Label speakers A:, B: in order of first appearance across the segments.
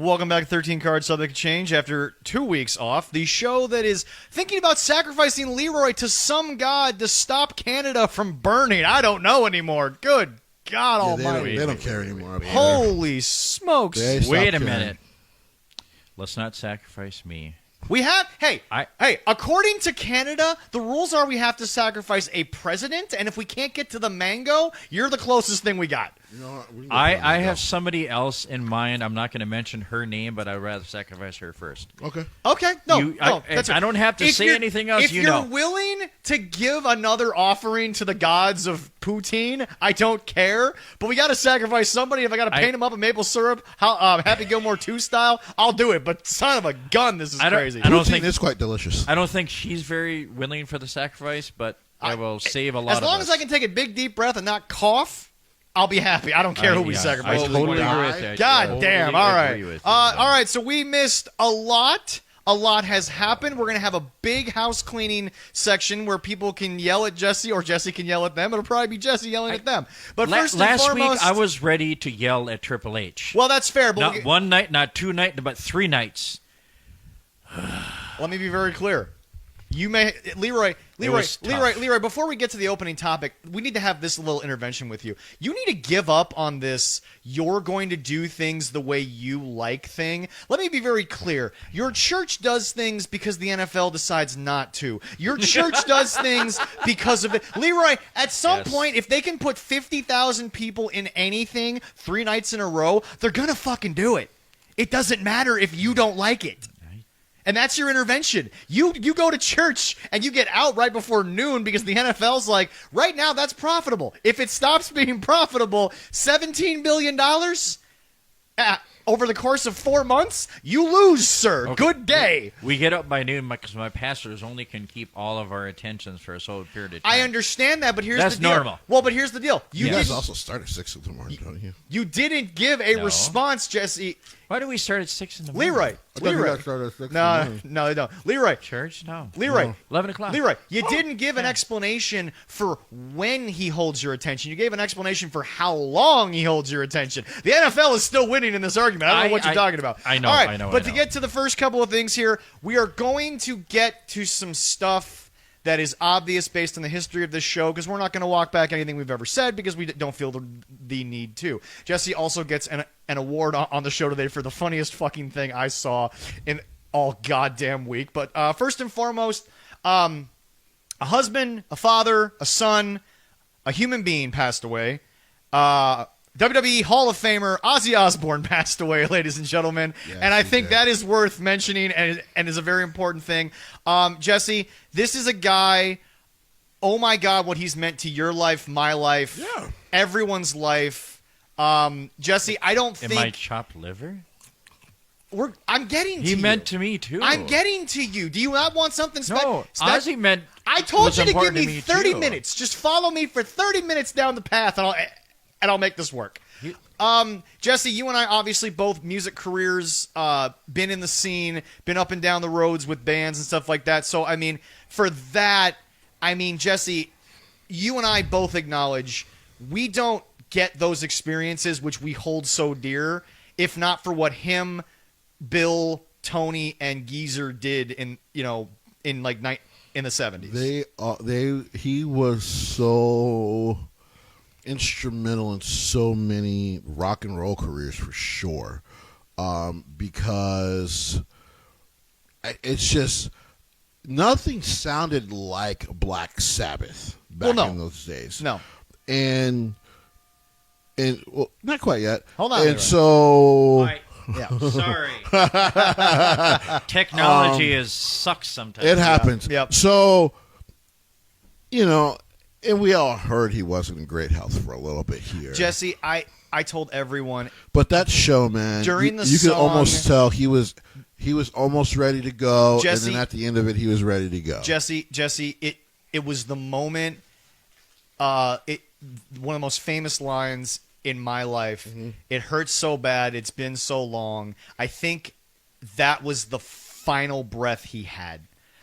A: Welcome back to 13 Card Subject Change after 2 weeks off. The show that is thinking about sacrificing Leroy to some god to stop Canada from burning. I don't know anymore. Good God almighty.
B: They don't care anymore.
A: Holy smokes.
C: Wait a minute. Let's not sacrifice me.
A: We have, hey, according to Canada, the rules are we have to sacrifice a president, and if we can't get to the mango, you're the closest thing we got.
B: You know what?
C: I have somebody else in mind. I'm not going to mention her name, but I'd rather sacrifice her first.
B: Okay.
A: Okay. No, that's
C: I don't have to say anything else.
A: If you're willing to give another offering to the gods of poutine, I don't care. But we got to sacrifice somebody. If I got to paint him up in maple syrup, Happy Gilmore 2 style, I'll do it. But son of a gun, this is crazy.
C: I don't think
B: it's quite delicious.
C: I don't think she's very willing for the sacrifice, but I will save a lot of us.
A: As long as I can take a big deep breath and not cough, I'll be happy. I don't care who we sacrifice.
C: I totally agree with that.
A: God damn. All right. All right. So we missed a lot. A lot has happened. We're going to have a big house cleaning section where people can yell at Jesse or Jesse can yell at them. It'll probably be Jesse yelling at them. But first and
C: last
A: foremost,
C: week, I was ready to yell at Triple H.
A: Well, that's fair. But
C: not one night, not 2 nights, but 3 nights.
A: Let me be very clear. You may, Leroy, before we get to the opening topic, we need to have this little intervention with you. You need to give up on this "you're going to do things the way you like" thing. Let me be very clear. Your church does things because the NFL decides not to. Your church does things because of it. Leroy, at some point, if they can put 50,000 people in anything 3 nights in a row, they're going to fucking do it. It doesn't matter if you don't like it. And that's your intervention. You go to church and you get out right before noon because the NFL's like, right now that's profitable. If it stops being profitable, $17 billion over the course of 4 months, you lose, sir. Okay. Good day.
C: We get up by noon because my pastors only can keep all of our attentions for a solid period of time.
A: I understand that, but here's the deal.
C: That's normal.
A: Well, but here's the deal.
B: You guys also start at 6 in the morning, don't you?
A: You didn't give a response, Jesse.
C: Why do we start at 6 in the morning?
A: Leroy. No, they don't. Leroy.
C: Church? No.
A: Leroy.
C: 11 o'clock.
A: Leroy, you didn't give an explanation for when he holds your attention. You gave an explanation for how long he holds your attention. The NFL is still winning in this argument. I don't know what you're talking about.
C: I know,
A: All right,
C: I know.
A: But to get to the first couple of things here, we are going to get to some stuff that is obvious based on the history of this show, because we're not going to walk back anything we've ever said because we don't feel the need to. Jesse also gets an award on the show today for the funniest fucking thing I saw in all goddamn week. But first and foremost, a husband, a father, a son, a human being passed away. WWE Hall of Famer Ozzy Osbourne passed away, ladies and gentlemen, and I think that is worth mentioning and is a very important thing. Jesse, this is a guy, oh my God, what he's meant to your life, my life, everyone's life. Jesse, I don't think...
C: Am I chopped liver?
A: I'm getting to you.
C: He meant to me, too.
A: I'm getting to you. Do you not want something special?
C: No, Ozzy meant...
A: I told you to give me 30
C: too.
A: minutes. Just follow me for 30 minutes down the path, and I'll make this work. Jesse, you and I obviously both music careers, been in the scene, been up and down the roads with bands and stuff like that. So, I mean, for that, Jesse, you and I both acknowledge we don't get those experiences which we hold so dear if not for what him, Bill, Tony, and Geezer did in the 70s.
B: He was so instrumental in so many rock and roll careers for sure, because it's just nothing sounded like Black Sabbath back in those days.
A: No,
B: and well, not quite yet.
A: Hold on.
B: And so.
C: Yeah, sorry. Technology sucks sometimes.
B: It happens.
A: Yep.
B: So, and we all heard he wasn't in great health for a little bit here.
A: Jesse, I told everyone.
B: But that show, man,
A: during
B: you could almost tell he was almost ready to go,
A: Jesse,
B: and then at the end of it, he was ready to go.
A: Jesse, it was the moment. One of the most famous lines in my life. Mm-hmm. It hurts so bad. It's been so long. I think that was the final breath he had.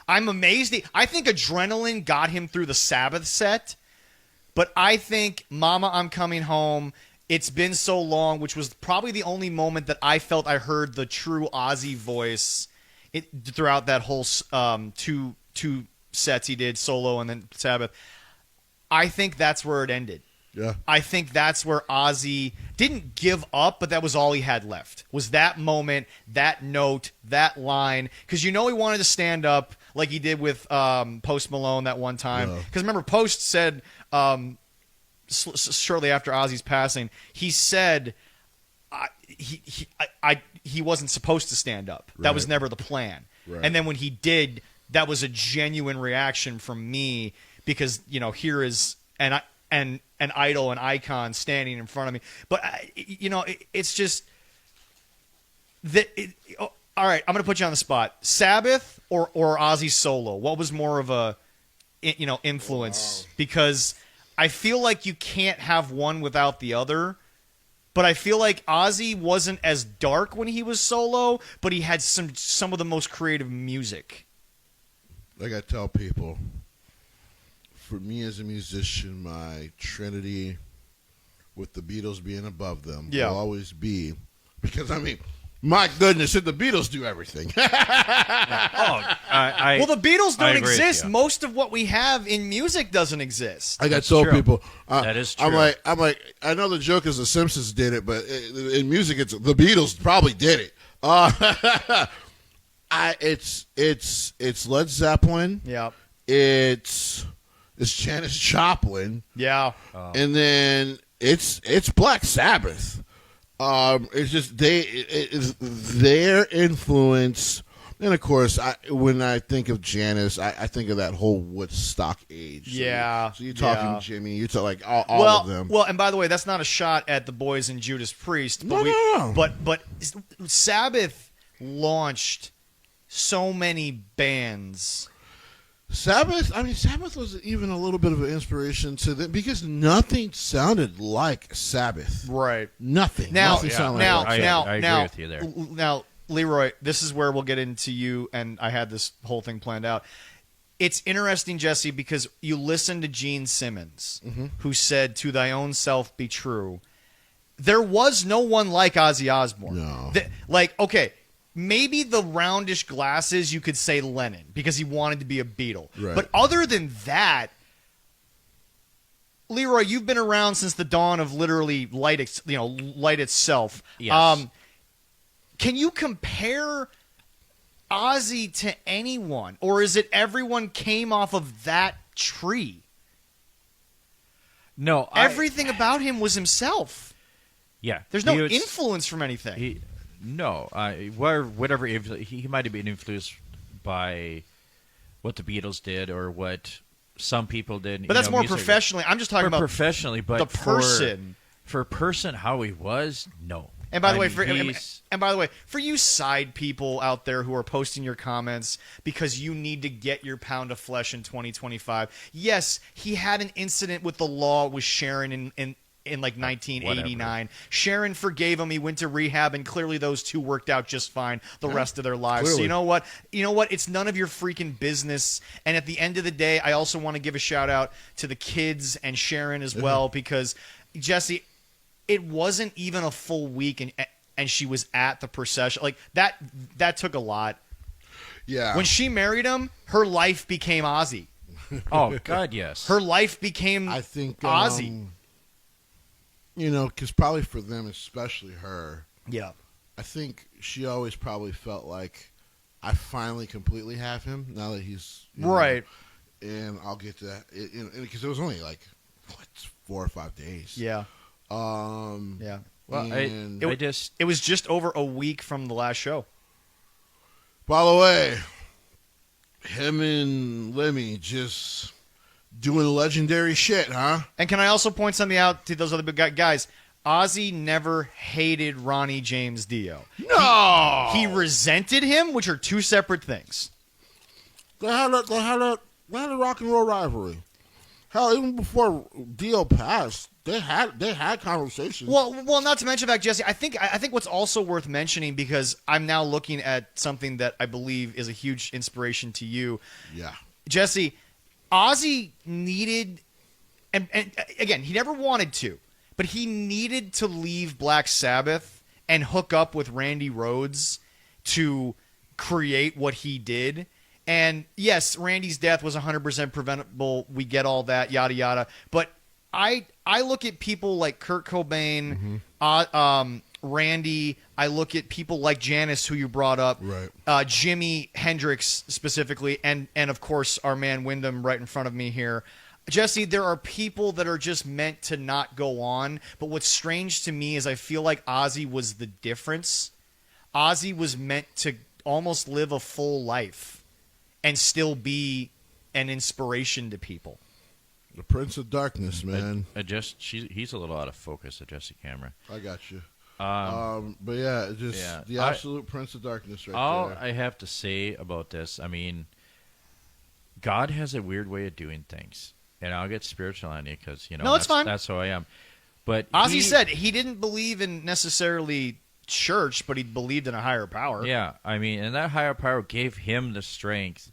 A: I'm amazed. I think adrenaline got him through the Sabbath set, but I think Mama, I'm Coming Home It's Been So Long, which was probably the only moment that I felt I heard the true Ozzy voice throughout that whole two sets he did, solo and then Sabbath. I think that's where it ended.
B: Yeah.
A: I think that's where Ozzy didn't give up, but that was all he had left. Was that moment, that note, that line. Because he wanted to stand up like he did with Post Malone that one time. Because remember, Post said shortly after Ozzy's passing, he said he wasn't supposed to stand up. That was never the plan.
B: Right.
A: And then when he did, that was a genuine reaction from me because here is an idol, an icon standing in front of me. But it's just that. All right, I'm going to put you on the spot. Sabbath or Ozzy solo? What was more of a influence? Because I feel like you can't have one without the other. But I feel like Ozzy wasn't as dark when he was solo, but he had some of the most creative music.
B: Like I tell people, for me as a musician, my trinity, with the Beatles being above them, will always be, because my goodness, did the Beatles do everything?
A: Well, the Beatles don't exist. Most of what we have in music doesn't exist.
B: I got told people
C: that is true.
B: I'm like, I know the joke is the Simpsons did it, but in music, it's the Beatles probably did it. It's Led Zeppelin.
A: Yeah.
B: It's Janis Joplin.
A: Yeah.
B: And then it's Black Sabbath. It's just their influence, and of course, when I think of Janis, I think of that whole Woodstock age.
A: Yeah.
B: So you're talking Jimmy, you're talking like all of them.
A: Well, and by the way, that's not a shot at the boys in Judas Priest. But
B: No.
A: But Sabbath launched so many bands.
B: Sabbath was even a little bit of an inspiration to them because nothing sounded like Sabbath.
A: Right.
B: Nothing.
A: Now,
B: Nothing sounded like
C: I agree with you there.
A: Now, Leroy, this is where we'll get into you, and I had this whole thing planned out. It's interesting, Jesse, because you listen to Gene Simmons, who said, "To thy own self be true." There was no one like Ozzy Osbourne.
B: No.
A: Okay, maybe the roundish glasses, you could say Lennon, because he wanted to be a Beatle.
B: Right.
A: But other than that, Leroy, you've been around since the dawn of literally light itself.
C: Yes.
A: Can you compare Ozzy to anyone, or is it everyone came off of that tree?
C: No,
A: Everything about him was himself.
C: Yeah,
A: There's no influence from anything.
C: Whatever he might have been influenced by what the Beatles did or what some people did.
A: But that's more professionally. I'm just talking about
C: professionally, but
A: the person.
C: For a person, how he was, no.
A: And by the way, for you side people out there who are posting your comments because you need to get your pound of flesh in 2025, yes, he had an incident with the law with Sharon in like 1989.
C: Whatever.
A: Sharon forgave him. He went to rehab, and clearly those two worked out just fine the rest of their lives.
B: Clearly.
A: So you know what? It's none of your freaking business. And at the end of the day, I also want to give a shout out to the kids and Sharon as well, because Jesse, it wasn't even a full week, and she was at the procession. Like that took a lot.
B: Yeah.
A: When she married him, her life became Ozzy.
C: Oh God, yes.
A: Her life became
B: I think
A: Ozzy.
B: Because probably for them, especially her,
A: Yeah.
B: I think she always probably felt like I finally completely have him now that he's
A: Right.
B: And I'll get to that because it was only like 4 or 5 days.
A: Yeah.
B: Yeah.
C: Well,
A: It was just over a week from the last show.
B: By the way, him and Lemmy just doing legendary shit, huh?
A: And can I also point something out to those other big guys? Ozzy never hated Ronnie James Dio.
B: No!
A: He resented him, which are two separate things.
B: They had a rock and roll rivalry. Hell, even before Dio passed, they had conversations.
A: Well, not to mention the fact, Jesse, I think what's also worth mentioning, because I'm now looking at something that I believe is a huge inspiration to you.
B: Yeah.
A: Jesse, Ozzy needed, and again, he never wanted to, but he needed to leave Black Sabbath and hook up with Randy Rhoads to create what he did. And yes, Randy's death was 100% preventable. We get all that, yada yada. But I look at people like Kurt Cobain, Randy. I look at people like Janis, who you brought up,
B: right.
A: Jimi Hendrix specifically, and of course our man Wyndham right in front of me here. Jesse, there are people that are just meant to not go on. But what's strange to me is I feel like Ozzy was the difference. Ozzy was meant to almost live a full life and still be an inspiration to people.
B: The Prince of Darkness, man.
C: He's a little out of focus, Jesse Camera.
B: I got you. But yeah, the absolute Prince of Darkness right
C: all
B: there.
C: I have to say about this, I mean, God has a weird way of doing things. And I'll get spiritual on you because,
A: no, it's fine.
C: That's how I am. But
A: Ozzy said he didn't believe in necessarily church, but he believed in a higher power.
C: Yeah, I mean, and that higher power gave him the strength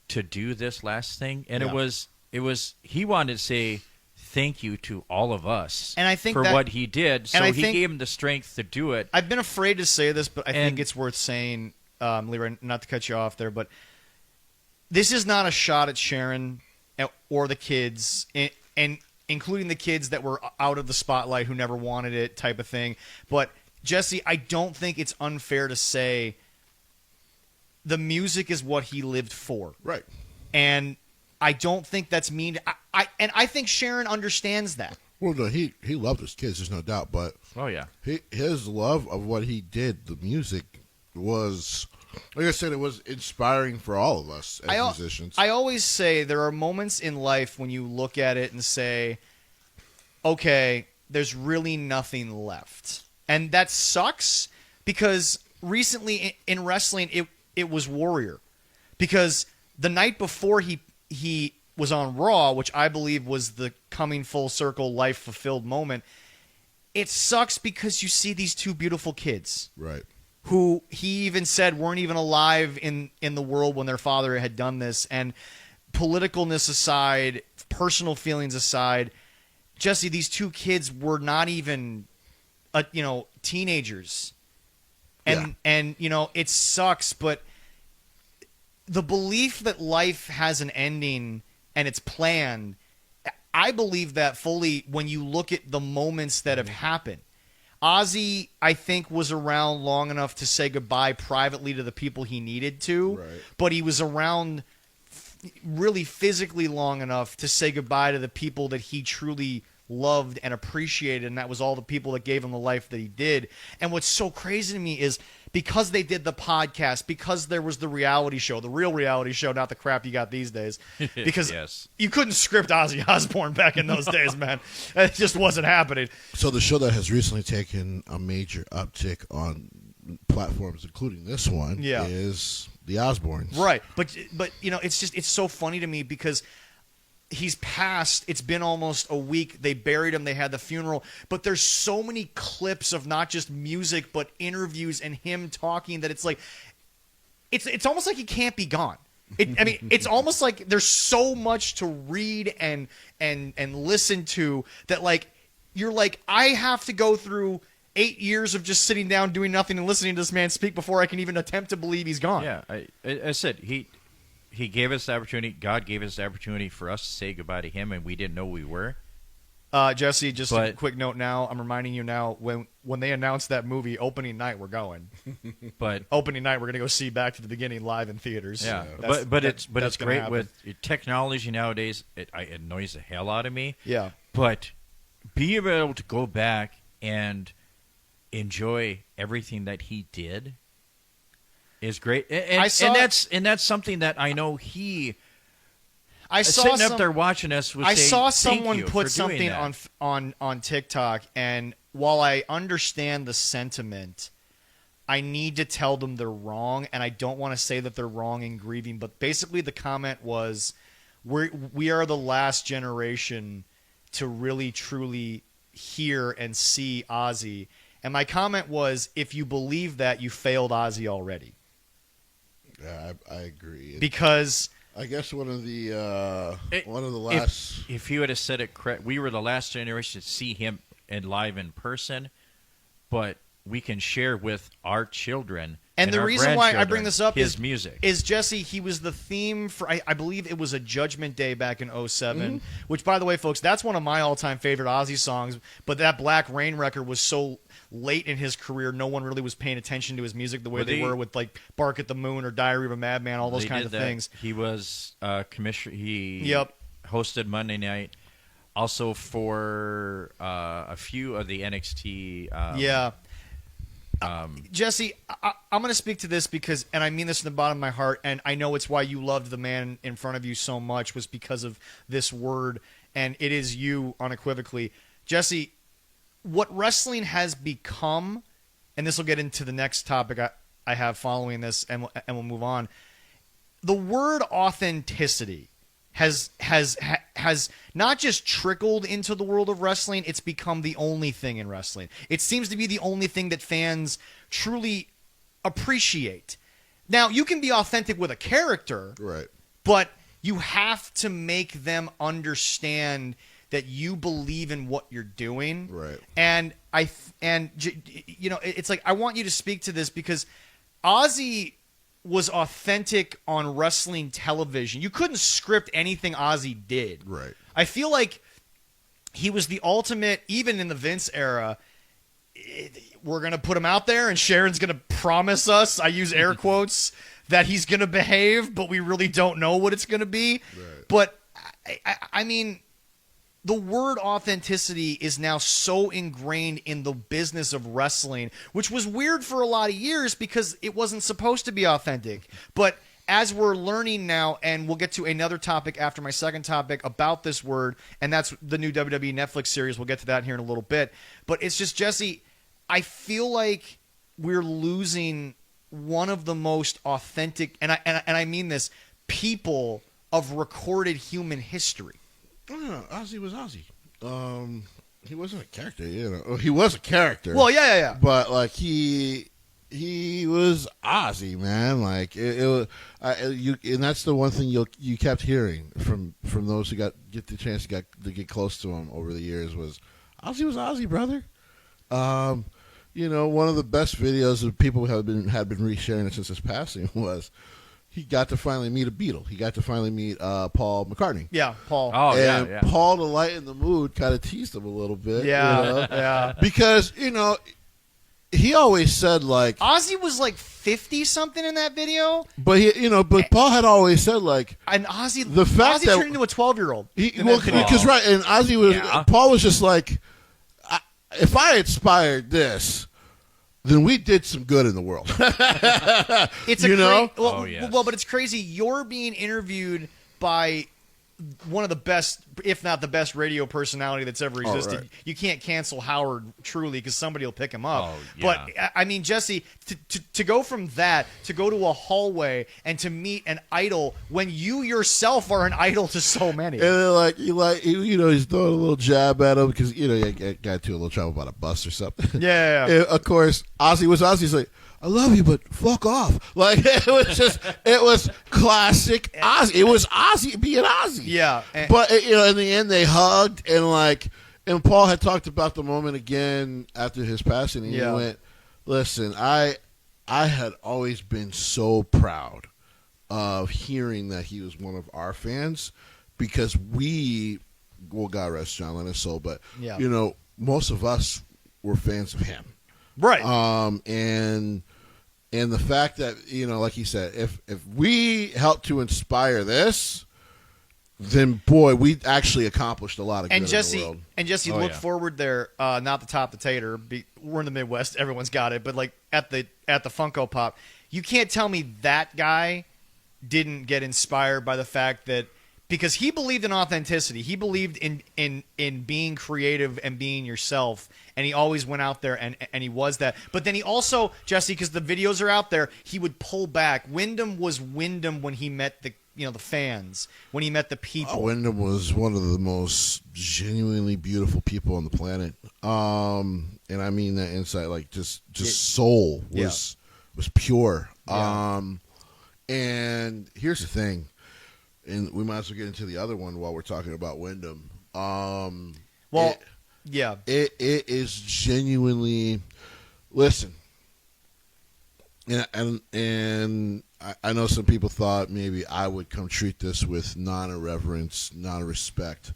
C: to do this last thing. And it was he wanted to say thank you to all of us
A: and I think
C: for what he did. So he gave him the strength to do it.
A: I've been afraid to say this, but I think it's worth saying, Leroy, not to cut you off there, but this is not a shot at Sharon or the kids, and including the kids that were out of the spotlight who never wanted it type of thing. But, Jesse, I don't think it's unfair to say the music is what he lived for.
B: Right.
A: And I don't think that's mean. I think Sharon understands that.
B: Well, no, he loved his kids, there's no doubt. But his love of what he did, the music, was... Like I said, it was inspiring for all of us as musicians.
A: I always say there are moments in life when you look at it and say, okay, there's really nothing left. And that sucks because recently in wrestling, it was Warrior. Because the night before he was on Raw, which I believe was the coming full circle, life-fulfilled moment, it sucks because you see these two beautiful kids.
B: Right.
A: Who he even said weren't even alive in the world when their father had done this. And politicalness aside, personal feelings aside, Jesse, these two kids were not even, teenagers. And it sucks, but the belief that life has an ending and it's planned, I believe that fully when you look at the moments that have happened. Ozzy, I think, was around long enough to say goodbye privately to the people he needed to,
B: right.
A: But he was around really physically long enough to say goodbye to the people that he truly loved and appreciated, and that was all the people that gave him the life that he did. And what's so crazy to me is because they did the podcast, because there was the reality show, the real reality show, not the crap you got these days, because you couldn't script Ozzy Osbourne back in those days, man. It just wasn't happening.
B: So the show that has recently taken a major uptick on platforms, including this one, is the Osbournes.
A: Right. But it's so funny to me because he's passed. It's been almost a week. They buried him. They had the funeral. But there's so many clips of not just music, but interviews and him talking that it's like, it's almost like he can't be gone. It's almost like there's so much to read and listen to that, like, you're like, I have to go through 8 years of just sitting down doing nothing and listening to this man speak before I can even attempt to believe he's gone.
C: Yeah, I said he gave us the opportunity. God gave us the opportunity for us to say goodbye to him, and we didn't know we were.
A: Jesse, just a quick note now. I'm reminding you now, when they announced that movie, opening night, we're going.
C: But
A: opening night, we're going to go see Back to the Beginning live in theaters.
C: Yeah, but it's great happen. With technology nowadays. It annoys the hell out of me.
A: Yeah.
C: But being able to go back and enjoy everything that he did is great, and that's something that I know he.
A: I saw
C: sitting up there watching us.
A: I saw someone put something on TikTok, and while I understand the sentiment, I need to tell them they're wrong, and I don't want to say that they're wrong in grieving. But basically, the comment was, "We are the last generation to really truly hear and see Ozzy." And my comment was, if you believe that, you failed Ozzy already.
B: Yeah, I agree.
A: Because
B: I guess one of the last.
C: If you would have said it correct, we were the last generation to see him live in person, but we can share with our children.
A: And the reason why I bring this up
C: his music
A: is Jesse. He was the theme for I believe it was a Judgment Day back in 07, which, by the way, folks, that's one of my all-time favorite Ozzy songs. But that Black Rain record was so late in his career, no one really was paying attention to his music the way they were with like Bark at the Moon or Diary of a Madman, all those kinds of things.
C: He was commissioner. He hosted Monday Night, also for a few of the NXT.
A: Jesse, I'm going to speak to this because, and I mean this in the bottom of my heart, and I know it's why you loved the man in front of you so much was because of this word, and it is you unequivocally. Jesse, what wrestling has become, and this will get into the next topic I have following this, and we'll move on. The word authenticity has not just trickled into the world of wrestling, it's become the only thing in wrestling. It seems to be the only thing that fans truly appreciate. Now, you can be authentic with a character,
B: right?
A: But you have to make them understand that you believe in what you're doing.
B: Right.
A: And you know, it's like I want you to speak to this because Ozzy was authentic on wrestling television. You couldn't script anything Ozzy did.
B: Right.
A: I feel like he was the ultimate, even in the Vince era. We're going to put him out there and Sharon's going to promise us, I use air quotes, that he's going to behave, but we really don't know what it's going to be.
B: Right.
A: But I mean, the word authenticity is now so ingrained in the business of wrestling, which was weird for a lot of years because it wasn't supposed to be authentic. But as we're learning now, and we'll get to another topic after my second topic about this word, and that's the new WWE Netflix series. We'll get to that here in a little bit. But it's just, Jesse, I feel like we're losing one of the most authentic, and I mean this, people of recorded human history.
B: Oh, Ozzy was Ozzy. He wasn't a character, you know. He was a character.
A: Well, yeah.
B: But like he was Ozzy, man. Like it was, and that's the one thing you kept hearing from those who get the chance to get close to him over the years was Ozzy, brother. You know, one of the best videos of people who had been resharing it since his passing was. He got to finally meet a Beatle. He got to finally meet Paul McCartney.
A: Yeah, Paul.
C: Oh,
B: and
C: yeah.
B: Paul, to lighten the mood, kind of teased him a little bit.
A: Yeah,
B: you know?
A: yeah.
B: Because, you know, he always said, like...
A: Ozzy was like 50-something in that video.
B: But, Paul had always said, like...
A: And Ozzy
B: that
A: turned into a 12-year-old.
B: Because, right, and Ozzy was... Yeah. Paul was just like, if I inspired this... then we did some good in the world.
A: It's but it's crazy. You're being interviewed by one of the best, if not the best, radio personality that's ever existed. Right. You can't cancel Howard truly because somebody will pick him up.
C: Oh, yeah.
A: But I mean, Jesse, to go from that to go to a hallway and to meet an idol when you yourself are an idol to so many.
B: And he's throwing a little jab at him because you got into a little trouble about a bus or something.
A: Yeah.
B: And of course, Ozzy was Ozzy. He's like, I love you, but fuck off. Like, it was classic Ozzy. It was Ozzy being Ozzy.
A: Yeah.
B: But, in the end, they hugged, and Paul had talked about the moment again after his passing, and he went, listen, I had always been so proud of hearing that he was one of our fans because God rest John Lennon's soul, but, most of us were fans of him.
A: Right.
B: And the fact that, like he said, if we help to inspire this, then boy, we actually accomplished a lot of good in the world.
A: And Jesse, look forward there, not the top potato. We're in the Midwest, everyone's got it, but like at the Funko Pop, you can't tell me that guy didn't get inspired by the fact that because he believed in authenticity. He believed in being creative and being yourself, and he always went out there and he was that. But then he also, Jesse, because the videos are out there, he would pull back. Wyndham was Wyndham when he met the fans, when he met the people.
B: Wyndham was one of the most genuinely beautiful people on the planet. And I mean that inside, like just soul was pure.
A: Yeah.
B: And here's the thing. and we might as well get into the other one while we're talking about Wyndham. It is genuinely. Listen, and I know some people thought maybe I would come treat this with non-irreverence, non-respect.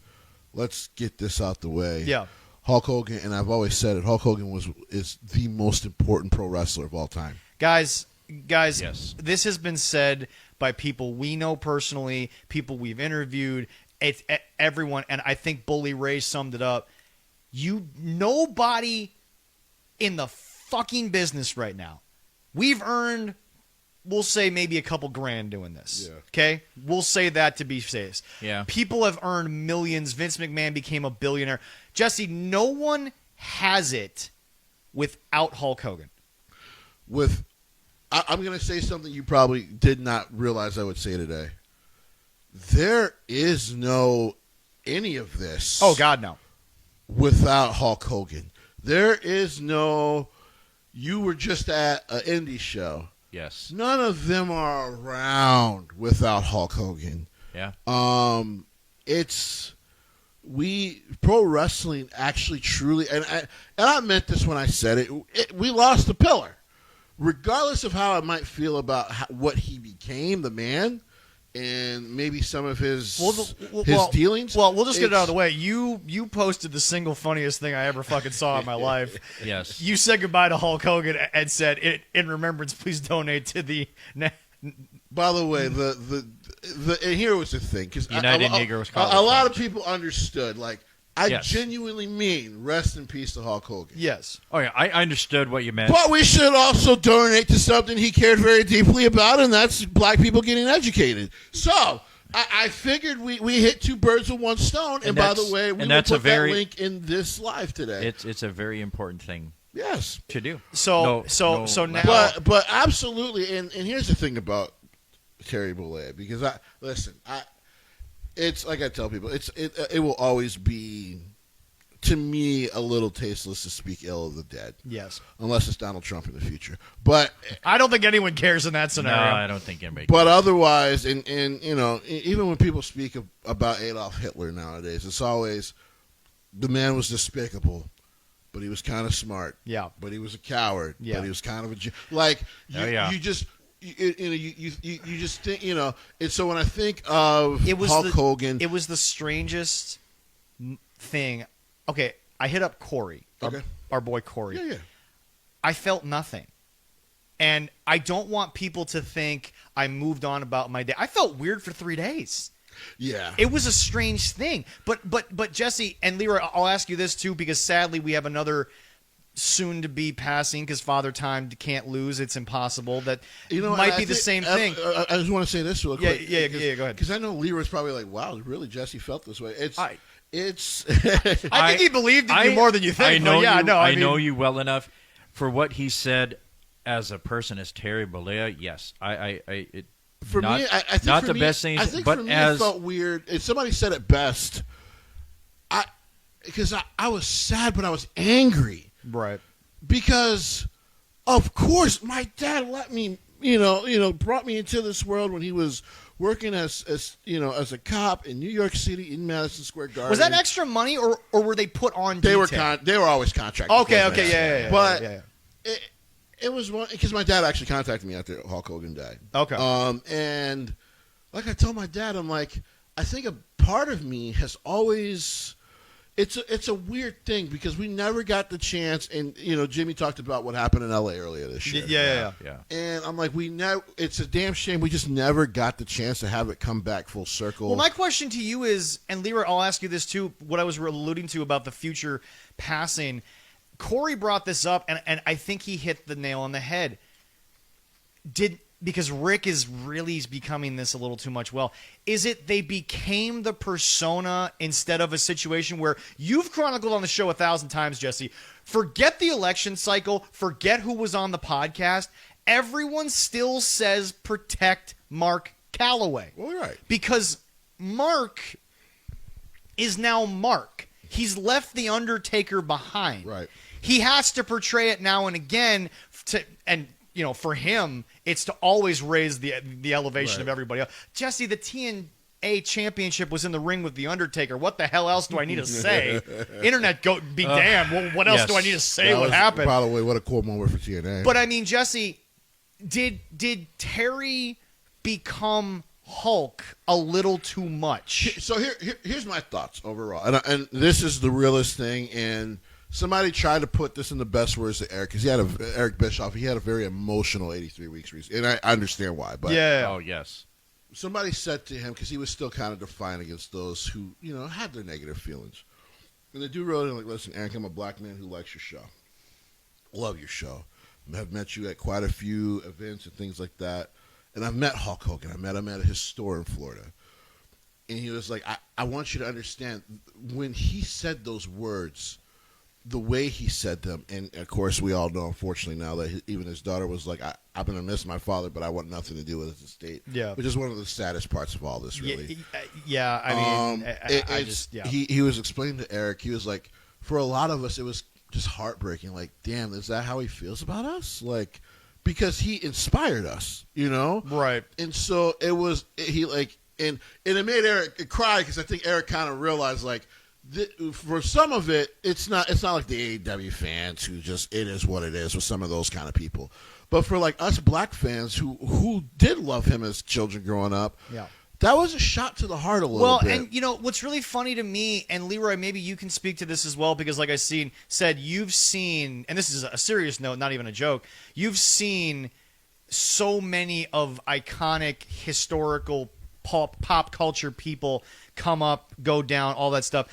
B: Let's get this out the way.
A: Yeah.
B: Hulk Hogan, and I've always said it, Hulk Hogan is the most important pro wrestler of all time.
A: Guys,
C: yes.
A: This has been said by people we know personally, people we've interviewed, everyone, and I think Bully Ray summed it up. Nobody in the fucking business right now. We've earned, we'll say, maybe a couple grand doing this.
B: Yeah.
A: Okay? We'll say that to be safe.
C: Yeah. People
A: have earned millions. Vince McMahon became a billionaire. Jesse, no one has it without Hulk Hogan.
B: I'm going to say something you probably did not realize I would say today. There is no any of this.
A: Oh, God, no.
B: Without Hulk Hogan. There is no, you were just at an indie show.
C: Yes.
B: None of them are around without Hulk Hogan.
C: Yeah.
B: Pro wrestling actually truly, and I meant this when I said it, we lost a pillar. Regardless of how I might feel about what he became, the man, and maybe some of his dealings.
A: Well, we'll just get it out of the way. You posted the single funniest thing I ever fucking saw in my life.
C: Yes.
A: You said goodbye to Hulk Hogan and said, in remembrance, please donate to the...
B: By the way, and here was the thing, because
C: United Negroes College
B: a lot of people understood, like, I
C: yes.
B: genuinely mean rest in peace to Hulk Hogan.
A: Yes.
C: Oh, yeah, I understood what you meant.
B: But we should also donate to something he cared very deeply about, and that's black people getting educated. So I figured we hit two birds with one stone, and by the way, we will put that link in this live today.
C: It's a very important thing.
B: Yes.
C: To do.
A: So now...
B: But absolutely, and here's the thing about Terry Bollea, because it's like I tell people, it will always be, to me, a little tasteless to speak ill of the dead.
A: Yes.
B: Unless it's Donald Trump in the future. But
A: I don't think anyone cares in that scenario.
C: No, I don't think anybody
B: cares. But
C: cares.
B: otherwise, and you know, even when people speak about Adolf Hitler nowadays, it's always, the man was despicable, but he was kind of smart.
A: Yeah.
B: But he was a coward.
A: Yeah.
B: But he was kind of you just... You just think, you know, and so when I think of Hulk Hogan,
A: it was the strangest thing. Okay, I hit up Corey, our boy Corey.
B: Yeah.
A: I felt nothing, and I don't want people to think I moved on about my day. I felt weird for 3 days.
B: Yeah,
A: it was a strange thing. But Jesse and Leroy, I'll ask you this too, because sadly we have another soon to be passing, because Father Time can't lose. It's impossible. That might be the same thing.
B: I just want to say this real quick.
A: Yeah, go ahead.
B: Because I know Leroy's probably like, wow, really, Jesse felt this way.
A: I think he believed in you more than you think.
C: I know you well enough for what he said as a person, as Terry Bollea. Yes, I think not the best thing.
B: I think
C: but
B: for me, it felt weird. And somebody said it best. Because I was sad, but I was angry.
A: Right.
B: Because, of course, my dad let me, brought me into this world when he was working as a cop in New York City in Madison Square Garden.
A: Was that extra money, or were they put on?
B: They were always contracted.
A: Okay, yeah.
B: But it was one, because my dad actually contacted me after Hulk Hogan died.
A: Okay.
B: And like I told my dad, I'm like, I think a part of me has always. It's a weird thing, because we never got the chance, and Jimmy talked about what happened in L.A. earlier this year.
A: Yeah.
B: And I'm like, it's a damn shame we just never got the chance to have it come back full circle.
A: Well, my question to you is, and Leroy, I'll ask you this too, what I was alluding to about the future passing. Corey brought this up, and I think he hit the nail on the head. Because Rick is really becoming this a little too much. Well, is it they became the persona instead of a situation where you've chronicled on the show 1,000 times, Jesse? Forget the election cycle. Forget who was on the podcast. Everyone still says protect Mark Calloway.
B: Well, right.
A: Because Mark is now Mark. He's left The Undertaker behind.
B: Right.
A: He has to portray it now and again for him, it's to always raise the elevation of everybody else. Jesse, the TNA A championship was in the ring with The Undertaker. What the hell else do I need to say? Internet be damned. Well, what else do I need to say? What happened?
B: By the way, what a cool moment for TNA.
A: But I mean, Jesse, did Terry become Hulk a little too much?
B: So here's my thoughts overall, and this is the realest thing. And somebody tried to put this in the best words to Eric, because Eric Bischoff. He had a very emotional 83 weeks recently, and I understand why. But
C: oh yes,
B: somebody said to him, because he was still kind of defiant against those who had their negative feelings, and the dude wrote in like, "Listen, Eric, I'm a black man who likes your show. Love your show. I've met you at quite a few events and things like that." And I've met Hulk Hogan. I met him at his store in Florida. And he was like, I want you to understand, when he said those words, the way he said them, and of course we all know, unfortunately, now that even his daughter was like, I'm going to miss my father, but I want nothing to do with his estate.
A: Yeah.
B: Which is one of the saddest parts of all this, really.
A: Yeah, I mean,
B: he was explaining to Eric, he was like, for a lot of us, it was just heartbreaking. Like, damn, is that how he feels about us? Like, because he inspired us,
A: right?
B: And so it made Eric cry, because I think Eric kind of realized, like, for some of it, it's not like the AEW fans who just, it is what it is with some of those kind of people, but for like us black fans who did love him as children growing up,
A: yeah.
B: That was a shot to the heart a little bit.
A: Well, and what's really funny to me, and Leroy, maybe you can speak to this as well, because like I said, you've seen, and this is a serious note, not even a joke, you've seen so many of iconic historical pop culture people come up, go down, all that stuff.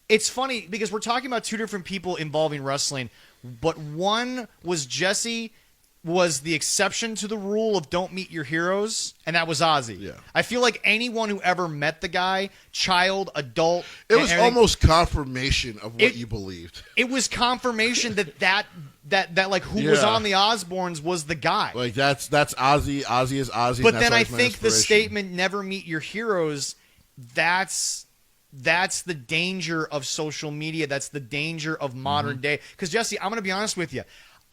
A: It's funny because we're talking about two different people involving wrestling, but one was Jesse was the exception to the rule of don't meet your heroes, and that was Ozzy.
B: Yeah.
A: I feel like anyone who ever met the guy, child, adult,
B: it was almost confirmation of what you believed.
A: It was confirmation that like who was on the Osbournes was the guy.
B: Like that's Ozzy. Ozzy is Ozzy.
A: But then I think the statement "never meet your heroes," that's the danger of social media. That's the danger of modern day. Because Jesse, I'm going to be honest with you.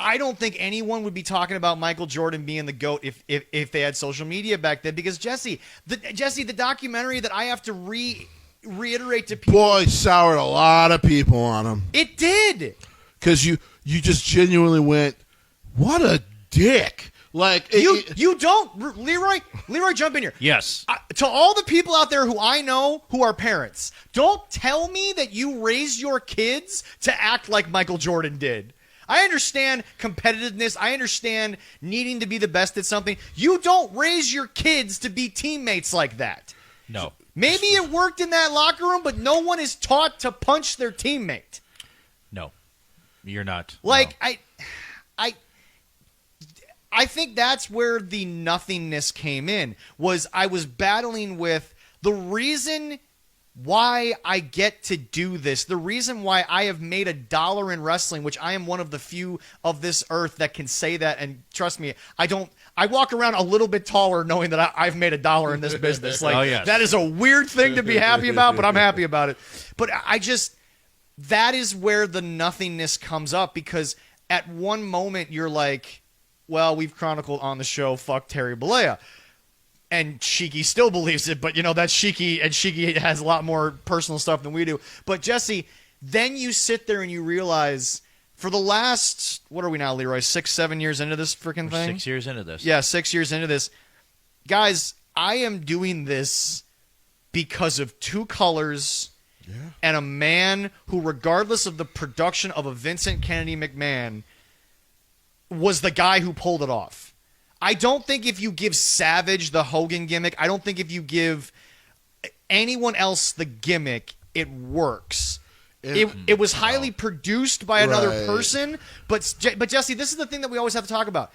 A: I don't think anyone would be talking about Michael Jordan being the GOAT if they had social media back then. Because Jesse, the documentary that I have to reiterate to people,
B: boy, soured a lot of people on him.
A: It did,
B: because you just genuinely went, what a dick. Like
A: you don't, Leroy, jump in here.
C: Yes.
A: To all the people out there who I know who are parents, don't tell me that you raised your kids to act like Michael Jordan did. I understand competitiveness. I understand needing to be the best at something. You don't raise your kids to be teammates like that.
C: No.
A: Maybe it worked in that locker room, but no one is taught to punch their teammate.
C: No. You're not.
A: Like,
C: no.
A: I think that's where the nothingness came in, was I was battling with the reason why I get to do this, the reason why I have made $1 in wrestling, which I am one of the few of this earth that can say that, and trust me, I walk around a little bit taller knowing that I've made $1 in this business. Like,
C: yes.
A: That is a weird thing to be happy about, but I'm happy about it. But that is where the nothingness comes up, because at one moment you're like, well, we've chronicled on the show, fuck Terry Bollea. And Shiki still believes it, but that's Shiki, and Shiki has a lot more personal stuff than we do. But Jesse, then you sit there and you realize, for the last, what are we now, Leroy, 6-7 years into this freaking thing?
C: 6 years into this.
A: Yeah, 6 years into this. Guys, I am doing this because of two colors and a man who, regardless of the production of a Vincent Kennedy McMahon, was the guy who pulled it off. I don't think if you give Savage the Hogan gimmick, I don't think if you give anyone else the gimmick, it works. It was highly produced by another person, but Jesse, this is the thing that we always have to talk about.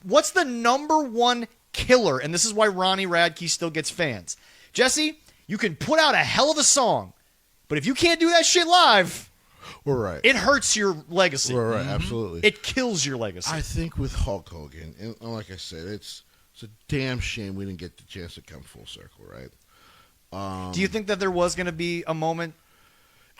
A: What's the number one killer, and this is why Ronnie Radke still gets fans. Jesse, you can put out a hell of a song, but if you can't do that shit live,
B: we're right.
A: It hurts your legacy.
B: We're right, absolutely.
A: It kills your legacy.
B: I think with Hulk Hogan, and like I said, it's a damn shame we didn't get the chance to come full circle, right?
A: Do you think that there was going to be a moment?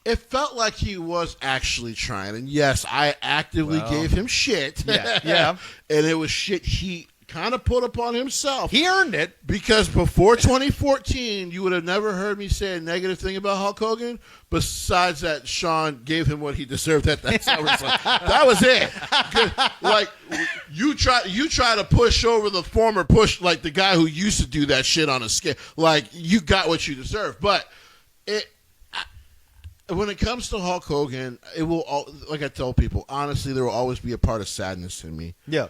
B: It felt like he was actually trying, and yes, I actively gave him shit.
A: Yeah.
B: And it was shit he kind of put upon himself.
A: He earned it.
B: Because before 2014, you would have never heard me say a negative thing about Hulk Hogan, besides that Sean gave him what he deserved at that time. That was it. Like, you try to push over the former like the guy who used to do that shit on a scale. Like, you got what you deserve. But when it comes to Hulk Hogan, it will, like I tell people, honestly, there will always be a part of sadness in me.
A: Yeah.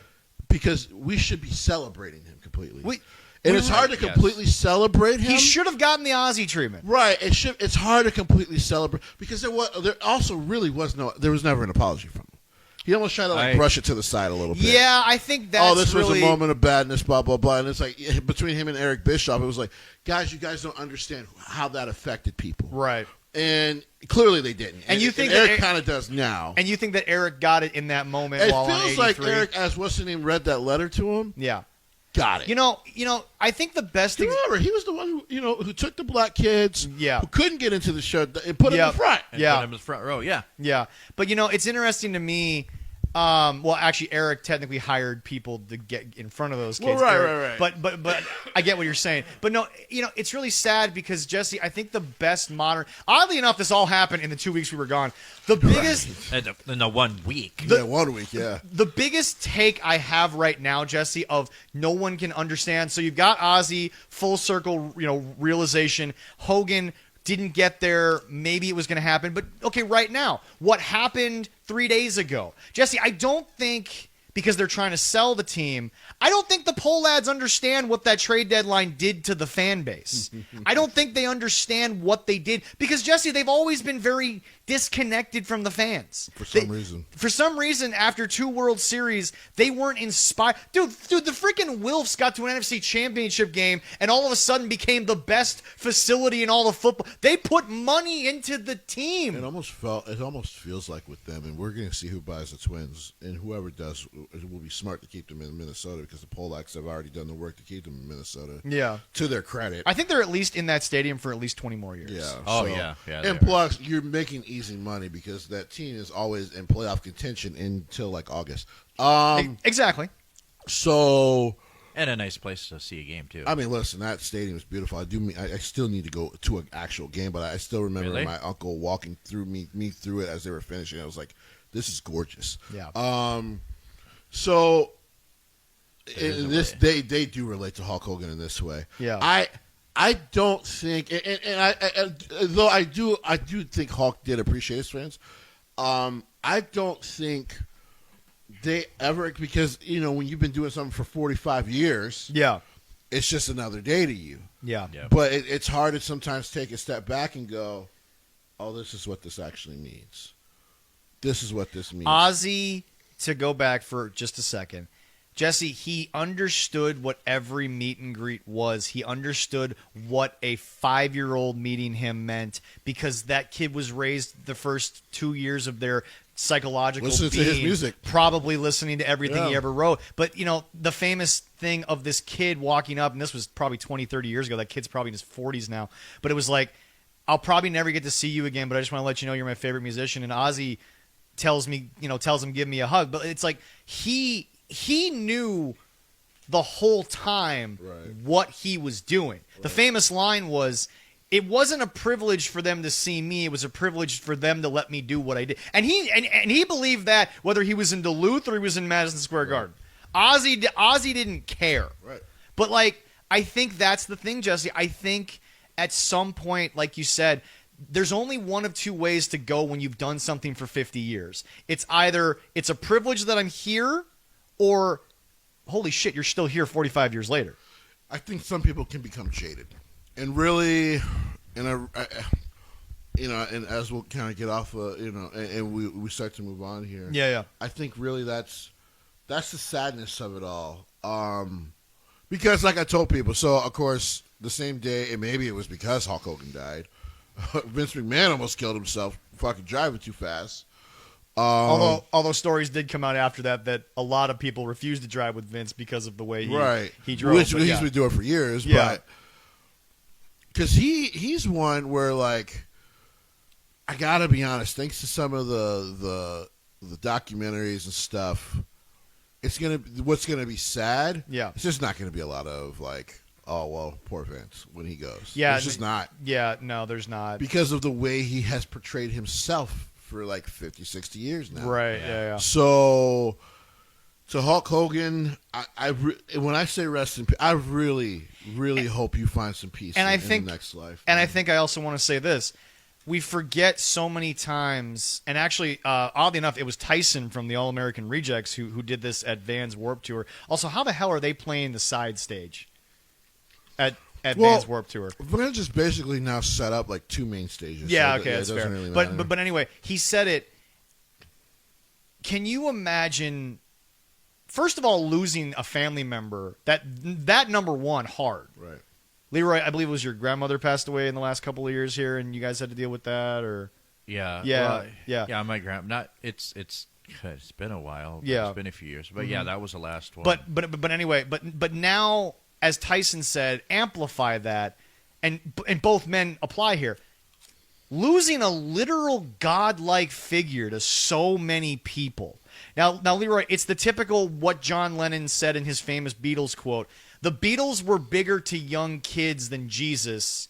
B: Because we should be celebrating him completely. It's hard to completely celebrate him.
A: He should have gotten the Ozzy treatment.
B: Right. It's hard to completely celebrate because there was never an apology from him. He almost tried to brush it to the side a little bit.
A: Yeah, I think that's
B: this was a moment of badness, blah, blah, blah. And it's like, between him and Eric Bischoff, it was like, guys, you guys don't understand how that affected people.
A: Right.
B: And clearly they didn't.
A: And you think
B: Eric kind of does now.
A: And you think that Eric got it in that moment
B: it
A: while on 83?
B: It feels like Eric, as what's the name, read that letter to him.
A: Yeah.
B: Got it.
A: You know, I think the best thing.
B: Remember, he was the one who took the black kids,
A: who
B: couldn't get into the show, and put him in the front.
C: Put him in the front row,
A: yeah. But it's interesting to me. Well, actually, Eric technically hired people to get in front of those kids.
B: Well, right.
A: But I get what you're saying. But no, it's really sad because Jesse, I think the best modern. Oddly enough, this all happened in the 2 weeks we were gone. The biggest
C: in the 1 week.
B: 1 week. Yeah.
A: The biggest take I have right now, Jesse, of no one can understand. So you've got Ozzy, full circle, realization. Hogan didn't get there. Maybe it was going to happen. But, okay, right now, what happened 3 days ago? Jesse, I don't think, because they're trying to sell the team, I don't think the poll ads understand what that trade deadline did to the fan base. I don't think they understand what they did. Because, Jesse, they've always been very disconnected from the fans.
B: For some reason,
A: after 2 World Series, they weren't inspired. Dude, the freaking Wilfs got to an NFC Championship game and all of a sudden became the best facility in all of football. They put money into the team.
B: It almost feels like with them, and we're going to see who buys the Twins, and whoever does, it will be smart to keep them in Minnesota because the Polacks have already done the work to keep them in Minnesota.
A: Yeah.
B: To their credit.
A: I think they're at least in that stadium for at least 20 more years.
B: Yeah.
C: Oh, yeah.
B: And plus, you're making easy money because that team is always in playoff contention until like August.
A: Exactly.
B: So,
C: and a nice place to see a game too.
B: I mean, listen, that stadium is beautiful. I still need to go to an actual game, but I still remember my uncle walking through me through it as they were finishing. I was like, "This is gorgeous."
A: Yeah.
B: So, they do relate to Hulk Hogan in this way.
A: Yeah.
B: I don't think, though I do think Hulk did appreciate his fans. I don't think they ever, because when you've been doing something for 45 years, it's just another day to you.
A: Yeah.
B: But it's hard to sometimes take a step back and go, "Oh, this is what this actually means. This is what this means."
A: Ozzy, to go back for just a second. Jesse, he understood what every meet and greet was. He understood what a 5-year-old meeting him meant because that kid was raised the first 2 years of their psychological
B: listening
A: being,
B: to his music,
A: probably listening to everything he ever wrote. But, the famous thing of this kid walking up, and this was probably 20, 30 years ago. That kid's probably in his 40s now. But it was like, I'll probably never get to see you again, but I just want to let you know you're my favorite musician. And Ozzy tells him, give me a hug. But it's like he knew the whole time what he was doing. The famous line was, "It wasn't a privilege for them to see me. It was a privilege for them to let me do what I did." And he believed that whether he was in Duluth or he was in Madison Square Garden. Ozzy didn't care.
B: Right.
A: But I think that's the thing, Jesse. I think at some point, like you said, there's only one of two ways to go when you've done something for 50 years. It's either it's a privilege that I'm here, or, holy shit, you're still here 45 years later.
B: I think some people can become jaded. And really, and as we'll kind of get off, and we start to move on here.
A: Yeah.
B: I think really that's the sadness of it all. Because like I told people, so of course, the same day, and maybe it was because Hulk Hogan died, Vince McMahon almost killed himself fucking driving too fast.
A: Although stories did come out after that a lot of people refused to drive with Vince because of the way he drove.
B: Which he's been doing for years.
A: Yeah.
B: But because he's one where, like, I got to be honest, thanks to some of the documentaries and stuff, what's gonna be sad.
A: Yeah,
B: it's just not gonna be a lot of like, oh well, poor Vince when he goes.
A: Yeah,
B: it's just not.
A: Yeah, no, there's not
B: because of the way he has portrayed himself for like 50, 60 years now.
A: Right. Yeah.
B: So to Hulk Hogan, when I say rest in peace, I really, really hope you find some peace in the next life.
A: And I think I also want to say this. We forget so many times, and actually, oddly enough, it was Tyson from the All-American Rejects who did this at Vans Warped Tour. Also, how the hell are they playing the side stage at Vans Warped Tour?
B: We're going to just basically now set up like 2 main stages.
A: Yeah,
B: so
A: okay, that's fair.
B: Really
A: but anyway, he said it. Can you imagine, first of all, losing a family member, that number one, hard.
B: Right.
A: Leroy, I believe it was your grandmother passed away in the last couple of years here, and you guys had to deal with that, or
C: yeah, my grandma. It's been a while.
A: Yeah,
C: it's been a few years, but yeah, that was the last one.
A: But anyway, but now, as Tyson said, amplify that, and both men apply here. Losing a literal godlike figure to so many people. Now, Leroy, it's the typical what John Lennon said in his famous Beatles quote. The Beatles were bigger to young kids than Jesus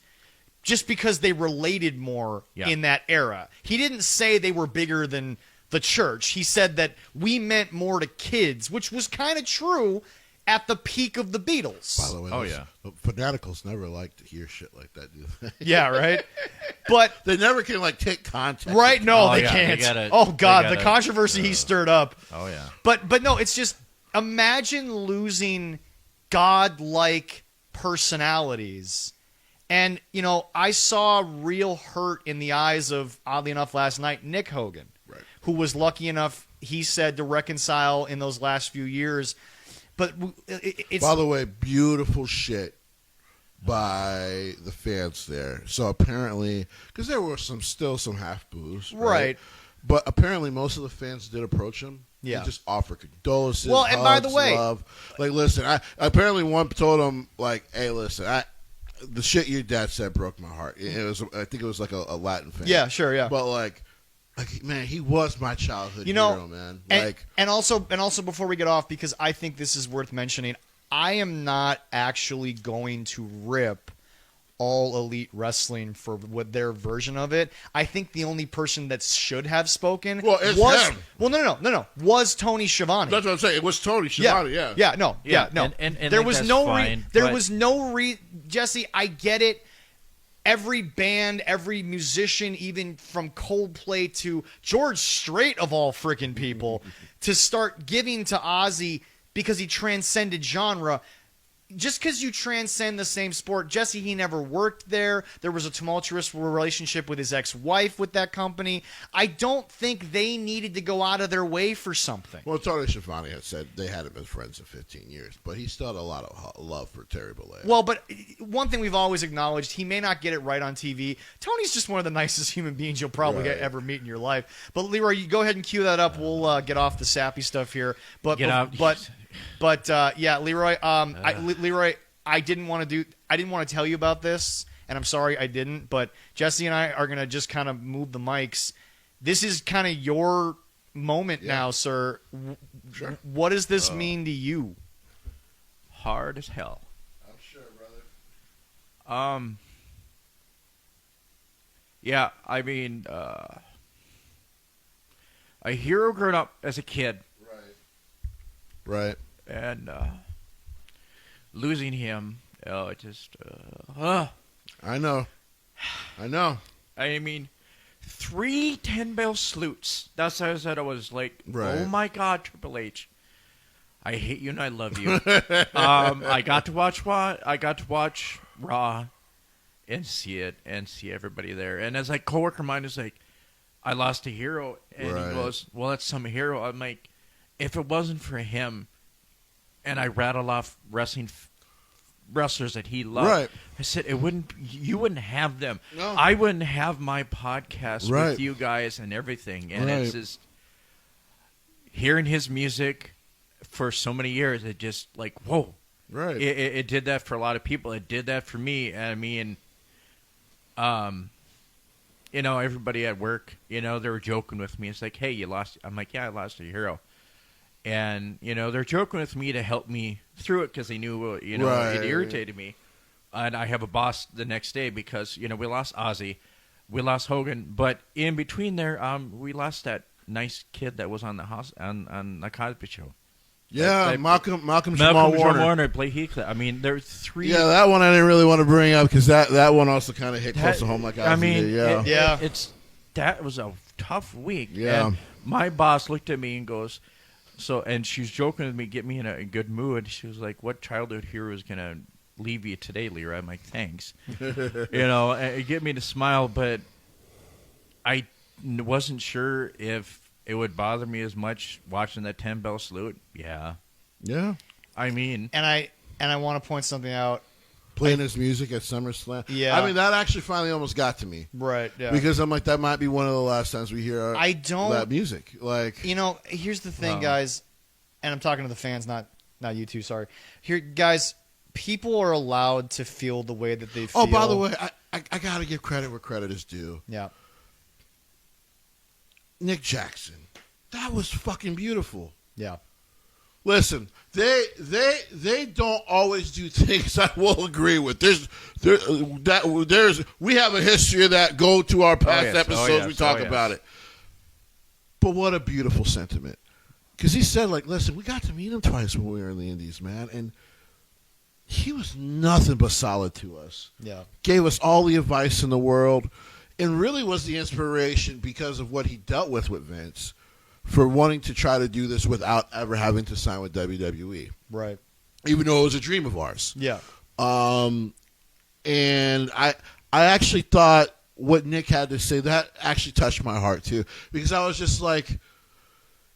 A: just because they related more in that era. He didn't say they were bigger than the church. He said that we meant more to kids, which was kind of true at the peak of the Beatles.
B: By the way, fanaticals never like to hear shit like that, do they?
A: Yeah, right? But
B: they never can like take context.
A: Right? No, they can't. The controversy he stirred up.
C: Oh yeah.
A: But no, it's just imagine losing God-like personalities. And, I saw real hurt in the eyes of, oddly enough, last night, Nick Hogan, who was lucky enough, he said, to reconcile in those last few years. But it's...
B: By the way, beautiful shit by the fans there. So apparently, because there were still some half-boos, right? But apparently most of the fans did approach him. Yeah. And just offer condolences.
A: Well, and by the way,
B: love. Like, listen, apparently one told him, like, hey, listen, the shit your dad said broke my heart. I think it was like a Latin fan.
A: Yeah, sure, yeah.
B: But like, man, he was my childhood hero, man.
A: And also before we get off, because I think this is worth mentioning, I am not actually going to rip All Elite Wrestling for what their version of it. I think the only person that should have spoken was
B: him.
A: Well, no, was Tony Schiavone.
B: That's what I'm saying. It was Tony Schiavone. Yeah.
A: No.
C: And
A: there was no Jesse, I get it. Every band, every musician, even from Coldplay to George Strait of all freaking people, to start giving to Ozzy because he transcended genre. Just because you transcend the same sport, Jesse, he never worked there. There was a tumultuous relationship with his ex-wife with that company. I don't think they needed to go out of their way for something.
B: Well, Tony Schiavone had said they hadn't been friends in 15 years, but he still had a lot of love for Terry Bollea.
A: Well, but one thing we've always acknowledged, he may not get it right on TV. Tony's just one of the nicest human beings you'll probably ever meet in your life. But Leroy, you go ahead and cue that up. We'll get off the sappy stuff here. But Leroy, Leroy, I didn't want to tell you about this, and I'm sorry I didn't, but Jesse and I are going to just kind of move the mics. This is kind of your moment now, sir.
B: Sure.
A: What does this mean to you?
C: Hard as hell.
B: I'm sure, brother.
C: Yeah, I mean, a hero growing up as a kid.
B: Right.
C: And losing him, I
B: know.
C: I mean, 3 10-bell salutes. That's how I said. I was like, oh my God, Triple H, I hate you and I love you. I got to watch Raw and see everybody there. And as like coworker of mine is like, I lost a hero, and he goes, well, that's some hero. I'm like, if it wasn't for him, and I rattle off wrestlers that he loved, I said you wouldn't have them.
B: No.
C: I wouldn't have my podcast with you guys and everything. And it's just hearing his music for so many years. It just like, whoa.
B: Right.
C: It did that for a lot of people. It did that for me. I mean, everybody at work, they were joking with me. It's like, hey, you lost. I'm like, yeah, I lost a hero. And, they're joking with me to help me through it because they knew, it irritated me. And I have a boss the next day because, we lost Ozzy. We lost Hogan. But in between there, we lost that nice kid that was on the on the Cosby Show.
B: Yeah, Malcolm Jamal Warner
C: played Heathcliff. I mean, there's 3.
B: Yeah, that one I didn't really want to bring up because that one also kind of hit close to home like Ozzy did.
C: That was a tough week.
B: Yeah.
C: And my boss looked at me and goes, and she's joking with me, get me in a good mood. She was like, "What childhood hero is gonna leave you today, Leroy?" I'm like, "Thanks." And it get me to smile, but I wasn't sure if it would bother me as much watching that 10-bell salute. Yeah. I mean,
A: and I want to point something out.
B: Playing his music at SummerSlam.
A: Yeah.
B: I mean, that actually finally almost got to me.
A: Right. Yeah.
B: Because I'm like, that might be one of the last times we hear that music. Like,
A: here's the thing, guys, and I'm talking to the fans, not you two. Sorry. Here, guys, people are allowed to feel the way that they feel.
B: Oh, by the way, I got to give credit where credit is due.
A: Yeah.
B: Nick Jackson. That was fucking beautiful.
A: Yeah.
B: Listen, they don't always do things I will agree with. We have a history of that. Go to our past episodes. We talk about it. But what a beautiful sentiment. Because he said, like, listen, we got to meet him twice when we were in the Indies, man, and he was nothing but solid to us.
A: Yeah,
B: gave us all the advice in the world, and really was the inspiration because of what he dealt with Vince. For wanting to try to do this without ever having to sign with WWE.
A: Right.
B: Even though it was a dream of ours.
A: Yeah.
B: And I actually thought what Nick had to say, that actually touched my heart too. Because I was just like,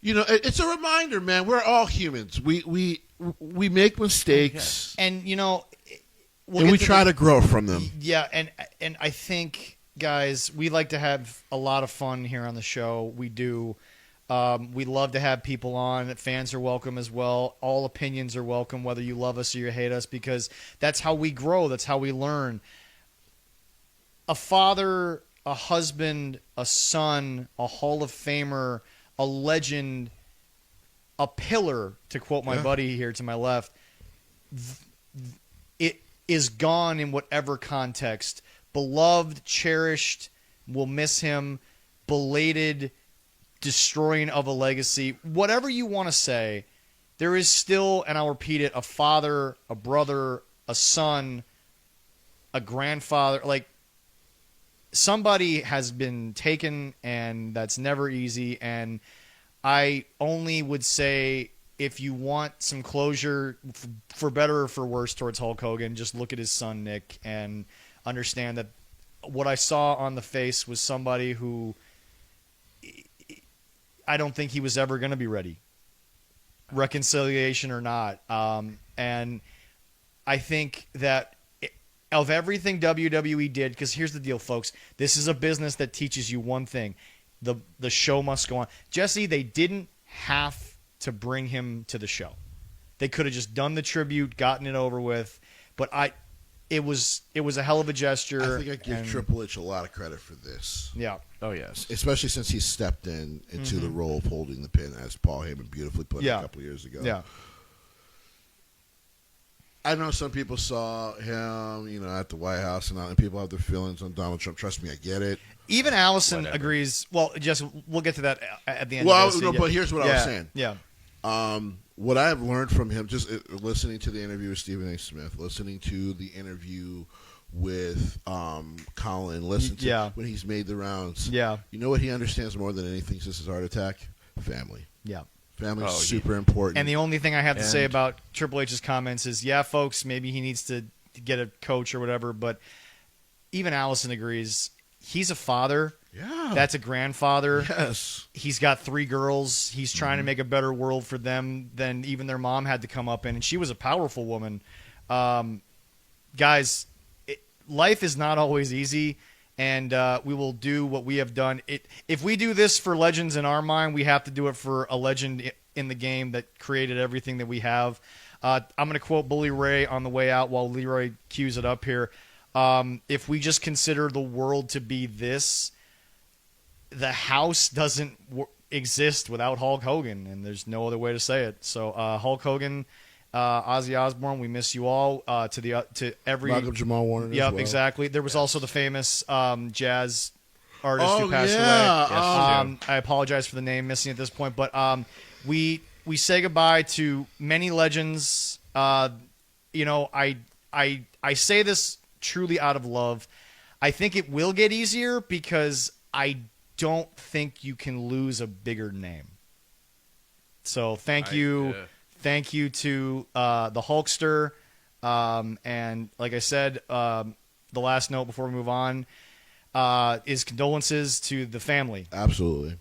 B: it's a reminder, man. We're all humans. We make mistakes.
A: Okay. And,
B: and we try to grow from them.
A: Yeah, and I think, guys, we like to have a lot of fun here on the show. We do. We love to have people on. Fans are welcome as well. All opinions are welcome, whether you love us or you hate us, because that's how we grow. That's how we learn. A father, a husband, a son, a Hall of Famer, a legend, a pillar, to quote my buddy here to my left, it is gone in whatever context. Beloved, cherished, we'll miss him, belated, destroying of a legacy, whatever you want to say, there is still, and I'll repeat it, a father, a brother, a son, a grandfather. Like, somebody has been taken, and that's never easy. And I only would say, if you want some closure, for better or for worse, towards Hulk Hogan, just look at his son, Nick, and understand that what I saw on the face was somebody who I don't think he was ever going to be ready, reconciliation or not. And I think that of everything WWE did, because here's the deal, folks. This is a business that teaches you one thing. The show must go on. Jesse, they didn't have to bring him to the show. They could have just done the tribute, gotten it over with. But it was a hell of a gesture.
B: I think I give Triple H a lot of credit for this.
A: Yeah.
C: Oh, yes.
B: Especially since he stepped into the role of holding the pin, as Paul Heyman beautifully put it a couple years ago.
A: Yeah.
B: I know some people saw him, at the White House, and people have their feelings on Donald Trump. Trust me, I get it.
A: Even Allison agrees. Well, we'll get to that at the end of this.
B: Well, but here's what I was saying.
A: Yeah.
B: What I have learned from him, just listening to the interview with Stephen A. Smith, listening to the interview with Colin, listen to when he's made the rounds.
A: Yeah.
B: You know what he understands more than anything since his heart attack? Family.
A: Yeah.
B: Family's super important.
A: And the only thing I have to say about Triple H's comments is, folks, maybe he needs to get a coach or whatever, but even Allison agrees. He's a father.
B: Yeah.
A: That's a grandfather.
B: Yes.
A: He's got 3 girls. He's trying to make a better world for them than even their mom had to come up in, and she was a powerful woman. Guys, life is not always easy, and we will do what we have done. If we do this for legends in our mind, we have to do it for a legend in the game that created everything that we have. I'm going to quote Bully Ray on the way out while Leroy cues it up here. If we just consider the world to be this, the house doesn't exist without Hulk Hogan, and there's no other way to say it. So Hulk Hogan, Ozzy Osbourne, we miss you all. To every
B: Malcolm Jamal Warner.
A: Yep,
B: well.
A: exactly. There was also the famous jazz artist who passed away. I apologize for the name missing at this point, but we say goodbye to many legends. I say this truly out of love. I think it will get easier because I don't think you can lose a bigger name. So thank you to the Hulkster, and like I said, the last note before we move on is condolences to the family.
B: Absolutely.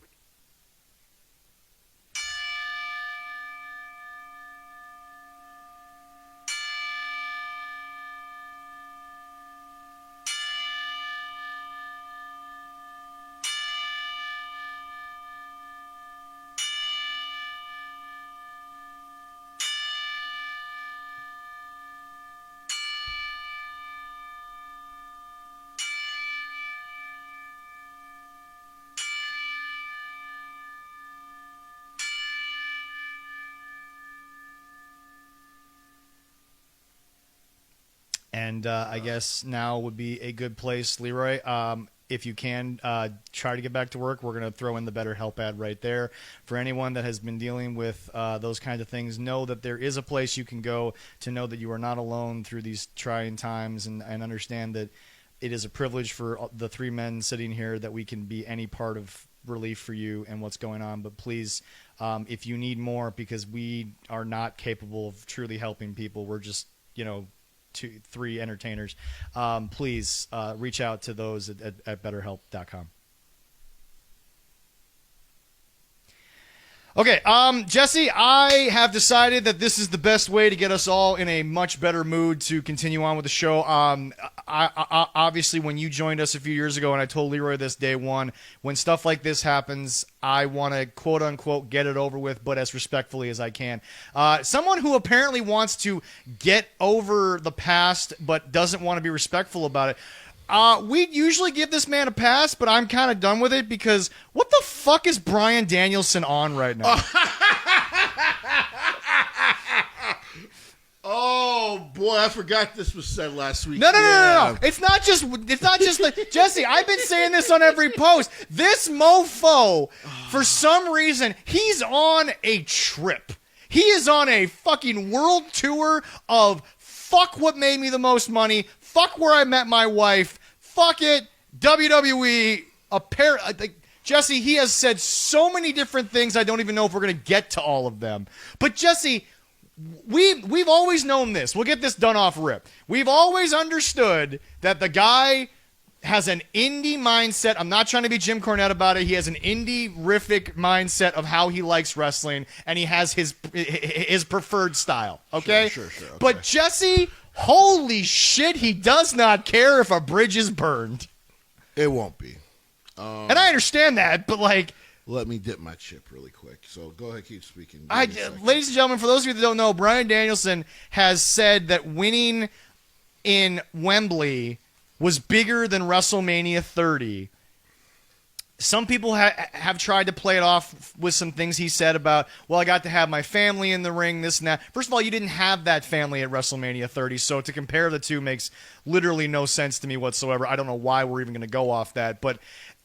A: And I guess now would be a good place, Leroy. If you can, try to get back to work. We're going to throw in the BetterHelp ad right there. For anyone that has been dealing with those kinds of things, know that there is a place you can go to know that you are not alone through these trying times, and understand that it is a privilege for the three men sitting here that we can be any part of relief for you and what's going on. But please, if you need more, because we are not capable of truly helping people, we're just, 2-3 entertainers, please reach out to those at betterhelp.com. Okay, Jesse, I have decided that this is the best way to get us all in a much better mood to continue on with the show. I obviously, when you joined us a few years ago, and I told Leroy this day one, when stuff like this happens, I want to quote-unquote get it over with, but as respectfully as I can. Someone who apparently wants to get over the past but doesn't want to be respectful about it. We'd usually give this man a pass, but I'm kind of done with it because what the fuck is Bryan Danielson on right now?
B: Oh boy, I forgot this was said last week.
A: No. It's not just like Jesse, I've been saying this on every post. This mofo, for some reason, he's on a trip. He is on a fucking world tour of fuck what made me the most money. Fuck where I met my wife. Fuck it. WWE. Jesse, he has said so many different things. I don't even know if we're going to get to all of them. But Jesse, we've always known this. We'll get this done off rip. We've always understood that the guy has an indie mindset. I'm not trying to be Jim Cornette about it. He has an indie-rific mindset of how he likes wrestling, and he has his preferred style. Okay?
B: Sure. Okay.
A: But Jesse, holy shit, he does not care if a bridge is burned.
B: It won't be.
A: And I understand that, but
B: let me dip my chip really quick. So go ahead, keep speaking.
A: Ladies and gentlemen, for those of you that don't know, Bryan Danielson has said that winning in Wembley was bigger than WrestleMania 30. Some people have tried to play it off with some things he said about, well, I got to have my family in the ring, this and that. First of all, you didn't have that family at WrestleMania 30, so to compare the two makes literally no sense to me whatsoever. I don't know why we're even going to go off that, but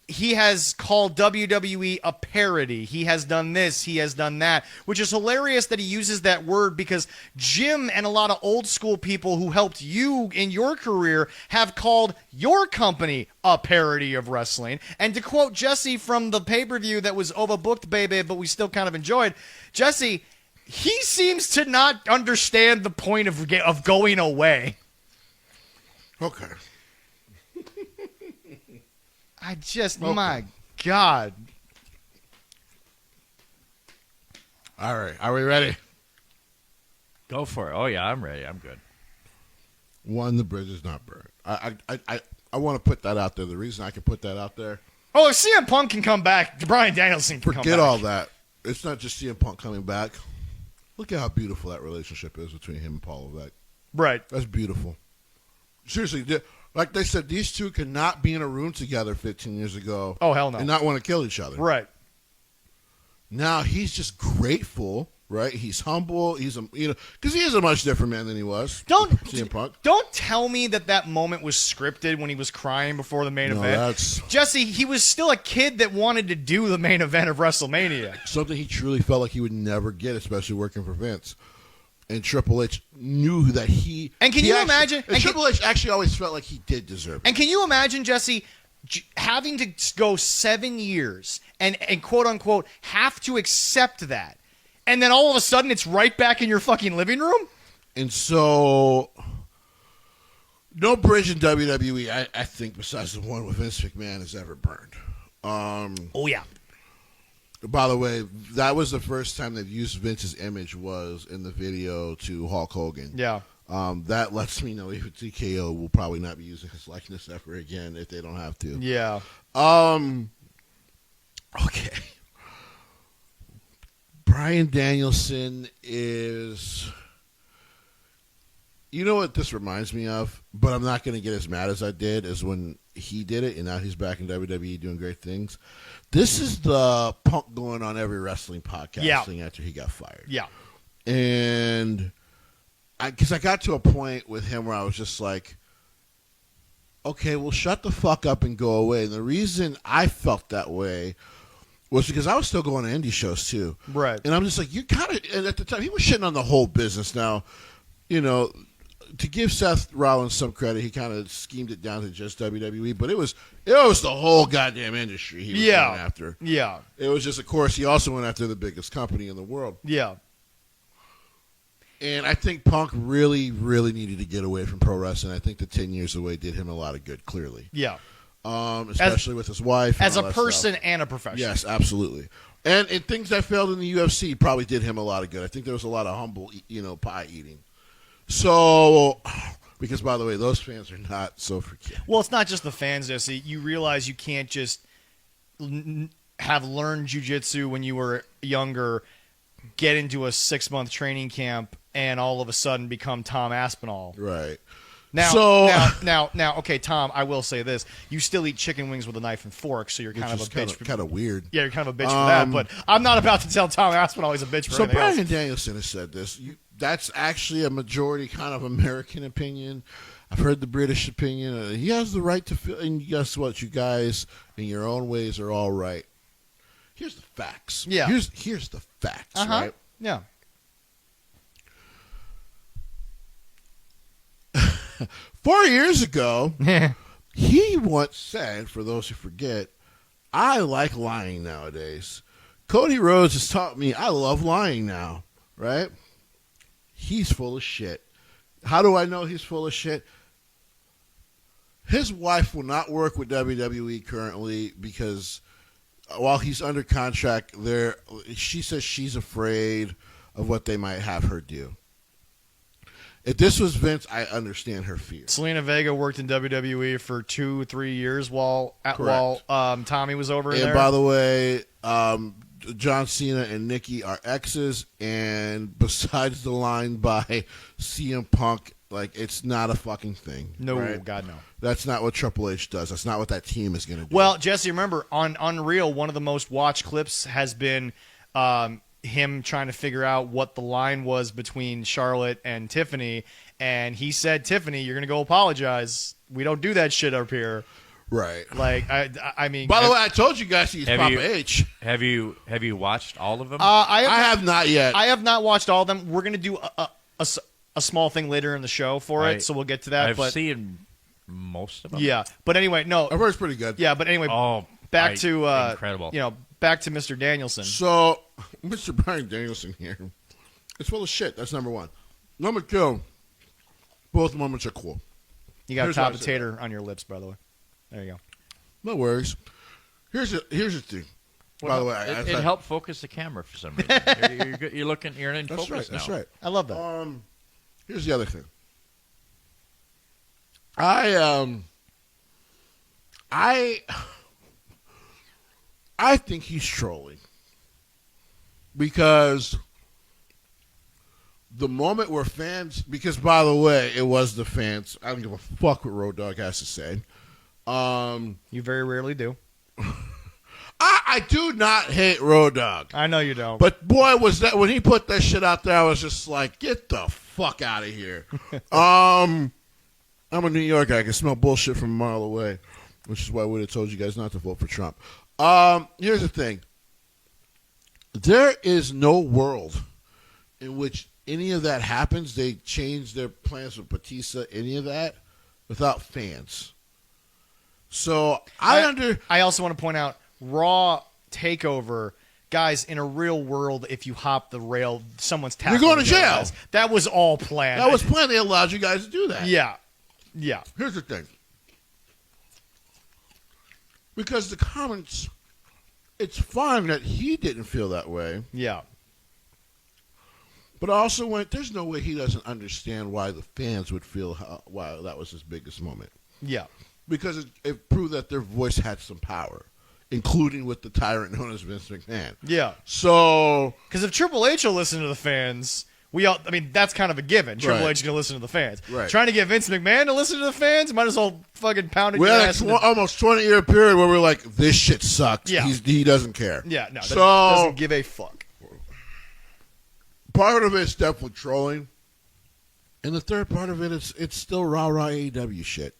A: he has called WWE a parody. He has done this. He has done that, which is hilarious that he uses that word because Jim and a lot of old school people who helped you in your career have called your company a parody of wrestling. And to quote Jesse from the pay-per-view that was overbooked, baby, but we still kind of enjoyed, Jesse, he seems to not understand the point of going away.
B: Okay.
A: My God.
B: All right, are we ready?
C: Go for it. Oh, yeah, I'm ready. I'm good.
B: One, the bridge is not burned. I want to put that out there. The reason I can put that out there.
A: Oh, if CM Punk can come back, Bryan Danielson can come back.
B: Forget all that. It's not just CM Punk coming back. Look at how beautiful that relationship is between him and Paul Levesque.
A: Right.
B: That's beautiful. Seriously, like they said, these two could not be in a room together 15 years ago.
A: Oh, hell no.
B: And not want to kill each other.
A: Right.
B: Now he's just grateful, right? He's humble. He's because he is a much different man than he was. CM Punk.
A: Don't tell me that moment was scripted when he was crying before the main event. Jesse, he was still a kid that wanted to do the main event of WrestleMania.
B: Something he truly felt like he would never get, especially working for Vince. And Triple H knew that he.
A: And can you imagine?
B: And Triple H actually always felt like he did deserve it.
A: And can you imagine, Jesse, having to go 7 years and quote unquote have to accept that, and then all of a sudden it's right back in your fucking living room?
B: And so, no bridge in WWE, I think, besides the one with Vince McMahon, has ever burned.
A: Oh yeah.
B: By the way, that was the first time they've used Vince's image was in the video to Hulk Hogan.
A: Yeah.
B: That lets me know even TKO will probably not be using his likeness ever again if they don't have to.
A: Yeah.
B: Okay. Bryan Danielson is... You know what this reminds me of? But I'm not going to get as mad as I did as when he did it, and now he's back in WWE doing great things. This is the Punk going on every wrestling podcast thing after he got fired.
A: Yeah.
B: And because I got to a point with him where I was just like, okay, well, shut the fuck up and go away. And the reason I felt that way was because I was still going to indie shows too.
A: Right.
B: And I'm just like, you kind of, and at the time, he was shitting on the whole business. Now, you know, to give Seth Rollins some credit, he kind of schemed it down to just WWE, but it was the whole goddamn industry he was going after.
A: Yeah.
B: It was just, of course, he also went after the biggest company in the world.
A: Yeah.
B: And I think Punk really, really needed to get away from pro wrestling. I think the 10 years away did him a lot of good, clearly.
A: Yeah.
B: Especially with his wife.
A: As a person and a professional.
B: Yes, absolutely. And things that failed in the UFC probably did him a lot of good. I think there was a lot of humble, pie eating. So, because by the way, those fans are not so forgiving.
A: Well, it's not just the fans, Jesse. You realize you can't just have learned jiu-jitsu when you were younger, get into a 6-month training camp, and all of a sudden become Tom Aspinall.
B: Right.
A: Now, okay, Tom, I will say this. You still eat chicken wings with a knife and fork, so you're kind of a bitch.
B: Kind of weird.
A: Yeah, you're kind of a bitch for that, but I'm not about to tell Tom Aspinall he's a bitch for
B: so
A: anything else.
B: So Bryan Danielson has said this. That's actually a majority kind of American opinion. I've heard the British opinion. He has the right to feel, and guess what? You guys, in your own ways, are all right. Here's the facts.
A: Yeah.
B: Here's the facts, right?
A: Yeah.
B: 4 years ago, he once said, for those who forget, I like lying nowadays. Cody Rhodes has taught me I love lying now, right? He's full of shit. How do I know he's full of shit? His wife will not work with WWE currently because while he's under contract, she says she's afraid of what they might have her do. If this was Vince, I understand her fear.
A: Selena Vega worked in WWE for 2-3 years while Tommy was over there.
B: And by the way, John Cena and Nikki are exes, and besides the line by CM Punk, like, it's not a fucking thing.
A: No,
B: right?
A: God, no.
B: That's not what Triple H does. That's not what that team is going to do.
A: Well, Jesse, remember, on Unreal, one of the most watched clips has been him trying to figure out what the line was between Charlotte and Tiffany, and he said, Tiffany, you're going to go apologize. We don't do that shit up here.
B: Right.
A: Like, I mean...
B: By the way, I told you guys he's Papa H.
C: Have you watched all of them?
B: I have not yet.
A: I have not watched all of them. We're going to do a small thing later in the show for it, so we'll get to that.
C: I've seen most of them.
A: Yeah, but anyway, no.
B: I've heard it's pretty good.
A: Yeah, but anyway, back to
C: incredible.
A: Back to Mr. Danielson.
B: So, Mr. Bryan Danielson here, it's full of shit. That's number one. Number two, both moments are cool.
A: You got a top potato on your lips, by the way. There you go.
B: No worries. Here's the thing. By the way,
C: it helped focus the camera for some reason. You're in focus now.
B: That's right.
A: I love that.
B: Here's the other thing. I think he's trolling because the moment where fans, because by the way, it was the fans. I don't give a fuck what Road Dogg has to say.
A: You very rarely do.
B: I I do not hate Road Dogg.
A: I know you don't.
B: But boy, was that when he put that shit out there, I was just like, get the fuck out of here. I'm a New Yorker. I can smell bullshit from a mile away, which is why I would have told you guys not to vote for Trump. Here's the thing. There is no world in which any of that happens. They change their plans with Batista, any of that, without fans. So I
A: also want to point out Raw TakeOver, guys. In a real world, if you hop the rail, someone's tackling.
B: You're going to jail.
A: Guys. That was all planned.
B: That was planned. They allowed you guys to do that.
A: Yeah.
B: Here's the thing. Because the comments, it's fine that he didn't feel that way.
A: Yeah.
B: But I also went, there's no way he doesn't understand why the fans would feel why that was his biggest moment.
A: Yeah.
B: Because it proved that their voice had some power, including with the tyrant known as Vince McMahon.
A: Yeah.
B: So,
A: because if Triple H will listen to the fans, that's kind of a given. Triple H is going to listen to the fans.
B: Right.
A: Trying to get Vince McMahon to listen to the fans, might as well fucking pound it.
B: We had almost 20-year period where we're like, this shit sucks.
A: Yeah.
B: He doesn't care.
A: Yeah, no, doesn't give a fuck.
B: Part of it's definitely trolling. And the third part of it is it's still rah-rah AEW shit.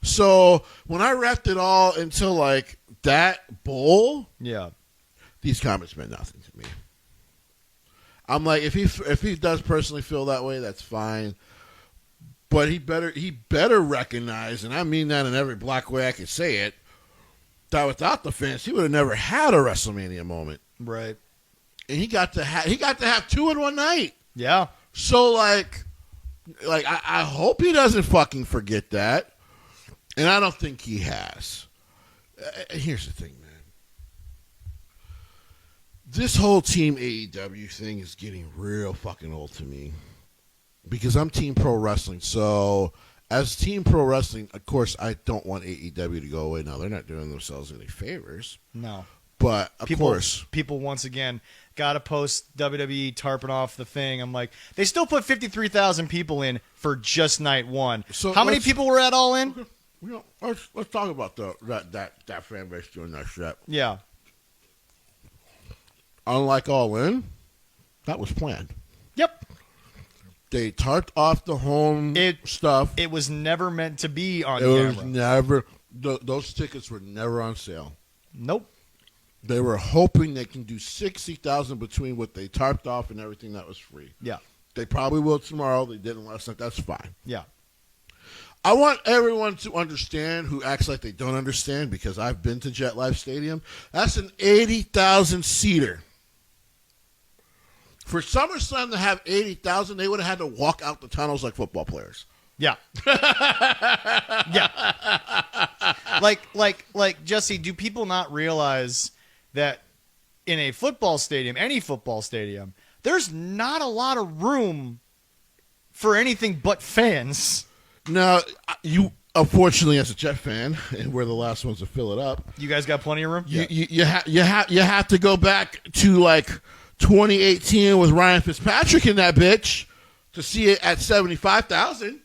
B: So when I wrapped it all into like that bowl, these comments meant nothing to me. I'm like, if he does personally feel that way, that's fine. But he better recognize, and I mean that in every black way I could say it, that without the fans, he would have never had a WrestleMania moment.
A: Right.
B: And he got to have two in one night.
A: Yeah.
B: So like I hope he doesn't fucking forget that. And I don't think he has. Here's the thing, man. This whole Team AEW thing is getting real fucking old to me. Because I'm Team Pro Wrestling. So, as Team Pro Wrestling, of course, I don't want AEW to go away. Now, they're not doing themselves any favors.
A: No.
B: But, of course.
A: People, once again, got to post WWE tarping off the thing. I'm like, they still put 53,000 people in for just night one. So how many people were at All In?
B: Let's talk about that fan base doing that shit.
A: Yeah.
B: Unlike All In, that was planned.
A: Yep.
B: They tarped off the home stuff.
A: It was never meant to be on camera.
B: It was never. Those tickets were never on sale.
A: Nope.
B: They were hoping they can do 60,000 between what they tarped off and everything that was free.
A: Yeah.
B: They probably will tomorrow. They didn't last night. That's fine.
A: Yeah.
B: I want everyone to understand who acts like they don't understand, because I've been to Jet Life Stadium. That's an 80,000 seater. For SummerSlam to have 80,000, they would have had to walk out the tunnels like football players.
A: Yeah. Yeah. Like Jesse, do people not realize that in a football stadium, any football stadium, there's not a lot of room for anything but fans?
B: Now, you unfortunately, as a Jet fan, and we're the last ones to fill it up.
A: You guys got plenty of room.
B: You have to go back to like 2018 with Ryan Fitzpatrick in that bitch to see it at 75,000.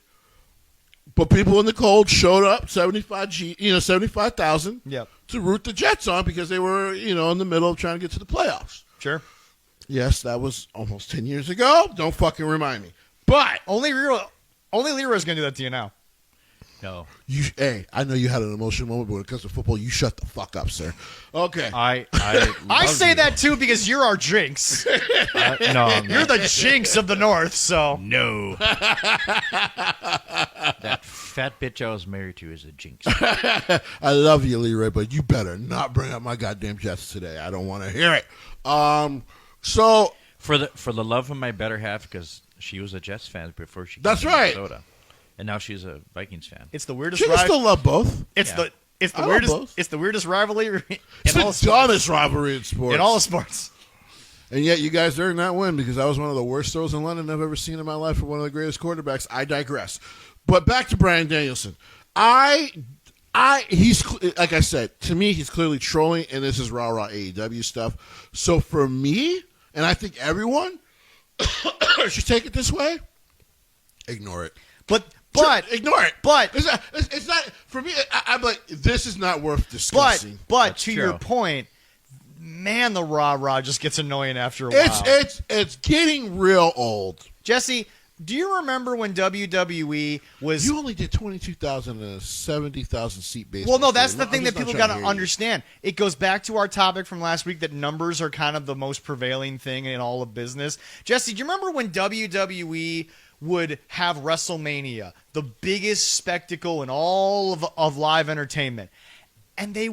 B: But people in the cold showed up, 75,000.
A: Yep.
B: To root the Jets on because they were, in the middle of trying to get to the playoffs.
A: Sure.
B: Yes, that was almost 10 years ago. Don't fucking remind me. But
A: only Leroy's going to do that to you now.
C: No.
B: Hey, I know you had an emotional moment, but when it comes to football, you shut the fuck up, sir. Okay.
C: I
A: say that too because you're our jinx.
C: No,
A: you're the jinx of the North. So
C: no. That fat bitch I was married to is a jinx.
B: I love you, Leroy, but you better not bring up my goddamn Jets today. I don't want to hear it. So
C: for the love of my better half, because she was a Jets fan before she came
B: that's
C: to
B: right.
C: Minnesota. And now she's a Vikings fan.
A: It's the weirdest.
B: She can still love both.
A: It's the weirdest. It's the weirdest rivalry.
B: It's the dumbest rivalry in sports.
A: In all sports.
B: And yet, you guys earned that win because that was one of the worst throws in London I've ever seen in my life for one of the greatest quarterbacks. I digress. But back to Bryan Danielson. He's like I said, to me, he's clearly trolling, and this is rah-rah AEW stuff. So for me, and I think everyone should take it this way, ignore it.
A: But But
B: ignore it.
A: But
B: it's not for me. I'm like, this is not worth discussing.
A: But
C: That's
A: to
C: true.
A: your point, man, the rah just gets annoying after a while.
B: It's getting real old.
A: Jesse, do you remember when WWE was?
B: You only did 22,000 and a 70,000 seat base.
A: Well, no, that's the thing that people got to understand. It goes back to our topic from last week that numbers are kind of the most prevailing thing in all of business. Jesse, do you remember when WWE would have WrestleMania, the biggest spectacle in all of live entertainment, and they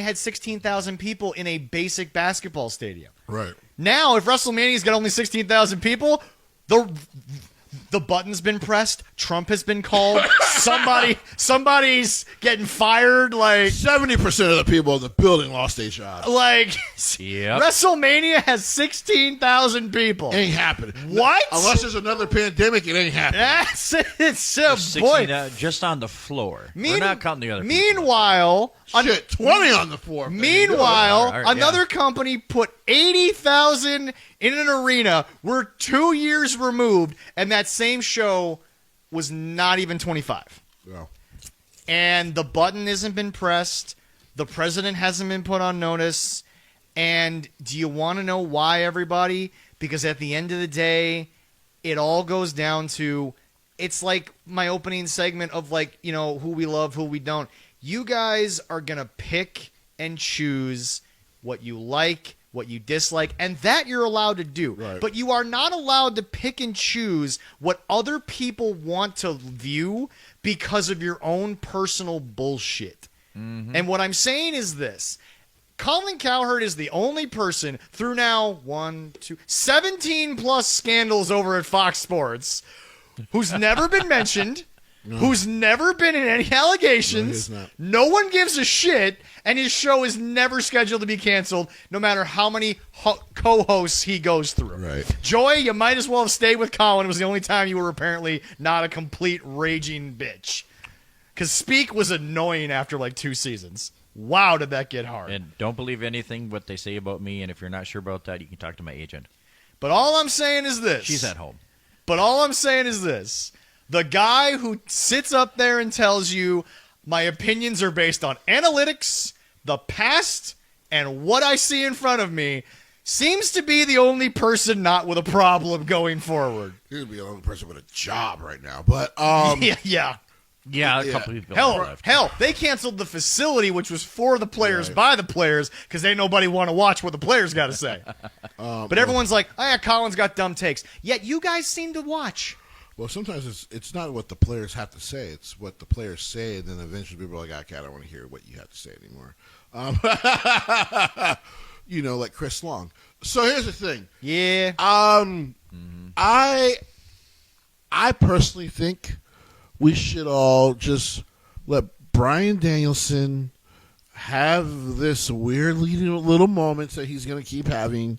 A: had 16,000 people in a basic basketball stadium?
B: Right.
A: Now, if WrestleMania's got only 16,000 people, the button's been pressed. Trump has been called. Somebody's getting fired. Like
B: 70% of the people in the building lost their jobs.
A: Like,
C: Yep.
A: WrestleMania has 16,000 people.
B: Ain't happening.
A: What?
B: Unless there's another pandemic, it ain't happening.
A: That's it's a
C: 60
A: boy.
C: just on the floor. We're not counting the other people.
A: Meanwhile,
B: Shit, 20 on the floor.
A: Meanwhile,
C: All right,
A: another
C: yeah.
A: company put 80,000 in an arena. We're 2 years removed, and that same show was not even 25.
B: Yeah.
A: And the button hasn't been pressed. The president hasn't been put on notice. And do you want to know why, everybody? Because at the end of the day, it all goes down to, it's like my opening segment of, like, you know, who we love, who we don't. You guys are going to pick and choose what you like, what you dislike, and that you're allowed to do.
B: Right.
A: But you are not allowed to pick and choose what other people want to view because of your own personal bullshit. Mm-hmm. And what I'm saying is this. Colin Cowherd is the only person through now 17 plus scandals over at Fox Sports who's never been mentioned, who's never been in any allegations. No one gives a shit, and his show is never scheduled to be canceled, no matter how many co-hosts he goes through.
B: Right.
A: Joy, you might as well have stayed with Colin. It was the only time you were apparently not a complete raging bitch. Because Speak was annoying after like 2 seasons. Wow, did that get hard.
C: And don't believe anything what they say about me, and if you're not sure about that, you can talk to my agent.
A: But all I'm saying is this.
C: She's at home.
A: But all I'm saying is this. The guy who sits up there and tells you my opinions are based on analytics, the past, and what I see in front of me seems to be the only person not with a problem going forward.
B: He would be the only person with a job right now. But
A: Yeah.
C: Yeah, a couple people left.
A: Hell, they canceled the facility, which was for the players by the players, because ain't nobody want to watch what the players got to say. But everyone's like, oh yeah, Colin's got dumb takes. Yet you guys seem to watch.
B: Well, sometimes it's not what the players have to say. It's what the players say, and then eventually people are like, okay, I don't want to hear what you have to say anymore. You know, like Chris Long. So here's the thing.
A: Yeah.
B: I personally think we should all just let Bryan Danielson have this weird little moments that he's going to keep having,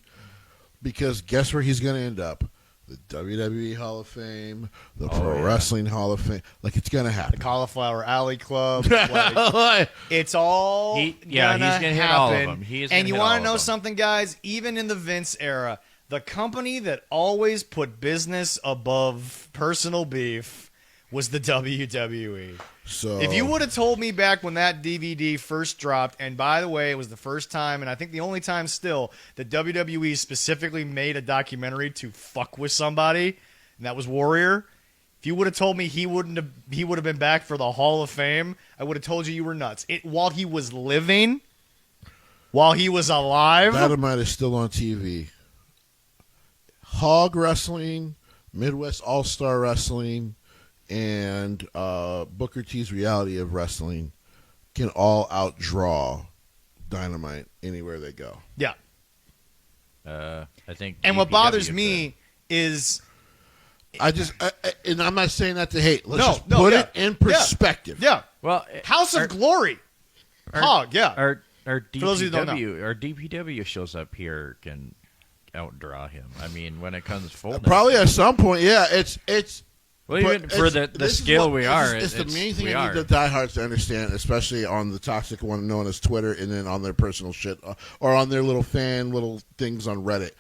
B: because guess where he's going to end up? The WWE Hall of Fame, the Pro Wrestling Hall of Fame. Like, it's going to happen.
A: The Cauliflower Alley Club. Like, it's all
C: he's going to hit all of them.
A: And you want to know something, guys? Even in the Vince era, the company that always put business above personal beef was the WWE.
B: So
A: if you would have told me back when that DVD first dropped, and by the way, it was the first time, and I think the only time still, that WWE specifically made a documentary to fuck with somebody, and that was Warrior. If you would have told me he would have been back for the Hall of Fame, I would have told you were nuts. While he was living, while he was alive.
B: Dynamite is still on TV. Hog Wrestling, Midwest All-Star Wrestling, and Booker T's Reality of Wrestling can all outdraw Dynamite anywhere they go.
A: Yeah.
C: I think.
A: And what bothers me is,
B: and I'm not saying that to hate. Let's put it in perspective.
A: Yeah.
C: Well,
A: House of Glory. Hog, yeah.
C: Our
A: those who don't know.
C: DPW shows up here can outdraw him. I mean, when it comes full,
B: probably at some point, yeah. It's.
C: Well, even for the scale we are,
B: it's the main thing I need the diehards to understand, especially on the toxic one known as Twitter, and then on their personal shit, or on their little things on Reddit.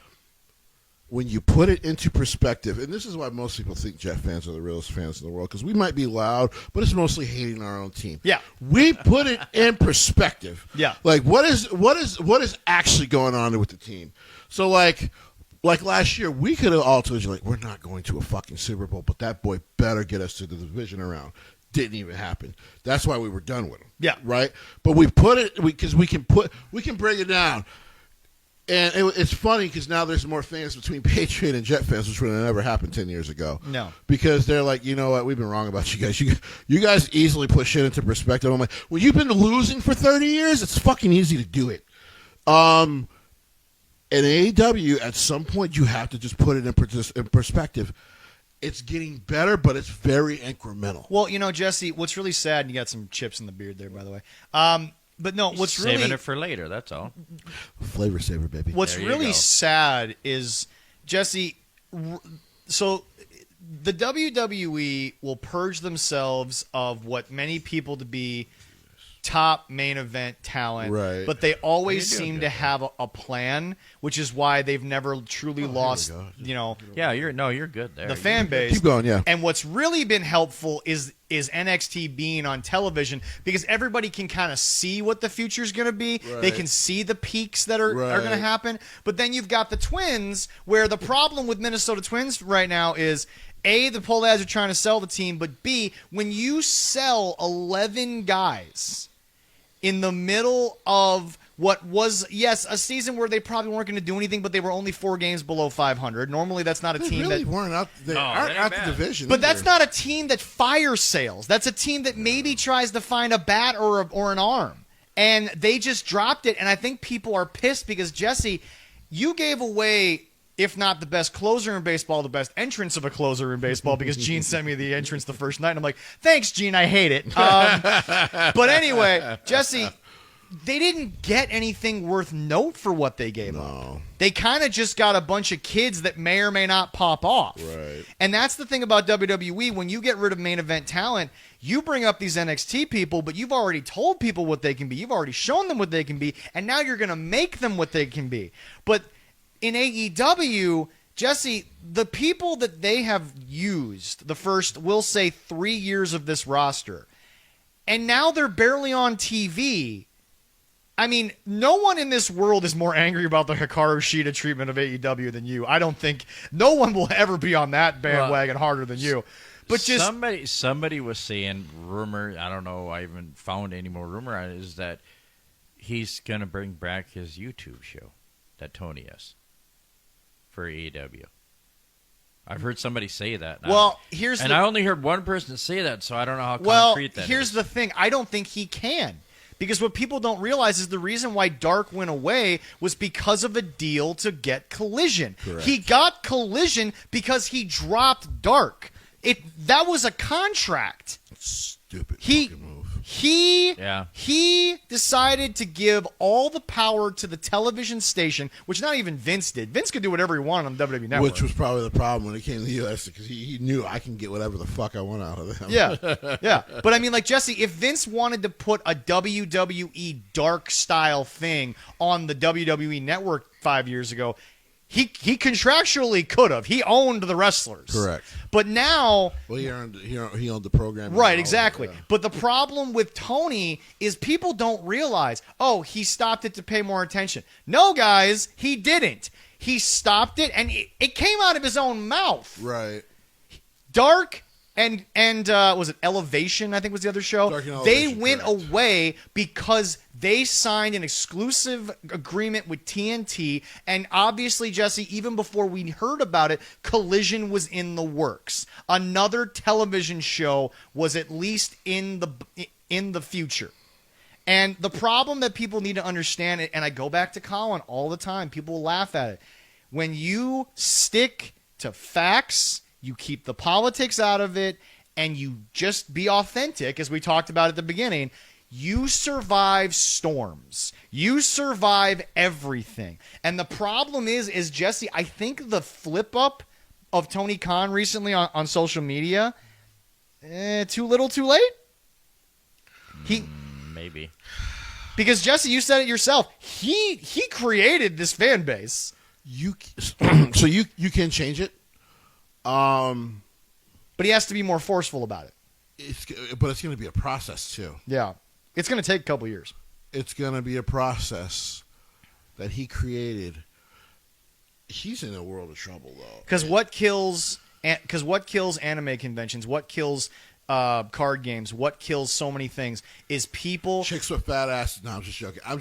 B: when you put it into perspective, and this is why most people think Jet fans are the realest fans in the world, because we might be loud, but it's mostly hating our own team.
A: Yeah.
B: We put it in perspective.
A: Yeah.
B: Like, what is actually going on with the team? So, like last year, we could have all told you, like, we're not going to a fucking Super Bowl, but that boy better get us to the division round. Didn't even happen. That's why we were done with him.
A: Yeah.
B: Right? But we put it, because we can break it down. And it's funny because now there's more fans between Patriot and Jet fans, which would have never happened 10 years ago.
A: No.
B: Because they're like, you know what, we've been wrong about you guys. You guys easily put shit into perspective. I'm like, well, you've been losing for 30 years? It's fucking easy to do it. In AEW, at some point, you have to just put it in perspective. It's getting better, but it's very incremental.
A: Well, Jesse, what's really sad, and you got some chips in the beard there, by the way. But no, what's
C: saving
A: really
C: it for later. That's all.
B: Flavor saver, baby.
A: What's really sad is, Jesse. So the WWE will purge themselves of what many people to be top main event talent,
B: right?
A: But they always seem to have a plan, which is why they've never truly lost.
C: Yeah, you're good there.
A: The fan base.
B: Keep going, yeah.
A: And what's really been helpful is NXT being on television, because everybody can kind of see what the future is going to be.
B: Right.
A: They can see the peaks that are going to happen. But then you've got the Twins, where the problem with Minnesota Twins right now is, A, the Pohlads are trying to sell the team, but B, when you sell 11 guys in the middle of what was, yes, a season where they probably weren't going to do anything, but they were only 4 games below 500. Normally, that's not a
B: They
A: team
B: really
A: that
B: weren't out. They aren't out the division.
A: But
B: either.
A: that's not a team that fire sales. That's a team that maybe tries to find a bat or an arm. And they just dropped it, and I think people are pissed because, Jesse, you gave away, if not the best closer in baseball, the best entrance of a closer in baseball, because Gene sent me the entrance the first night, and I'm like, thanks, Gene, I hate it. But anyway, Jesse, they didn't get anything worth note for what they gave up. They kind of just got a bunch of kids that may or may not pop off.
B: Right.
A: And that's the thing about WWE. When you get rid of main event talent, you bring up these NXT people, but you've already told people what they can be. You've already shown them what they can be, and now you're going to make them what they can be. But in AEW, Jesse, the people that they have used the first, we'll say, 3 years of this roster, and now they're barely on TV. I mean, no one in this world is more angry about the Hikaru Shida treatment of AEW than you. I don't think no one will ever be on that bandwagon harder than you. But just
C: somebody was saying, rumor, I don't know, I haven't found any more rumor on it, is that he's going to bring back his YouTube show that Tony has for AEW. I've heard somebody say that.
A: Well,
C: I only heard one person say that, so I don't know how concrete that is.
A: Here's the thing. I don't think he can. Because what people don't realize is the reason why Dark went away was because of a deal to get Collision.
B: Correct.
A: He got Collision because he dropped Dark. That was a contract.
B: Stupid fucking move.
A: He decided to give all the power to the television station, which not even Vince did. Vince could do whatever he wanted on the WWE Network.
B: Which was probably the problem when it came to the U.S. because he knew I can get whatever the fuck I want out of them.
A: Yeah. But I mean, like, Jesse, if Vince wanted to put a WWE Dark style thing on the WWE Network 5 years ago, he contractually could have. He owned the wrestlers.
B: Correct.
A: But now...
B: Well, he owned the program.
A: Right, exactly. Yeah. But the problem with Tony is people don't realize, he stopped it to pay more attention. No, guys, he didn't. He stopped it, and it came out of his own mouth.
B: Right.
A: Dark and was it Elevation, I think was the other show? They went away because they signed an exclusive agreement with TNT, and obviously, Jesse, even before we heard about it, Collision was in the works. Another television show was at least in the future. And the problem that people need to understand, and I go back to Colin all the time, people laugh at it. When you stick to facts, you keep the politics out of it, and you just be authentic, as we talked about at the beginning, you survive storms. You survive everything. And the problem is Jesse, I think the flip-up of Tony Khan recently on social media, too little, too late?
C: Maybe.
A: Because, Jesse, you said it yourself. He created this fan base.
B: you can change it.
A: But he has to be more forceful about it.
B: But it's going to be a process too.
A: Yeah, it's going to take a couple years.
B: It's going to be a process that he created. He's in a world of trouble though.
A: Because what kills anime conventions? What kills card games? What kills so many things is people.
B: Chicks with fat asses. No, I'm just joking. I'm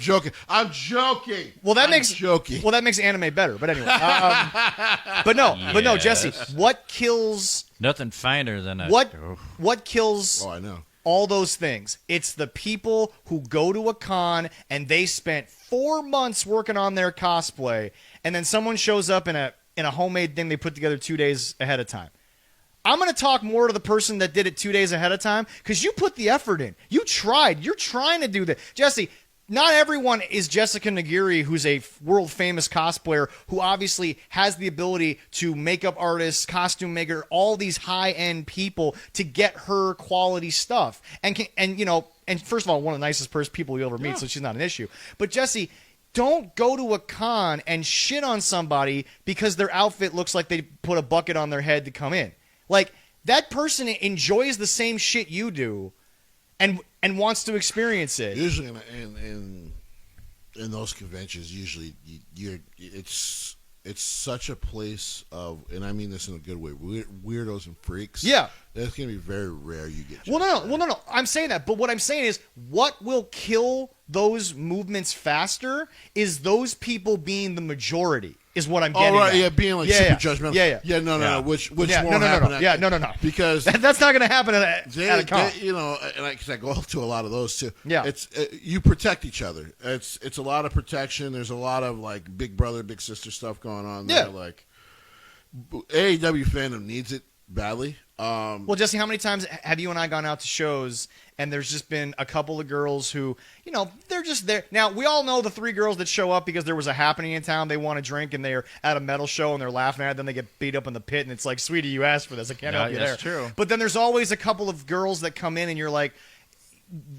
B: joking.
A: Well, that makes anime better. But anyway, but no, Jesse. What kills?
C: Nothing finer than a
A: what kills?
B: Oh, I know.
A: All those things. It's the people who go to a con and they spent 4 months working on their cosplay, and then someone shows up in a homemade thing they put together 2 days ahead of time. I'm going to talk more to the person that did it 2 days ahead of time because you put the effort in. You tried. You're trying to do that. Jesse, not everyone is Jessica Nagiri, who's a world-famous cosplayer who obviously has the ability to makeup artist, costume maker, all these high-end people to get her quality stuff. And first of all, one of the nicest people you'll ever meet, so she's not an issue. But Jesse, don't go to a con and shit on somebody because their outfit looks like they put a bucket on their head to come in. Like, that person enjoys the same shit you do and wants to experience it.
B: Usually in those conventions, usually it's such a place of, and I mean this in a good way, weirdos and freaks.
A: Yeah.
B: That's going to be very rare you get.
A: Well, no. I'm saying that. But what I'm saying is what will kill those movements faster is those people being the majority. Is what I'm getting at.
B: Yeah, being like super judgmental. Yeah, no. Which won't happen.
A: Yeah, no.
B: Because
A: that's not going to happen at a con.
B: And I go to a lot of those too.
A: Yeah,
B: it's you protect each other. It's a lot of protection. There's a lot of like big brother, big sister stuff going on there. Like AEW fandom needs it badly.
A: Well, Jesse, how many times have you and I gone out to shows and there's just been a couple of girls who, they're just there. Now, we all know the 3 girls that show up because there was a happening in town. They want a drink and they're at a metal show and they're laughing at it. Then they get beat up in the pit and it's like, sweetie, you asked for this. I can't help you there.
C: That's true.
A: But then there's always a couple of girls that come in and you're like,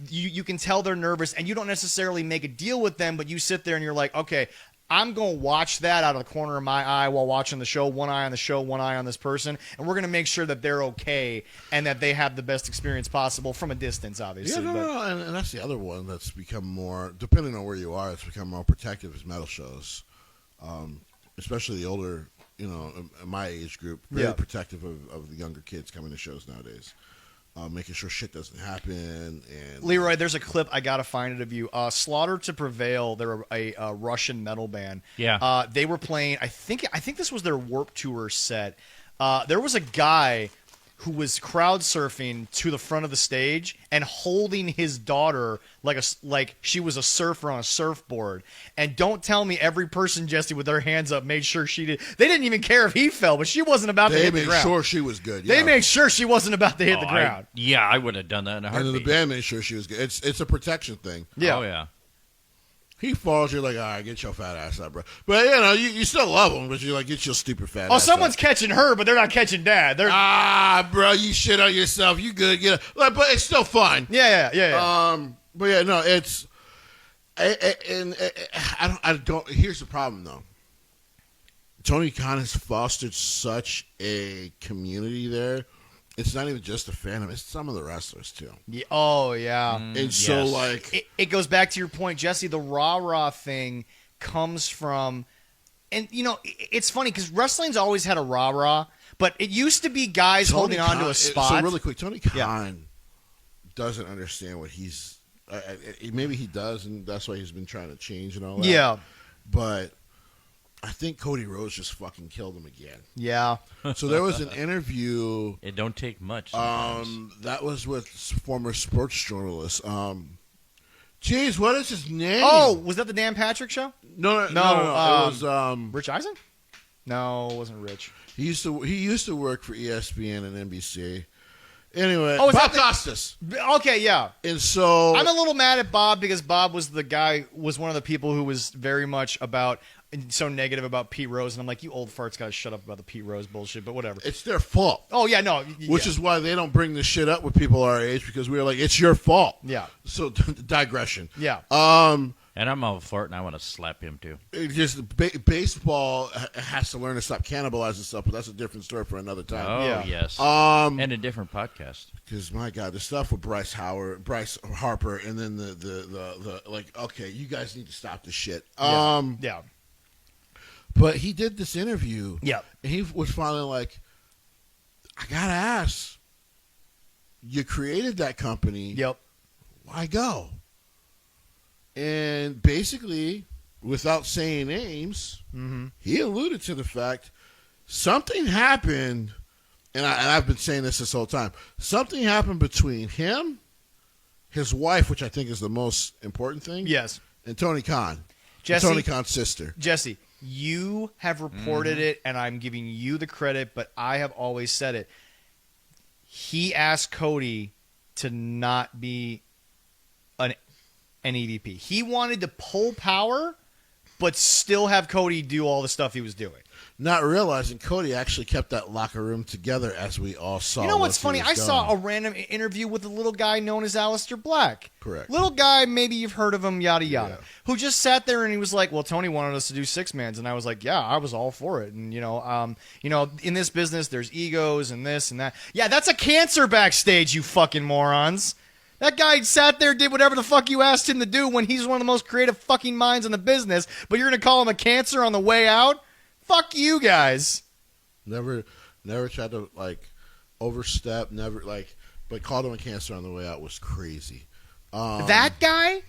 A: you can tell they're nervous and you don't necessarily make a deal with them, but you sit there and you're like, okay, I'm going to watch that out of the corner of my eye while watching the show. One eye on the show, one eye on this person. And we're going to make sure that they're okay and that they have the best experience possible from a distance, obviously.
B: Yeah, no. And that's the other one that's become more, depending on where you are, it's become more protective is metal shows. Especially the older, in my age group, very protective of the younger kids coming to shows nowadays. Making sure shit doesn't happen. And
A: Leroy, there's a clip I gotta find it of you. Slaughter to Prevail. They're a Russian metal band.
C: Yeah.
A: They were playing. I think this was their Warped Tour set. There was a guy who was crowd surfing to the front of the stage and holding his daughter like she was a surfer on a surfboard. And don't tell me every person, Jesse, with their hands up made sure she did. They didn't even care if he fell, but she wasn't about to hit the ground.
B: They made sure she was good.
A: They made sure she wasn't about to hit the ground.
C: I would have done that in a heartbeat.
B: And then the band made sure she was good. It's a protection thing.
A: Yeah.
C: Oh, yeah.
B: He falls, you're like, all right, get your fat ass up, bro. But, you still love him, but you're like, get your stupid fat ass up.
A: Someone's catching her, but they're not catching dad.
B: Bro, you shit on yourself. You good. Get but it's still fun.
A: Yeah.
B: But, yeah, no, it's... I don't... Here's the problem, though. Tony Khan has fostered such a community there. It's not even just the fandom; it's some of the wrestlers too.
A: Yeah. Oh yeah.
B: And so like
A: it goes back to your point, Jesse. The rah thing comes from, and it's funny because wrestling's always had a rah, but it used to be guys holding on to a spot.
B: So really quick, Tony Khan doesn't understand what he's. Maybe he does, and that's why he's been trying to change and all that.
A: Yeah.
B: But I think Cody Rhodes just fucking killed him again.
A: Yeah.
B: So there was an interview.
C: It don't take much. Sometimes.
B: That was with former sports journalist. Geez, what is his name?
A: Oh, was that the Dan Patrick show?
B: No. It was
A: Rich Eisen. No, it wasn't Rich.
B: He used to work for ESPN and NBC. Anyway,
A: Bob
B: Costas.
A: Okay, yeah.
B: And so
A: I'm a little mad at Bob because Bob was one of the people who was very much so negative about Pete Rose, and I'm like, you old farts gotta shut up about the Pete Rose bullshit, but whatever.
B: It's their fault.
A: Oh yeah, no.
B: Which is why they don't bring this shit up with people our age, because we're like, it's your fault.
A: Yeah.
B: So digression.
A: Yeah.
C: And I'm all for it, and I want to slap him too.
B: It just baseball has to learn to stop cannibalizing stuff, but that's a different story for another time.
C: Oh yes, and a different podcast.
B: Because my God, the stuff with Bryce Harper, and then the like. Okay, you guys need to stop this shit.
A: Yeah.
B: But he did this interview.
A: Yeah.
B: And he was finally like, I gotta ask. You created that company.
A: Yep.
B: Why go? And basically, without saying names, he alluded to the fact something happened, and I've been saying this whole time. Something happened between him, his wife, which I think is the most important thing.
A: Yes.
B: And Tony Khan.
A: Jesse,
B: Tony Khan's sister.
A: Jesse, you have reported it, and I'm giving you the credit, but I have always said it. He asked Cody to not be an EVP. He wanted to pull power, but still have Cody do all the stuff he was doing.
B: Not realizing Cody actually kept that locker room together, as we all saw.
A: You know what's funny? I saw a random interview with a little guy known as Aleister Black.
B: Correct.
A: Little guy, maybe you've heard of him, yada, yada, who just sat there and he was like, well, Tony wanted us to do six-mans. And I was like, yeah, I was all for it. And, in this business, there's egos and this and that. Yeah, that's a cancer backstage, you fucking morons. That guy sat there, did whatever the fuck you asked him to do when he's one of the most creative fucking minds in the business, but you're going to call him a cancer on the way out? Fuck you guys.
B: Never tried to, overstep, but called him a cancer on the way out was crazy.
A: That guy?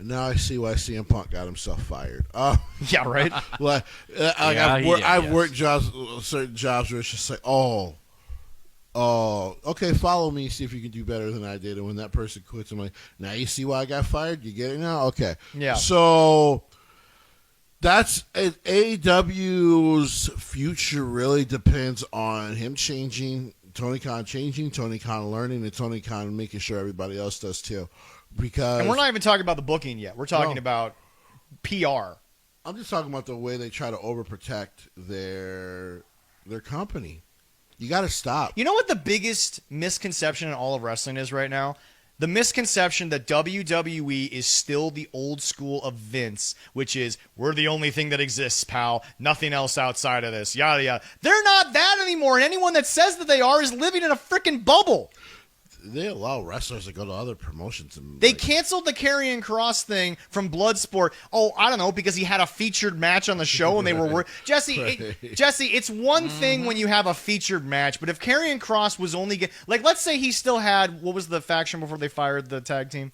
B: And now I see why CM Punk got himself fired.
A: Yeah, right?
B: I've worked certain jobs where it's just like, okay, follow me, see if you can do better than I did. And when that person quits, I'm like, now you see why I got fired? You get it now? Okay.
A: Yeah.
B: So that's AEW's future really depends on him changing, Tony Khan changing, Tony Khan learning, and Tony Khan making sure everybody else does too. And
A: we're not even talking about the booking yet. We're talking about PR.
B: I'm just talking about the way they try to overprotect their company. You got to stop.
A: You know what the biggest misconception in all of wrestling is right now? The misconception that WWE is still the old school of Vince, which is, we're the only thing that exists, pal. Nothing else outside of this. Yada, yada. They're not that anymore, and anyone that says that they are is living in a freaking bubble.
B: They allow wrestlers to go to other promotions.
A: They canceled the Karrion Kross thing from Bloodsport. Oh, I don't know, because he had a featured match on the show and they were Jesse, it's one thing when you have a featured match, but if Karrion Kross was only let's say he still had, what was the faction before they fired the tag team?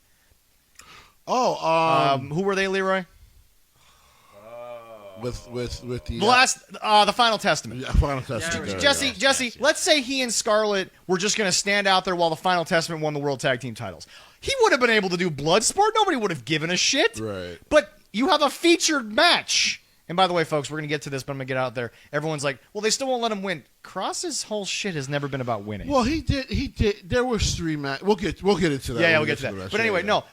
A: Who were they, Leroy?
B: With the
A: the Final Testament.
B: Yeah, Final Testament.
A: Jesse, let's say he and Scarlett were just going to stand out there while the Final Testament won the World Tag Team titles. He would have been able to do Bloodsport. Nobody would have given a shit.
B: Right.
A: But you have a featured match. And by the way, folks, we're going to get to this, but I'm going to get out there. Everyone's like, well, they still won't let him win. Kross's whole shit has never been about winning.
B: Well, he did. There was 3 matches. We'll get into that.
A: Yeah, we'll get to that. But anyway, no.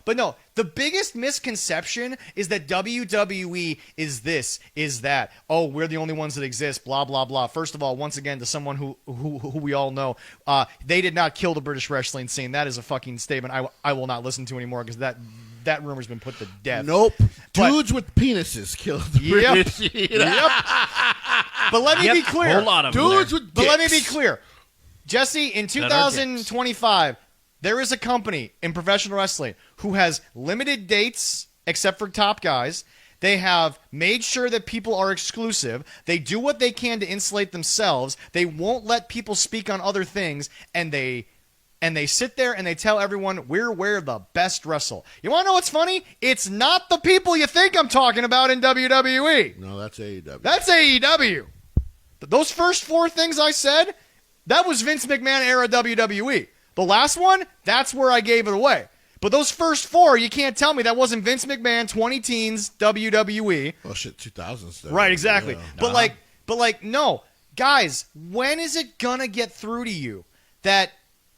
A: The biggest misconception is that WWE is this, is that. Oh, we're the only ones that exist, blah, blah, blah. First of all, once again, to someone who we all know, they did not kill the British wrestling scene. That is a fucking statement I will not listen to anymore, because that rumor's been put to death.
B: Nope. Dudes with penises killed the British.
A: Yep. But let me be clear.
C: Whole lot of
B: Dudes with dicks.
A: But let me be clear. Jesse, in 2025, there is a company in professional wrestling who has limited dates, except for top guys. They have made sure that people are exclusive. They do what they can to insulate themselves. They won't let people speak on other things, and they sit there and they tell everyone, we're the best wrestle. You want to know what's funny? It's not the people you think I'm talking about in WWE.
B: No, that's AEW.
A: That's AEW. Those first 4 things I said, that was Vince McMahon era WWE. The last one, that's where I gave it away. But those first 4, you can't tell me that wasn't Vince McMahon, 20 teens, WWE.
B: Well, shit, 2000s.
A: Right, exactly. Yeah. But no. Guys, when is it going to get through to you that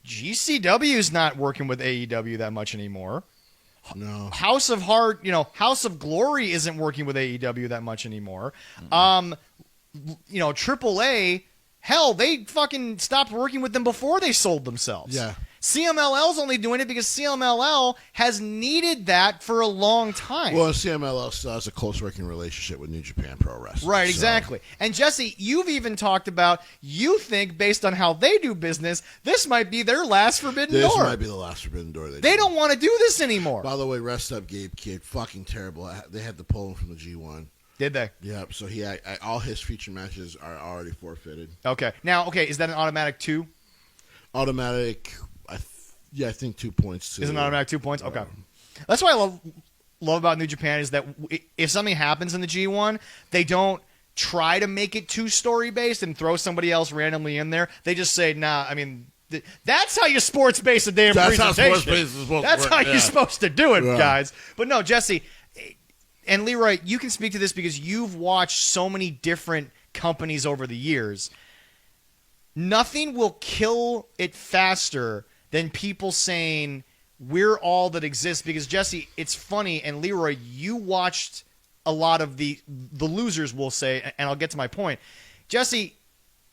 A: GCW is not working with AEW that much anymore?
B: No.
A: House of Glory isn't working with AEW that much anymore. AAA, hell, they fucking stopped working with them before they sold themselves.
B: Yeah.
A: CMLL's only doing it because CMLL has needed that for a long time.
B: Well, CMLL still has a close working relationship with New Japan Pro Wrestling.
A: Right, exactly. And Jesse, you've even talked about, you think based on how they do business, this might be their last Forbidden Door.
B: This might be the last Forbidden Door
A: they don't want to do this anymore.
B: By the way, Rest Up Gabe Kidd, fucking terrible. They had to pull him from the G1.
A: Did they?
B: Yep. So all his feature matches are already forfeited.
A: Okay. Now, is that an automatic 2?
B: Automatic. I think 2 points.
A: Is it an automatic 2 points? Okay. That's what I love about New Japan is that if something happens in the G1, they don't try to make it 2-story based and throw somebody else randomly in there. They just say, nah, I mean, that's how you sports base a damn presentation. That's how you're supposed to do it, guys. But no, Jesse and Leroy, you can speak to this because you've watched so many different companies over the years. Nothing will kill it faster than people saying we're all that exists. Because Jesse, it's funny, and Leroy, you watched a lot of the losers, will say, and I'll get to my point. Jesse,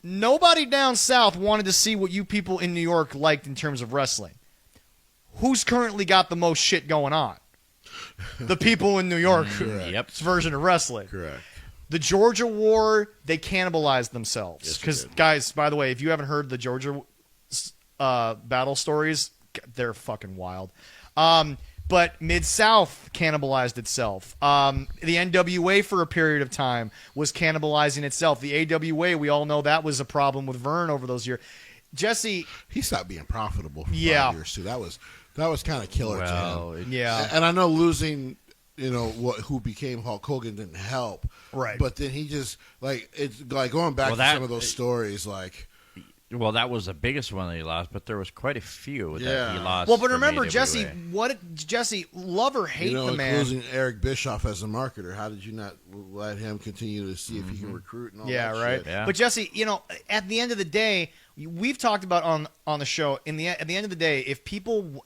A: nobody down south wanted to see what you people in New York liked in terms of wrestling. Who's currently got the most shit going on? The people in New York's version of wrestling.
B: Correct.
A: The Georgia War, they cannibalized themselves. Because, guys, by the way, if you haven't heard the Georgia battle stories, they're fucking wild. But Mid-South cannibalized itself. The NWA for a period of time was cannibalizing itself. The AWA, we all know that was a problem with Vern over those years. Jesse,
B: he stopped being profitable for 5 years too. That was kind of killer to him.
A: Yeah.
B: And I know losing, who became Hulk Hogan didn't help.
A: Right.
B: But then he just it's like going back to some of those stories
C: Well, that was the biggest one that he lost, but there was quite a few that he lost.
A: Well, but remember, Jesse, love or hate the man.
B: Losing Eric Bischoff as a marketer, how did you not let him continue to see if he can recruit and all that shit?
A: Yeah. But Jesse, at the end of the day, we've talked about on the show. At the end of the day, if people,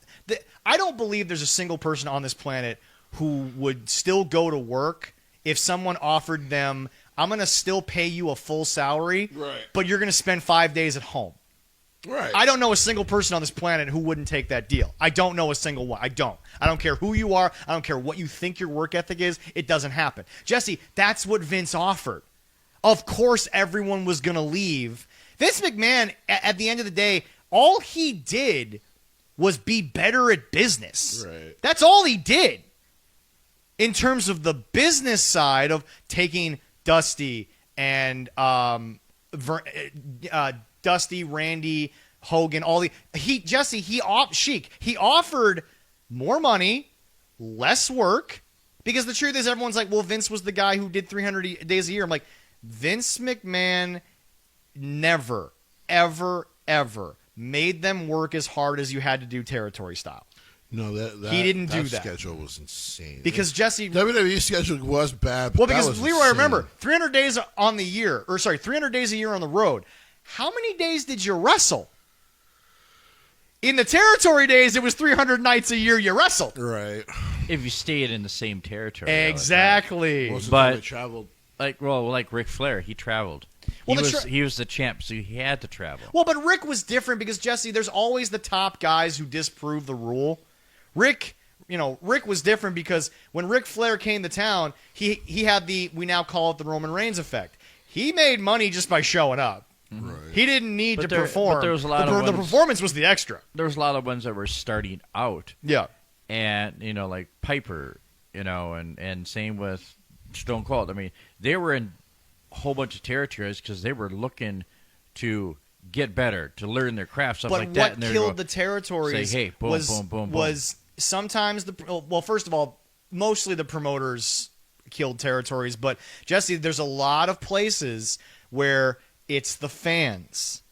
A: I don't believe there's a single person on this planet who would still go to work if someone offered them, I'm going to still pay you a full salary, but you're going to spend 5 days at home.
B: Right.
A: I don't know a single person on this planet who wouldn't take that deal. I don't know a single one. I don't care who you are. I don't care what you think your work ethic is. It doesn't happen. Jesse, that's what Vince offered. Of course everyone was going to leave. Vince McMahon, at the end of the day, all he did was be better at business.
B: Right.
A: That's all he did. In terms of the business side of taking Dusty and Dusty, Randy, Hogan, he offered more money, less work, because the truth is everyone's like, well, Vince was the guy who did 300 days a year. I'm like, Vince McMahon never, ever, ever made them work as hard as you had to do territory style.
B: No,
A: he didn't do that.
B: Schedule was insane.
A: Because Jesse,
B: WWE schedule was bad.
A: Well, because Leroy, remember 300 days on the year, 300 days a year on the road. How many days did you wrestle? In the territory days, it was 300 nights a year you wrestled.
B: Right.
C: If you stayed in the same territory.
A: Exactly.
B: Most of the time they traveled.
C: Like Ric Flair, he traveled. He was the champ, so he had to travel.
A: Well, but Rick was different because, Jesse, there's always the top guys who disprove the rule. Rick was different because when Ric Flair came to town, he had we now call it the Roman Reigns effect. He made money just by showing up.
B: Right.
A: He didn't need to perform.
C: But there was a lot of
A: the performance was the extra.
C: There was a lot of ones that were starting out.
A: Yeah.
C: And, like Piper, and same with Stone Cold. I mean, they were in a whole bunch of territories because they were looking to get better, to learn their craft, stuff like that.
A: But what killed the territories
C: say, hey, boom,
A: was sometimes first of all, mostly the promoters killed territories. But, Jesse, there's a lot of places where it's the fans.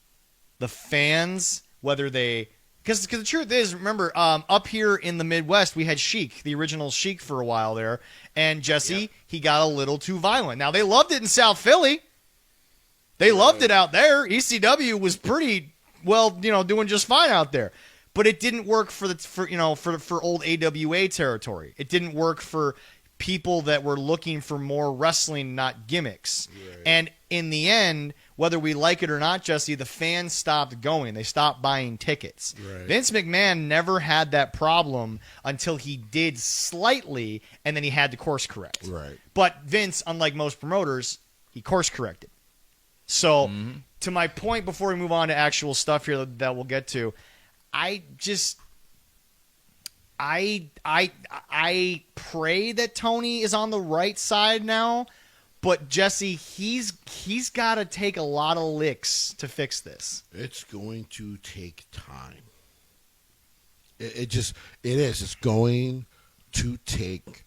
A: The fans, whether they... Because the truth is, remember, up here in the Midwest, we had Sheik, the original Sheik for a while there. And Jesse, he got a little too violent. Now, they loved it in South Philly. They loved it out there. ECW was pretty, doing just fine out there. But it didn't work for old AWA territory. It didn't work for people that were looking for more wrestling, not gimmicks. Right. And in the end, whether we like it or not, Jesse, the fans stopped going. They stopped buying tickets.
B: Right.
A: Vince McMahon never had that problem until he did slightly, and then he had to course correct.
B: Right.
A: But Vince, unlike most promoters, he course corrected. So, to my point, before we move on to actual stuff here that we'll get to, I pray that Tony is on the right side now. But Jesse, he's got to take a lot of licks to fix this.
B: It's going to take time. It is. It's going to take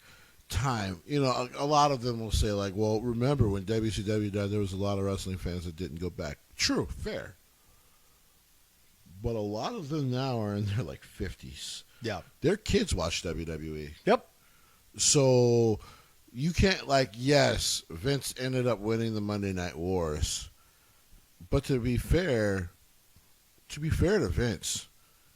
B: time. You know, a lot of them will say like, "Well, remember when WCW died, there was a lot of wrestling fans that didn't go back." True, fair. But a lot of them now are in their like 50s.
A: Yeah,
B: their kids watch WWE.
A: Yep.
B: So. You can't, like, yes, Vince ended up winning the Monday Night Wars. But to be fair to Vince,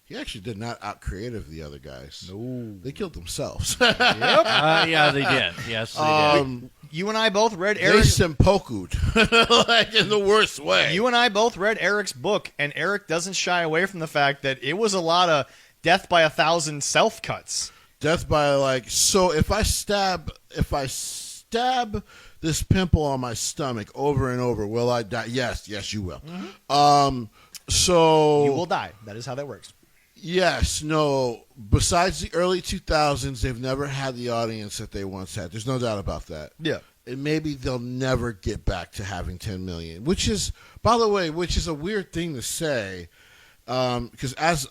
B: he actually did not out-creative the other guys.
A: No.
B: They killed themselves.
A: Yep.
C: Yeah, they did. Yes, they did.
A: You and I both read
B: They
A: Eric.
B: sempoku'd, like, in the worst way.
A: You and I both read Eric's book, and Eric doesn't shy away from the fact that it was a lot of death by 1,000 self-cuts.
B: Death by, like, so if I stab this pimple on my stomach over and over, will I die? Yes, you will.
A: Mm-hmm.
B: So
A: you will die. That is how that works.
B: Yes, no. Besides the early 2000s, they've never had the audience that they once had. There's no doubt about that.
A: Yeah.
B: And maybe they'll never get back to having 10 million, which is, by the way, a weird thing to say, because as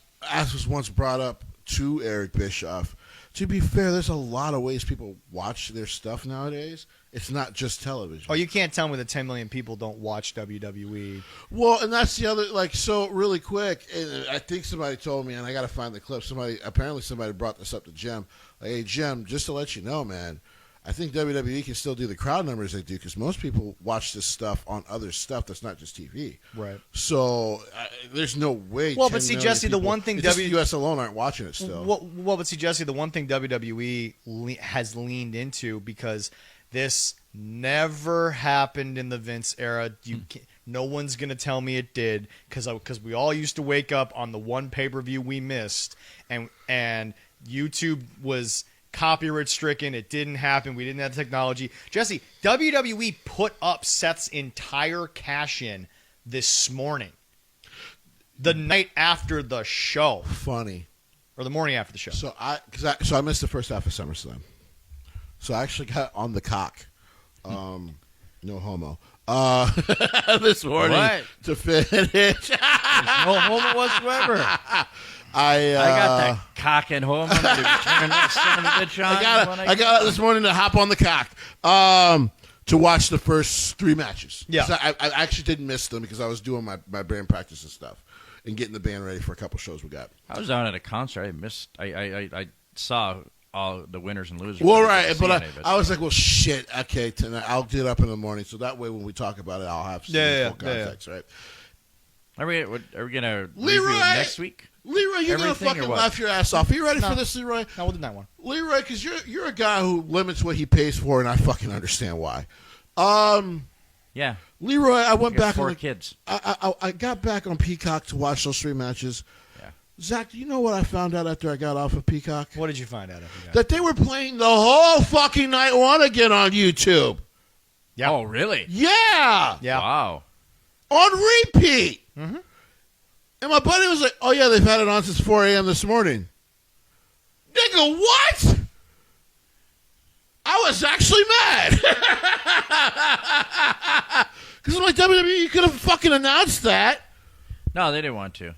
B: was once brought up to Eric Bischoff, to be fair, there's a lot of ways people watch their stuff nowadays. It's not just television.
A: Oh, you can't tell me that 10 million people don't watch WWE.
B: Well, and that's the other, like, so really quick, and I think somebody told me, and I got to find the clip. Apparently somebody brought this up to Jim. Like, hey, Jim, just to let you know, man, I think WWE can still do the crowd numbers they do because most people watch this stuff on other stuff that's not just TV.
A: Right.
B: So there's no way.
A: Well, but see, Jesse, the one thing
B: the U.S. alone aren't watching it still.
A: Well, but see, Jesse, the one thing WWE has leaned into, because this never happened in the Vince era. No one's gonna tell me it did, because we all used to wake up on the one pay-per-view we missed, and YouTube was copyright stricken. It didn't happen. We didn't have the technology. Jesse, WWE put up Seth's entire cash-in this morning, the night after the show.
B: Funny.
A: Or the morning after the show.
B: So I missed the first half of SummerSlam. So I actually got on the cock. No homo. This morning to finish.
C: There's no homo whatsoever.
B: I
C: got that cock at home. I'm going to turn that son of a bitch on.
B: I got it this morning to hop on the cock to watch the first 3 matches.
A: Yeah.
B: I actually didn't miss them because I was doing my band practice and stuff and getting the band ready for a couple shows we got.
C: I was out at a concert. I saw all the winners and losers.
B: Well, right, but I was like, well, shit. Okay, tonight I'll get up in the morning, so that way when we talk about it, I'll have some full context, right?
C: Are we gonna
B: Leroy,
C: review next week?
B: Leroy, you're gonna fucking laugh your ass off. Are you ready for this, Leroy?
A: No, we'll do that one.
B: Leroy, because you're a guy who limits what he pays for, and I fucking understand why.
C: Yeah.
B: Leroy, I went back
C: 4
B: on
C: kids.
B: I got back on Peacock to watch those 3 matches.
C: Yeah.
B: Zach, do you know what I found out after I got off of Peacock?
A: What did you find out?
B: That they were playing the whole fucking night one again on YouTube.
A: Yeah.
C: Oh, really?
B: Yeah.
A: Yeah.
C: Wow.
B: On repeat.
A: Mm-hmm.
B: And my buddy was like, oh, yeah, they've had it on since 4 a.m. this morning. Nigga, what? I was actually mad. Because I'm like, WWE, you could have fucking announced that.
C: No, they didn't want to.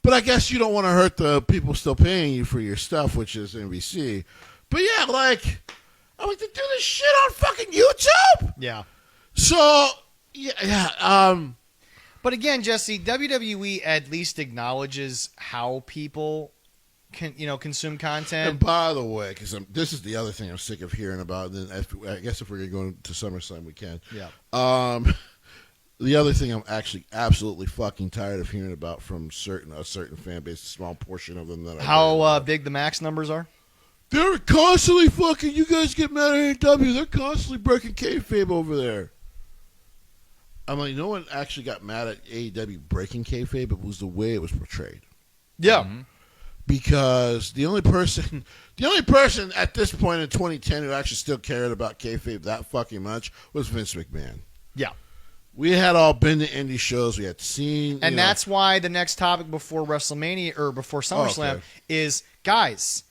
B: But I guess you don't want to hurt the people still paying you for your stuff, which is NBC. But yeah, like, I'm like, they do this shit on fucking YouTube?
A: Yeah.
B: So, yeah.
A: But again, Jesse, WWE at least acknowledges how people consume content.
B: And by the way, because this is the other thing I'm sick of hearing about, and then I guess if we're going to go to SummerSlam, we can.
A: Yeah.
B: The other thing I'm actually absolutely fucking tired of hearing about from a certain fan base, a small portion of them that
A: how big the max numbers are?
B: They're constantly fucking. You guys get mad at AEW. They're constantly breaking kayfabe over there. I'm like, no one actually got mad at AEW breaking kayfabe. It was the way it was portrayed.
A: Yeah.
C: Mm-hmm.
B: Because the only person at this point in 2010 who actually still cared about kayfabe that fucking much was Vince McMahon.
A: Yeah.
B: We had all been to indie shows. We had seen,
A: and that's why the next topic before WrestleMania or before SummerSlam is, guys,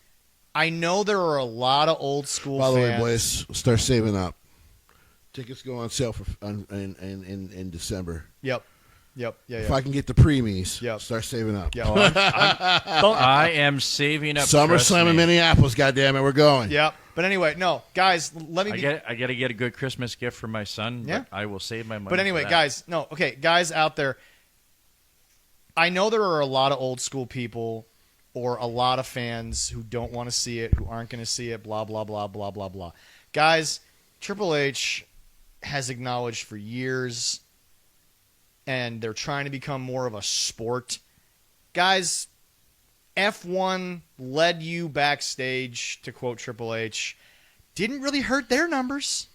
A: I know there are a lot of old school fans.
B: By the way, boys, start saving up. Tickets go on sale in December.
A: Yep.
B: If I can get the preemies, start saving up.
A: Yep.
C: I am saving up.
B: SummerSlam in Minneapolis, goddammit, we're going.
A: Yep. But anyway, no, guys, let me.
C: I got to get a good Christmas gift for my son.
A: Yeah.
C: But I will save my money.
A: But anyway, guys, guys out there, I know there are a lot of old school people or a lot of fans who don't want to see it, who aren't going to see it, blah, blah, blah, blah, blah, blah. Guys, Triple H has acknowledged for years, and they're trying to become more of a sport. Guys, F1 led you backstage, to quote Triple H, didn't really hurt their numbers.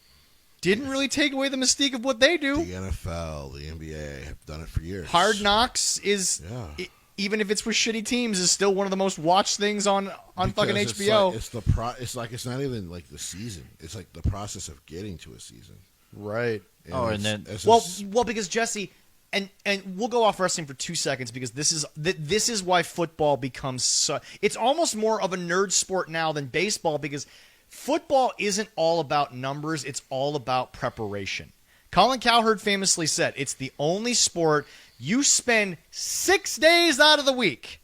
A: Didn't really take away the mystique of what they do.
B: The NFL, the NBA have done it for years.
A: Hard Knocks is, even if it's with shitty teams, is still one of the most watched things on fucking HBO.
B: It's not even like the season. It's like the process of getting to a season.
A: Right.
B: Because
A: Jesse, and we'll go off wrestling for 2 seconds because this is why football becomes it's almost more of a nerd sport now than baseball, because football isn't all about numbers, it's all about preparation. Colin Cowherd famously said, it's the only sport you spend 6 days out of the week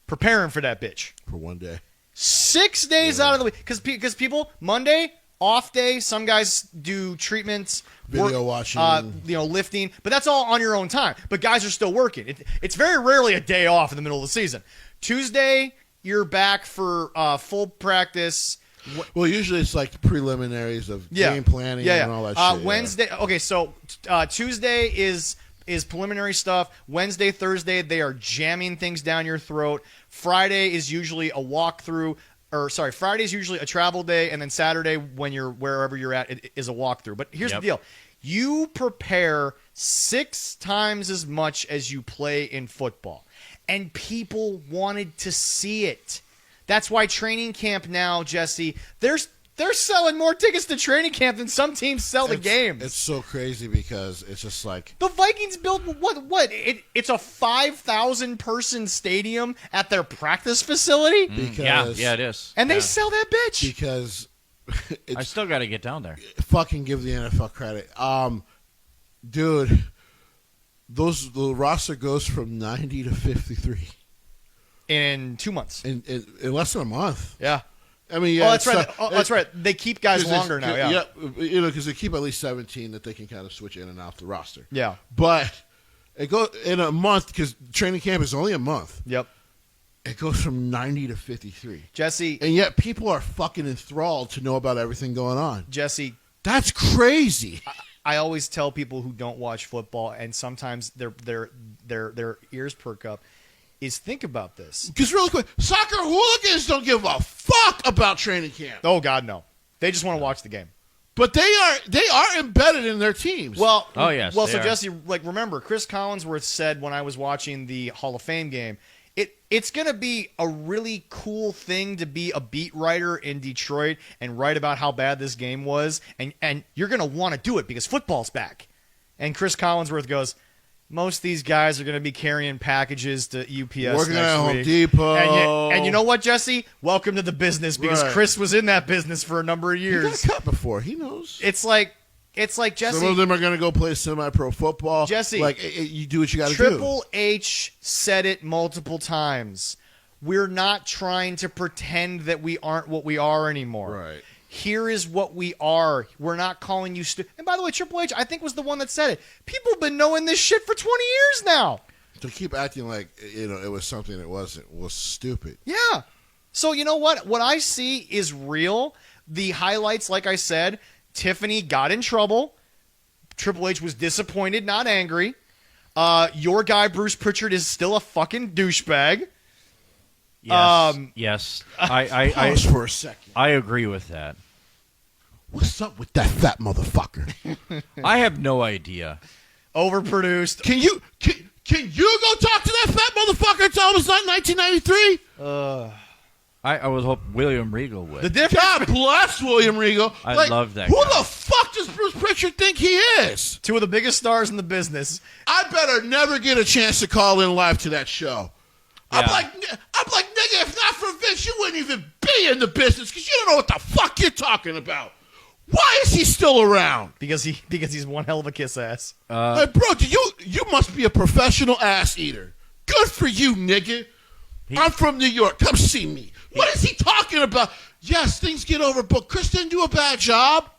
A: preparing for that bitch.
B: For one day.
A: 6 days out of the week. Because people, Monday, off day, some guys do treatments,
B: video watching,
A: lifting, but that's all on your own time. But guys are still working. It's very rarely a day off in the middle of the season. Tuesday, you're back for full practice.
B: Well, usually it's like the preliminaries of game planning and all that shit.
A: Wednesday, so Tuesday is preliminary stuff. Wednesday, Thursday, they are jamming things down your throat. Friday is usually a walkthrough. Friday is usually a travel day, and then Saturday, when you're wherever you're at, it is a walkthrough. But here's the deal. You prepare 6 times as much as you play in football. And people wanted to see it. That's why training camp now, Jesse, they're selling more tickets to training camp than some teams sell the games.
B: It's so crazy because it's just like...
A: The Vikings built what? It's a 5,000-person stadium at their practice facility?
B: Because,
C: yeah, it is.
A: And they sell that bitch.
B: Because...
C: I still got to get down there.
B: Fucking give the NFL credit. Dude, the roster goes from 90 to 53.
A: In 2 months.
B: In less than a month.
A: Yeah.
B: I mean,
A: that's right. That's right. They keep guys longer now. Yeah.
B: Because they keep at least 17 that they can kind of switch in and out the roster.
A: Yeah.
B: But it goes in a month because training camp is only a month.
A: Yep.
B: It goes from 90 to 53.
A: Jesse.
B: And yet people are fucking enthralled to know about everything going on.
A: Jesse.
B: That's crazy.
A: I always tell people who don't watch football, and sometimes their ears perk up, is think about this.
B: Because really quick, soccer hooligans don't give a fuck about training camp.
A: Oh, God, no. They just want to watch the game.
B: But they are embedded in their teams.
A: Well,
C: yes.
A: Well, so Jesse, remember, Chris Collinsworth said when I was watching the Hall of Fame game, it's going to be a really cool thing to be a beat writer in Detroit and write about how bad this game was, and you're going to want to do it because football's back. And Chris Collinsworth goes, most of these guys are going to be carrying packages to UPS
B: working
A: next
B: at Home
A: week.
B: Depot.
A: And you know what, Jesse? Welcome to the business, because Chris was in that business for a number of years.
B: He got cut before. He knows.
A: It's like Jesse.
B: Some of them are going to go play semi-pro football.
A: Jesse,
B: you do what you got to do.
A: Triple H said it multiple times. We're not trying to pretend that we aren't what we are anymore.
B: Right.
A: Here is what we are. We're not calling you And by the way, Triple H, I think, was the one that said it. People have been knowing this shit for 20 years now.
B: To keep acting like it was something it wasn't was stupid.
A: Yeah. So you know what? What I see is real. The highlights, like I said, Tiffany got in trouble. Triple H was disappointed, not angry. Your guy, Bruce Pritchard, is still a fucking douchebag.
C: Yes. I
B: Pause for a second.
C: I agree with that.
B: What's up with that fat motherfucker?
C: I have no idea.
A: overproduced.
B: Can you go talk to that fat motherfucker and tell him it's not 1993?
C: I would hope William Regal would.
A: The difference.
B: God bless William Regal.
C: I love that
B: Who
C: guy.
B: the fuck does Bruce Pritchard think he is?
A: Two of the biggest stars in the business.
B: I better never get a chance to call in live to that show.
C: Yeah.
B: I'm like, nigga, if not for Vince, you wouldn't even be in the business because you don't know what the fuck you're talking about. Why is he still around?
A: Because he's one hell of a kiss ass.
B: Hey, bro, you must be a professional ass eater. Good for you, nigga. I'm from New York. Come see me. What is he talking about? Yes, things get overbooked. Chris didn't do a bad job.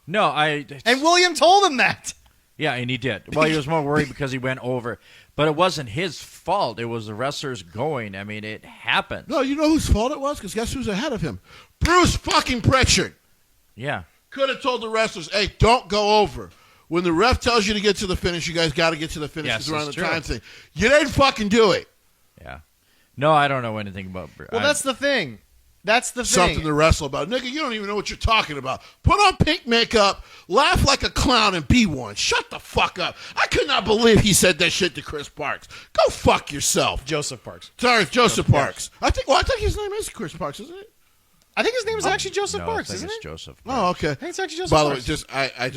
C: No,
A: and William told him that.
C: Yeah, and he did. Well, he was more worried because he went over. But it wasn't his fault. It was the wrestlers going. I mean, it happened.
B: No, you know whose fault it was? Because guess who's ahead of him? Bruce fucking Pritchard.
C: Yeah.
B: Could have told the wrestlers, hey, don't go over. When the ref tells you to get to the finish, you guys got to get to the finish because we're on the time thing. You didn't fucking do it.
C: Yeah. No, I don't know anything about Bruce.
A: Well, that's the thing. That's the thing.
B: Something to wrestle about. Nigga, you don't even know what you're talking about. Put on pink makeup, laugh like a clown, and be one. Shut the fuck up. I could not believe he said that shit to Chris Parks. Go fuck yourself.
A: Joseph Parks.
B: Sorry, Joseph Parks. I think his name is Chris Parks, isn't it?
A: I think his name is actually Joseph Parks, isn't it?
C: Joseph
B: Parks. Oh, okay.
A: I think it's actually Joseph
B: By the
A: Parks.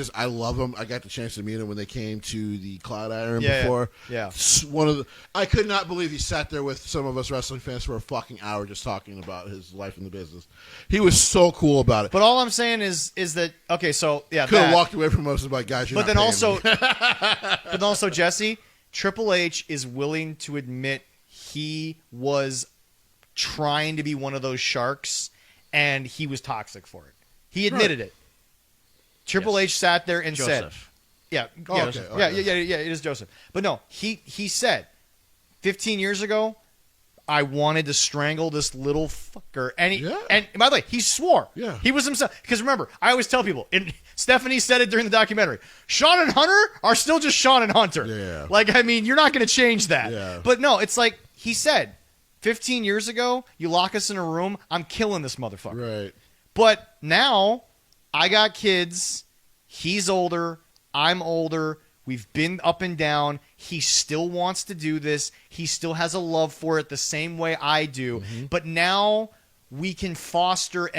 B: way, I love him. I got the chance to meet him when they came to the Cloud Iron before.
A: Yeah.
B: I could not believe he sat there with some of us wrestling fans for a fucking hour just talking about his life in the business. He was so cool about it.
A: But all I'm saying is that okay, so yeah,
B: could have walked away from us and like, guys, you're
A: but
B: not
A: then
B: paying me.
A: also Jesse, Triple H is willing to admit he was trying to be one of those sharks. And he was toxic for it. He admitted it. Triple H sat there and said, "Yeah, it is Joseph." But no, he said, 15 years ago, I wanted to strangle this little fucker. And by the way, he swore.
B: Yeah.
A: He was himself. Because remember, I always tell people, and Stephanie said it during the documentary, Sean and Hunter are still just Sean and Hunter.
B: Yeah.
A: Like, I mean, you're not going to change that.
B: Yeah.
A: But no, it's like he said, 15 years ago, you lock us in a room, I'm killing this motherfucker.
B: Right.
A: But now, I got kids. He's older. I'm older. We've been up and down. He still wants to do this. He still has a love for it the same way I do. Mm-hmm. But now, we can foster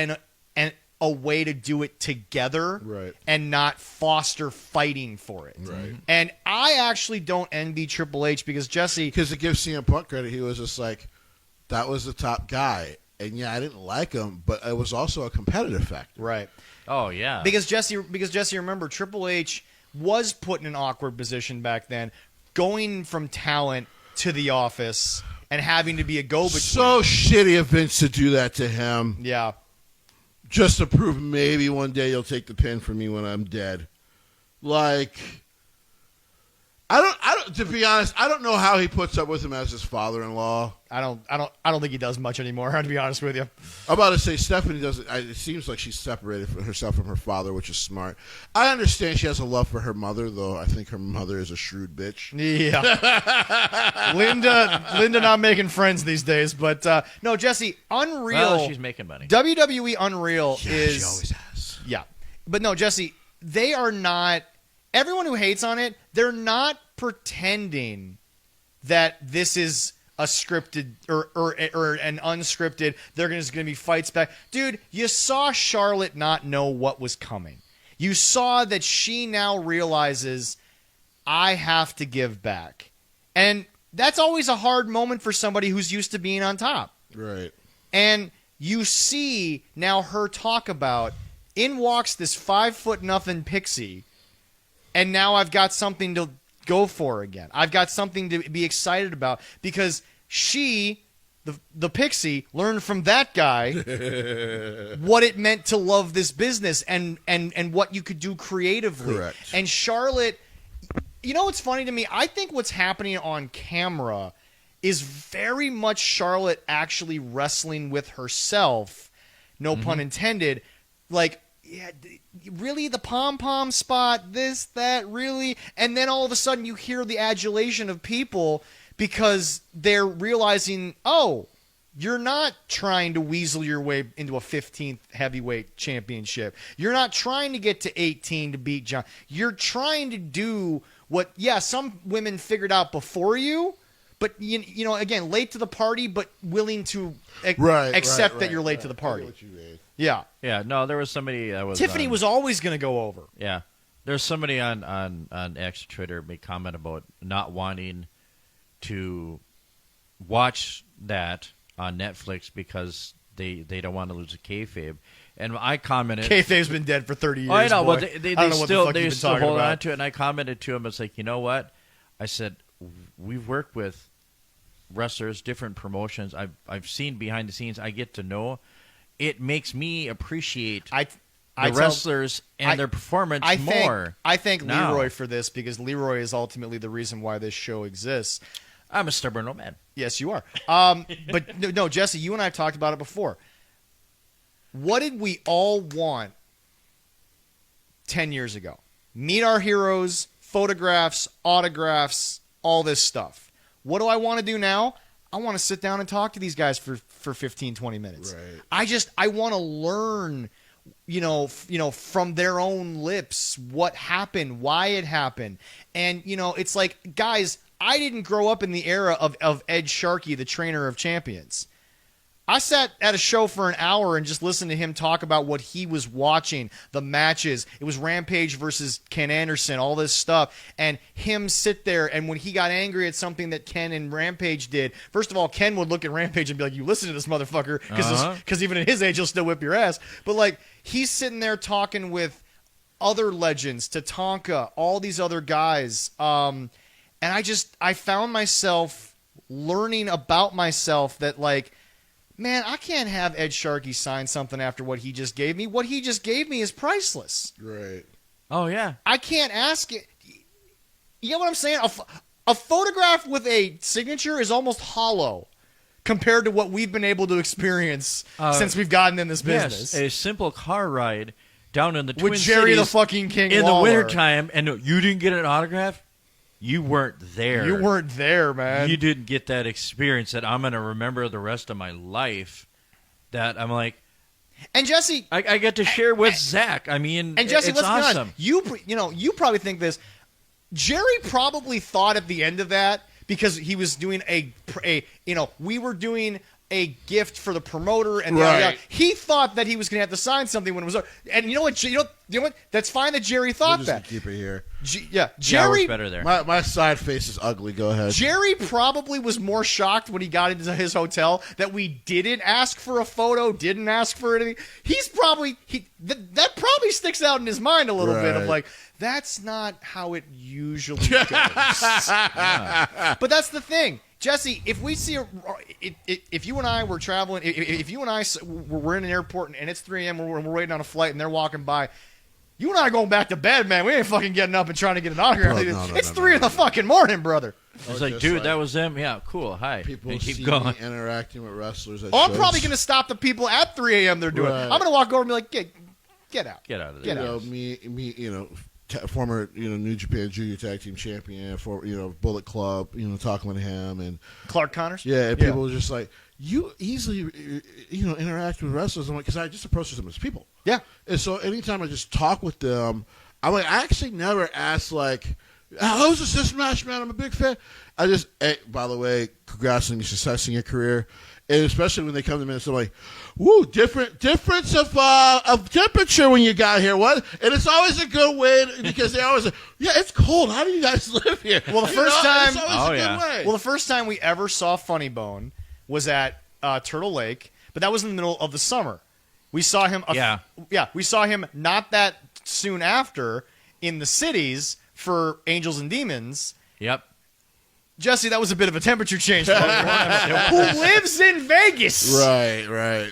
A: a way to do it together and not foster fighting for it.
B: Right.
A: And I actually don't envy Triple H because Jesse...
B: Because to give CM Punk credit, he was just like... That was the top guy. And yeah, I didn't like him, but it was also a competitive factor.
A: Right.
C: Oh, yeah.
A: Because Jesse, remember, Triple H was put in an awkward position back then, going from talent to the office and having to be a go-between.
B: So shitty of Vince to do that to him.
A: Yeah.
B: Just to prove maybe one day you'll take the pin from me when I'm dead. Like... I don't. To be honest, I don't know how he puts up with him as his father-in-law.
A: I don't think he does much anymore. To be honest with you,
B: I'm about to say Stephanie doesn't. It seems like she's separated herself from her father, which is smart. I understand she has a love for her mother, though. I think her mother is a shrewd bitch.
A: Yeah, Linda, not making friends these days. But no, Jesse, Unreal.
C: Well, she's making money.
A: WWE Unreal
B: she always has.
A: Yeah, but no, Jesse, they are not. Everyone who hates on it, they're not pretending that this is a scripted or an unscripted. They're just going to be fights back. Dude, you saw Charlotte not know what was coming. You saw that she now realizes, I have to give back. And that's always a hard moment for somebody who's used to being on top.
B: Right.
A: And you see now her talk about, in walks this 5'0" pixie. And now I've got something to go for again. I've got something to be excited about because she, the pixie, learned from that guy what it meant to love this business and what you could do creatively.
B: Correct.
A: And Charlotte, you know what's funny to me? I think what's happening on camera is very much Charlotte actually wrestling with herself, no pun intended, like, yeah, really, the pom-pom spot, this, that, really? And then all of a sudden you hear the adulation of people because they're realizing, oh, You're not trying to weasel your way into a 15th heavyweight championship. You're not trying to get to 18 to beat John. You're trying to do what, some women figured out before you, but, you know, again, late to the party, but willing to accept that you're late to the party.
B: I get what you mean.
A: Yeah.
C: Yeah, no, there was somebody that was...
A: Tiffany was always going to go over.
C: Yeah. There's somebody on X Twitter made comment about not wanting to watch that on Netflix because they don't want to lose a kayfabe. And I commented...
A: Kayfabe's been dead for 30 years,
C: I know,
A: boy.
C: but they
A: I don't know
C: still,
A: what the fuck
C: they still hold
A: about.
C: on to it, and I commented to him, it's like, you know what? I said, we've worked with wrestlers, different promotions. I've seen behind the scenes. I get to know. It makes me appreciate the wrestlers and their performance more.
A: I thank Leroy for this because Leroy is ultimately the reason why this show exists.
C: I'm a stubborn old man.
A: Yes, you are. But no, Jesse, you and I have talked about it before. What did we all want 10 years ago? Meet our heroes, photographs, autographs, all this stuff. What do I want to do now? I want to sit down and talk to these guys for 15, 20 minutes.
B: Right.
A: I want to learn, you know, from their own lips what happened, why it happened. And, you know, it's like, guys, I didn't grow up in the era of Ed Sharkey, the trainer of champions. I sat at a show for an hour and just listened to him talk about what he was watching, the matches. It was Rampage versus Ken Anderson, all this stuff. And him sit there, and when he got angry at something that Ken and Rampage did, first of all, Ken would look at Rampage and be like, you listen to this motherfucker, because even at his age, he'll still whip your ass. But, like, he's sitting there talking with other legends, Tatanka, all these other guys. And I found myself learning about myself that, like, man, I can't have Ed Sharkey sign something after what he just gave me. What he just gave me is priceless.
B: Right.
C: Oh, yeah.
A: I can't ask it. You know what I'm saying? A photograph with a signature is almost hollow compared to what we've been able to experience since we've gotten in this business.
C: Yes, a simple car ride down in the Twin
A: with Jerry
C: Cities
A: the fucking King
C: in
A: Lawler.
C: the wintertime, and you didn't get an autograph? You weren't there.
A: You weren't there, man.
C: You didn't get that experience that I'm going to remember the rest of my life. That I'm like,
A: and Jesse,
C: I get to share with Zach. I mean,
A: and Jesse,
C: it's
A: let's
C: awesome.
A: be honest. You probably think this. Jerry probably thought at the end of that, because he was doing we were doing a gift for the promoter, and he thought that he was going to have to sign something when it was over. And you know what? That's fine that Jerry thought that.
B: Keep it here.
A: Jerry.
C: Yeah, better there.
B: My side face is ugly. Go ahead.
A: Jerry probably was more shocked when he got into his hotel that we didn't ask for a photo, didn't ask for anything. He's probably that probably sticks out in his mind a little bit of like, that's not how it usually goes. But that's the thing. Jesse, if we see if you and I were traveling, if you and I were in an airport and it's 3 a.m. and we're waiting on a flight and they're walking by, you and I are going back to bed, man. We ain't fucking getting up and trying to get an autograph. It's 3 in the fucking morning, brother.
C: It's like, dude, that was them. Yeah, cool. Hi.
B: People
C: and keep
B: see
C: going.
B: me interacting with wrestlers.
A: I'm probably going to stop the people at 3 a.m. they're doing. I'm going to walk over and be like, get out.
C: Get out of there.
A: Get out.
B: Me, former, New Japan Junior Tag Team Champion, for Bullet Club, talking with him and
A: Clark Connors.
B: Yeah, and people were just like, you easily, interact with wrestlers. I'm like, because I just approach them as people.
A: Yeah.
B: And so anytime I just talk with them, I'm like, I actually never ask like, how's this match, man? I'm a big fan. I just, hey, by the way, congrats on your success in your career. And especially when they come to me and say like, woo, difference of temperature when you got here. What? And it's always a good way because they always say, yeah, it's cold. How do you guys live here?
A: Well, the first time,
B: it's always a good way.
A: Well, the first time we ever saw Funny Bone was at Turtle Lake, but that was in the middle of the summer. We saw him. We saw him not that soon after in the cities for Angels and Demons.
C: Yep.
A: Jesse, that was a bit of a temperature change. Who lives in Vegas?
B: Right.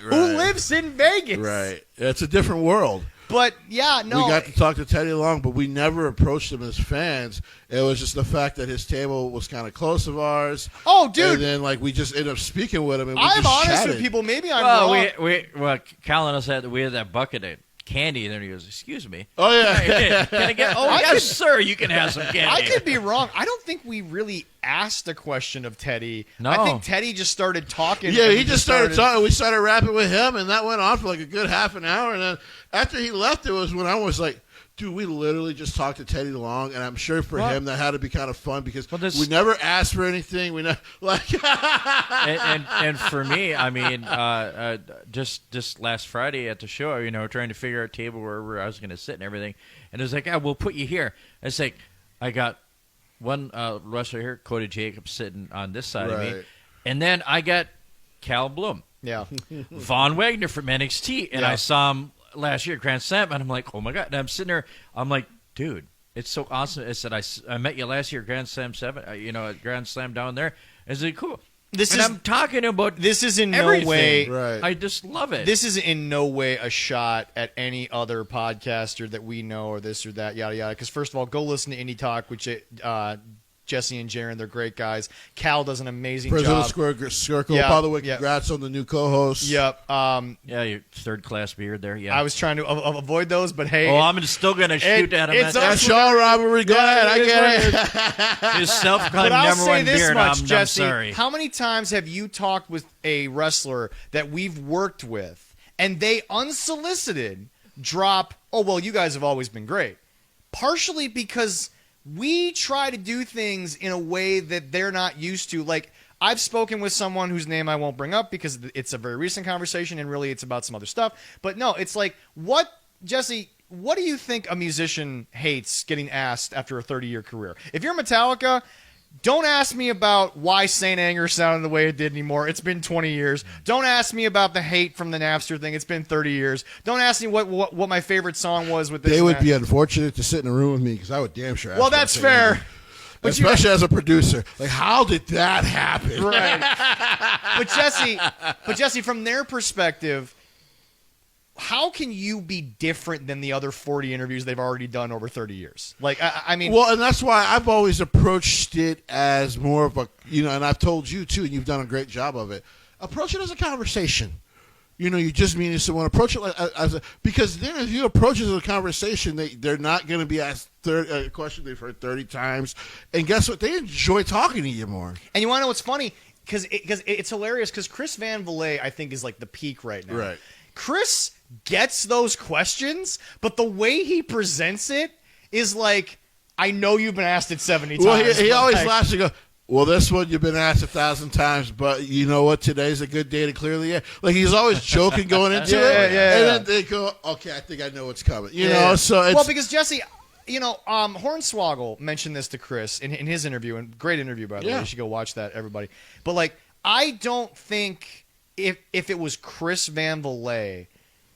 A: Who lives in Vegas?
B: Right. It's a different world.
A: But, yeah, no.
B: We got to talk to Teddy Long, but we never approached him as fans. It was just the fact that his table was kind of close of ours.
A: Oh, dude.
B: And then, we just ended up speaking with him, and we
A: I'm
B: just
A: honest
B: chatted.
A: with people. Maybe I'm wrong.
C: Cal and us we had that bucket candy. And then he goes, "Excuse me."
B: Oh yeah.
C: Can I get? Oh yes, sir. You can have some candy.
A: I could be wrong. I don't think we really asked a question of Teddy.
C: No.
A: I think Teddy just started talking.
B: Yeah, he just started talking. We started rapping with him, and that went on for like a good half an hour. And then after he left, it was when I was like, dude, we literally just talked to Teddy Long, and I'm sure for him that had to be kind of fun because we never asked for anything. We never like.
C: and for me, I mean, just last Friday at the show, trying to figure out a table where I was going to sit and everything, and it was like, we'll put you here. It's like I got one wrestler here, Cody Jacobs, sitting on this side of me, and then I got Cal Bloom, Von Wagner from NXT, and I saw him last year at Grand Slam, and I'm like, oh my God. And I'm sitting there, I'm like, dude, it's so awesome. I said, I met you last year at Grand Slam 7, at Grand Slam down there. Is it cool? I'm talking about
A: this is in
C: everything.
A: No way.
B: Right.
C: I just love it.
A: This is in no way a shot at any other podcaster that we know or this or that, yada yada. Because first of all, go listen to Indie Talk, which Jesse and Jaron, they're great guys. Cal does an amazing
B: President
A: job.
B: Square Circle. By the way, congrats on the new co-host.
A: Yep.
C: Your third-class beard there. Yeah.
A: I was trying to avoid those, but hey.
C: Oh, I'm still going to shoot at him.
B: That's Shaw robbery. Go ahead. I get it.
C: His self-claimed number one beard.
A: Much, Jesse,
C: I'm sorry.
A: How many times have you talked with a wrestler that we've worked with, and they unsolicited drop, oh, well, you guys have always been great. Partially because we try to do things in a way that they're not used to. Like, I've spoken with someone whose name I won't bring up because it's a very recent conversation and really it's about some other stuff. But no, it's like, Jesse, what do you think a musician hates getting asked after a 30-year career? If you're Metallica, don't ask me about why St. Anger sounded the way it did anymore. It's been 20 years. Don't ask me about the hate from the Napster thing. It's been 30 years. Don't ask me what my favorite song was with this.
B: They would be unfortunate to sit in a room with me because I would damn sure ask.
A: Well, that's fair.
B: But especially as a producer. Like, how did that happen?
A: Right. But Jesse, from their perspective, how can you be different than the other 40 interviews they've already done over 30 years? Like, I mean...
B: Well, and that's why I've always approached it as more of a, and I've told you, too, and you've done a great job of it. Approach it as a conversation. You just mean to someone. Approach it because then if you approach it as a conversation, they're not going to be asked a question they've heard 30 times. And guess what? They enjoy talking to you more.
A: And you want to know what's funny? Because it's hilarious because Chris Van Vliet, I think, is like the peak right now.
B: Right.
A: Chris gets those questions, but the way he presents it is like, I know you've been asked it 70 times.
B: Well, he always laughs and goes, well, this one you've been asked 1,000 times, but you know what? Today's a good day to clear the air. Like, he's always joking going into it.
A: Yeah.
B: And then they go, okay, I think I know what's coming. You know, so it's...
A: Well, because Jesse... Hornswoggle mentioned this to Chris in his interview, and great interview, by the way. You should go watch that, everybody. But, like, I don't think if it was Chris Van Vliet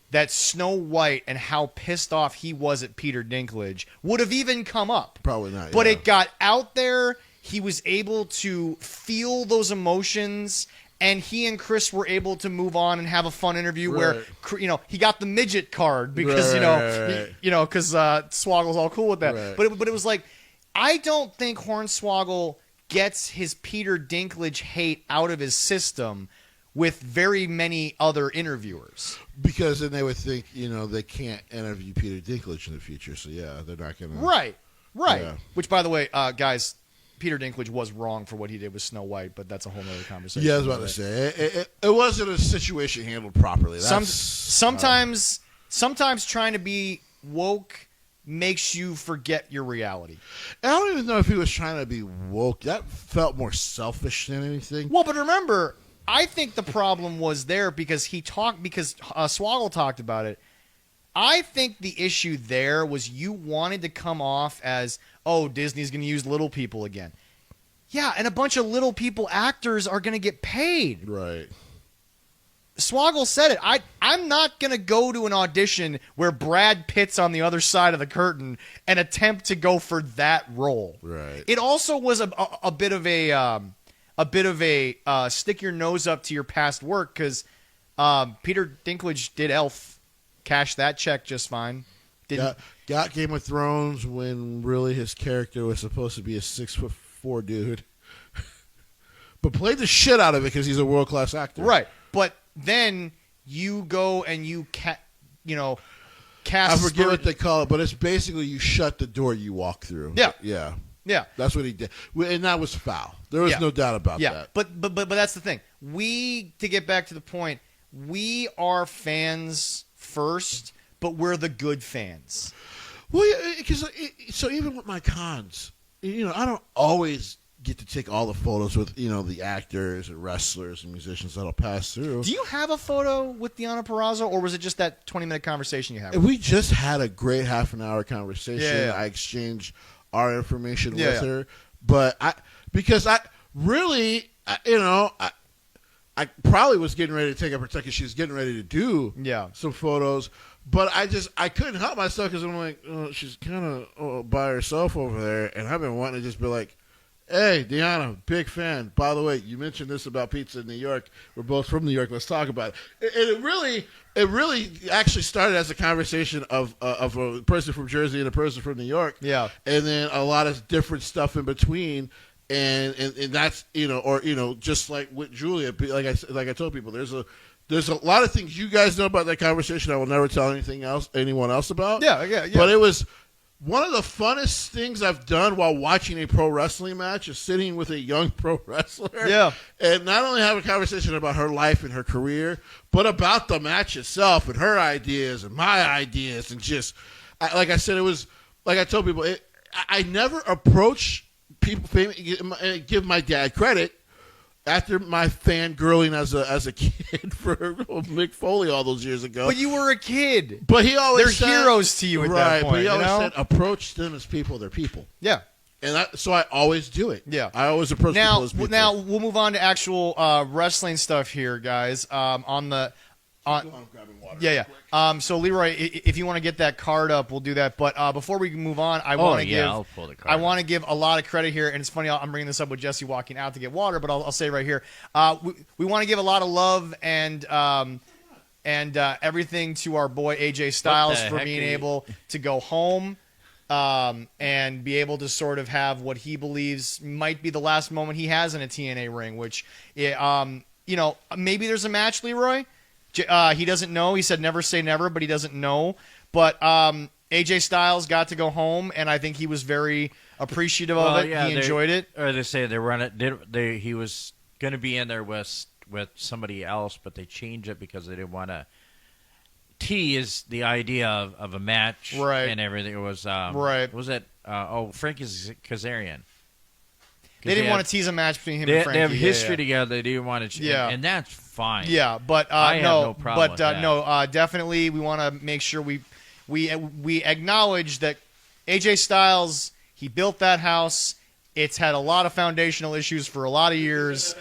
A: that Snow White and how pissed off he was at Peter Dinklage would have even come up.
B: Probably not.
A: But it got out there. He was able to feel those emotions, and he and Chris were able to move on and have a fun interview where, he got the midget card because, because Swoggle's all cool with that.
B: Right.
A: But it was like, I don't think Hornswoggle gets his Peter Dinklage hate out of his system with very many other interviewers.
B: Because then they would think, they can't interview Peter Dinklage in the future. So, yeah, they're not going to.
A: Right.
B: Yeah.
A: Which, by the way, guys, Peter Dinklage was wrong for what he did with Snow White, but that's a whole other conversation.
B: Yeah, I was about to say. It wasn't a situation handled properly.
A: Sometimes trying to be woke makes you forget your reality.
B: I don't even know if he was trying to be woke. That felt more selfish than anything.
A: Well, but remember, I think the problem was there because Swoggle talked about it. I think the issue there was you wanted to come off as, oh, Disney's going to use little people again. Yeah, and a bunch of little people actors are going to get paid.
B: Right.
A: Swoggle said it. I'm not going to go to an audition where Brad Pitt's on the other side of the curtain and attempt to go for that role.
B: Right.
A: It also was a bit of a stick your nose up to your past work because Peter Dinklage did Elf. Cashed that check just fine.
B: Got Game of Thrones when really his character was supposed to be a 6'4" dude, but played the shit out of it because he's a world-class actor.
A: Right, but then you go and
B: I forget what they call it, but it's basically you shut the door, you walk through.
A: Yeah.
B: That's what he did, and that was foul. There was no doubt about that.
A: But that's the thing. To get back to the point, we are fans first, but we're the good fans.
B: Well, because so even with my cons, I don't always get to take all the photos with the actors and wrestlers and musicians that'll pass through.
A: Do you have a photo with Deonna Purrazzo, or was it just that 20-minute conversation you had?
B: We just had a great half-an-hour conversation.
A: Yeah.
B: I exchanged our information with her, but I really probably was getting ready to take up her time because she was getting ready to do some photos. But I couldn't help myself because I'm like, she's kind of by herself over there, and I've been wanting to just be like, hey, Deonna, big fan. By the way, you mentioned this about pizza in New York. We're both from New York. Let's talk about it. And it really actually started as a conversation of a person from Jersey and a person from New York.
A: Yeah.
B: And then a lot of different stuff in between. And that's, just like with Julia, like I told people, there's a lot of things you guys know about that conversation I will never tell anyone else about.
A: Yeah.
B: But it was one of the funnest things I've done while watching a pro wrestling match is sitting with a young pro wrestler.
A: Yeah.
B: And not only have a conversation about her life and her career, but about the match itself and her ideas and my ideas. And just, like I said, it was, like I told people, I never approach people, give my dad credit after my fangirling as a kid for Mick Foley all those years ago.
A: But you were a kid.
B: But he always
A: They're heroes to you at that point.
B: But he always said, approach them as people. They're people.
A: Yeah.
B: And so I always do it.
A: Yeah.
B: I always approach people as people.
A: Now, we'll move on to actual wrestling stuff here, guys. I'm grabbing water. Yeah. So, Leroy, if you want to get that card up, we'll do that. But before we move on,
C: I'll pull the card.
A: I want to give a lot of credit here, and it's funny. I'm bringing this up with Jesse walking out to get water, but I'll say right here, we want to give a lot of love and everything to our boy AJ Styles for being able to go home. And be able to sort of have what he believes might be the last moment he has in a TNA ring, which, maybe there's a match, Leroy. He doesn't know. He said never say never, but he doesn't know. But AJ Styles got to go home, and I think he was very appreciative of it. Yeah, he enjoyed it.
C: Or they say they run it. He was going to be in there with somebody else, but they changed it because they didn't want to tease the idea of a match,
A: right,
C: and everything. It was
A: right.
C: Was it? Frankie Kazarian.
A: They didn't want to tease a match between him and Frankie.
C: They have history together. They didn't want to, and that's fine.
A: Yeah, but
C: I have no problem with that.
A: No, definitely we want to make sure we acknowledge that AJ Styles, he built that house. It's had a lot of foundational issues for a lot of years,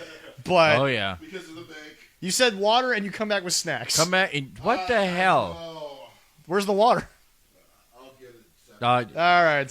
A: but
B: because of the bank.
A: You said water, and you come back with snacks.
C: Come back. What the hell?
A: Where's the water?
B: I'll get it.
A: All right.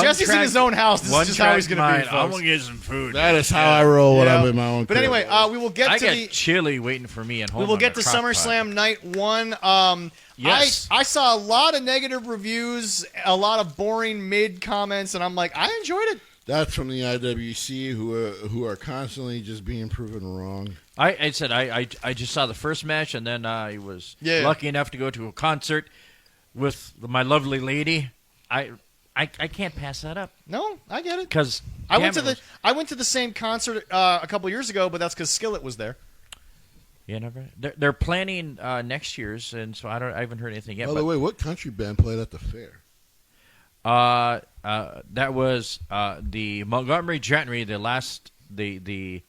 A: Jesse's in his own house. This is just how he's going to be, folks.
C: I'm going to get some food.
B: That is how I roll when I'm in my own
A: But anyway, we will get to the
C: chili waiting for me at home.
A: We will get to SummerSlam Night 1.
C: Yes.
A: I saw a lot of negative reviews, a lot of boring mid comments, and I'm like, I enjoyed it.
B: That's from the IWC, who are constantly just being proven wrong.
C: I said I just saw the first match, and then I was lucky enough to go to a concert with my lovely lady. I can't pass that up.
A: No, I get it.
C: Because
A: I went to the same concert a couple years ago, but that's because Skillet was there.
C: Yeah, they're planning next year's, and so I haven't heard anything yet.
B: By the way, what country band played at the fair?
C: That was the Montgomery Gentry. The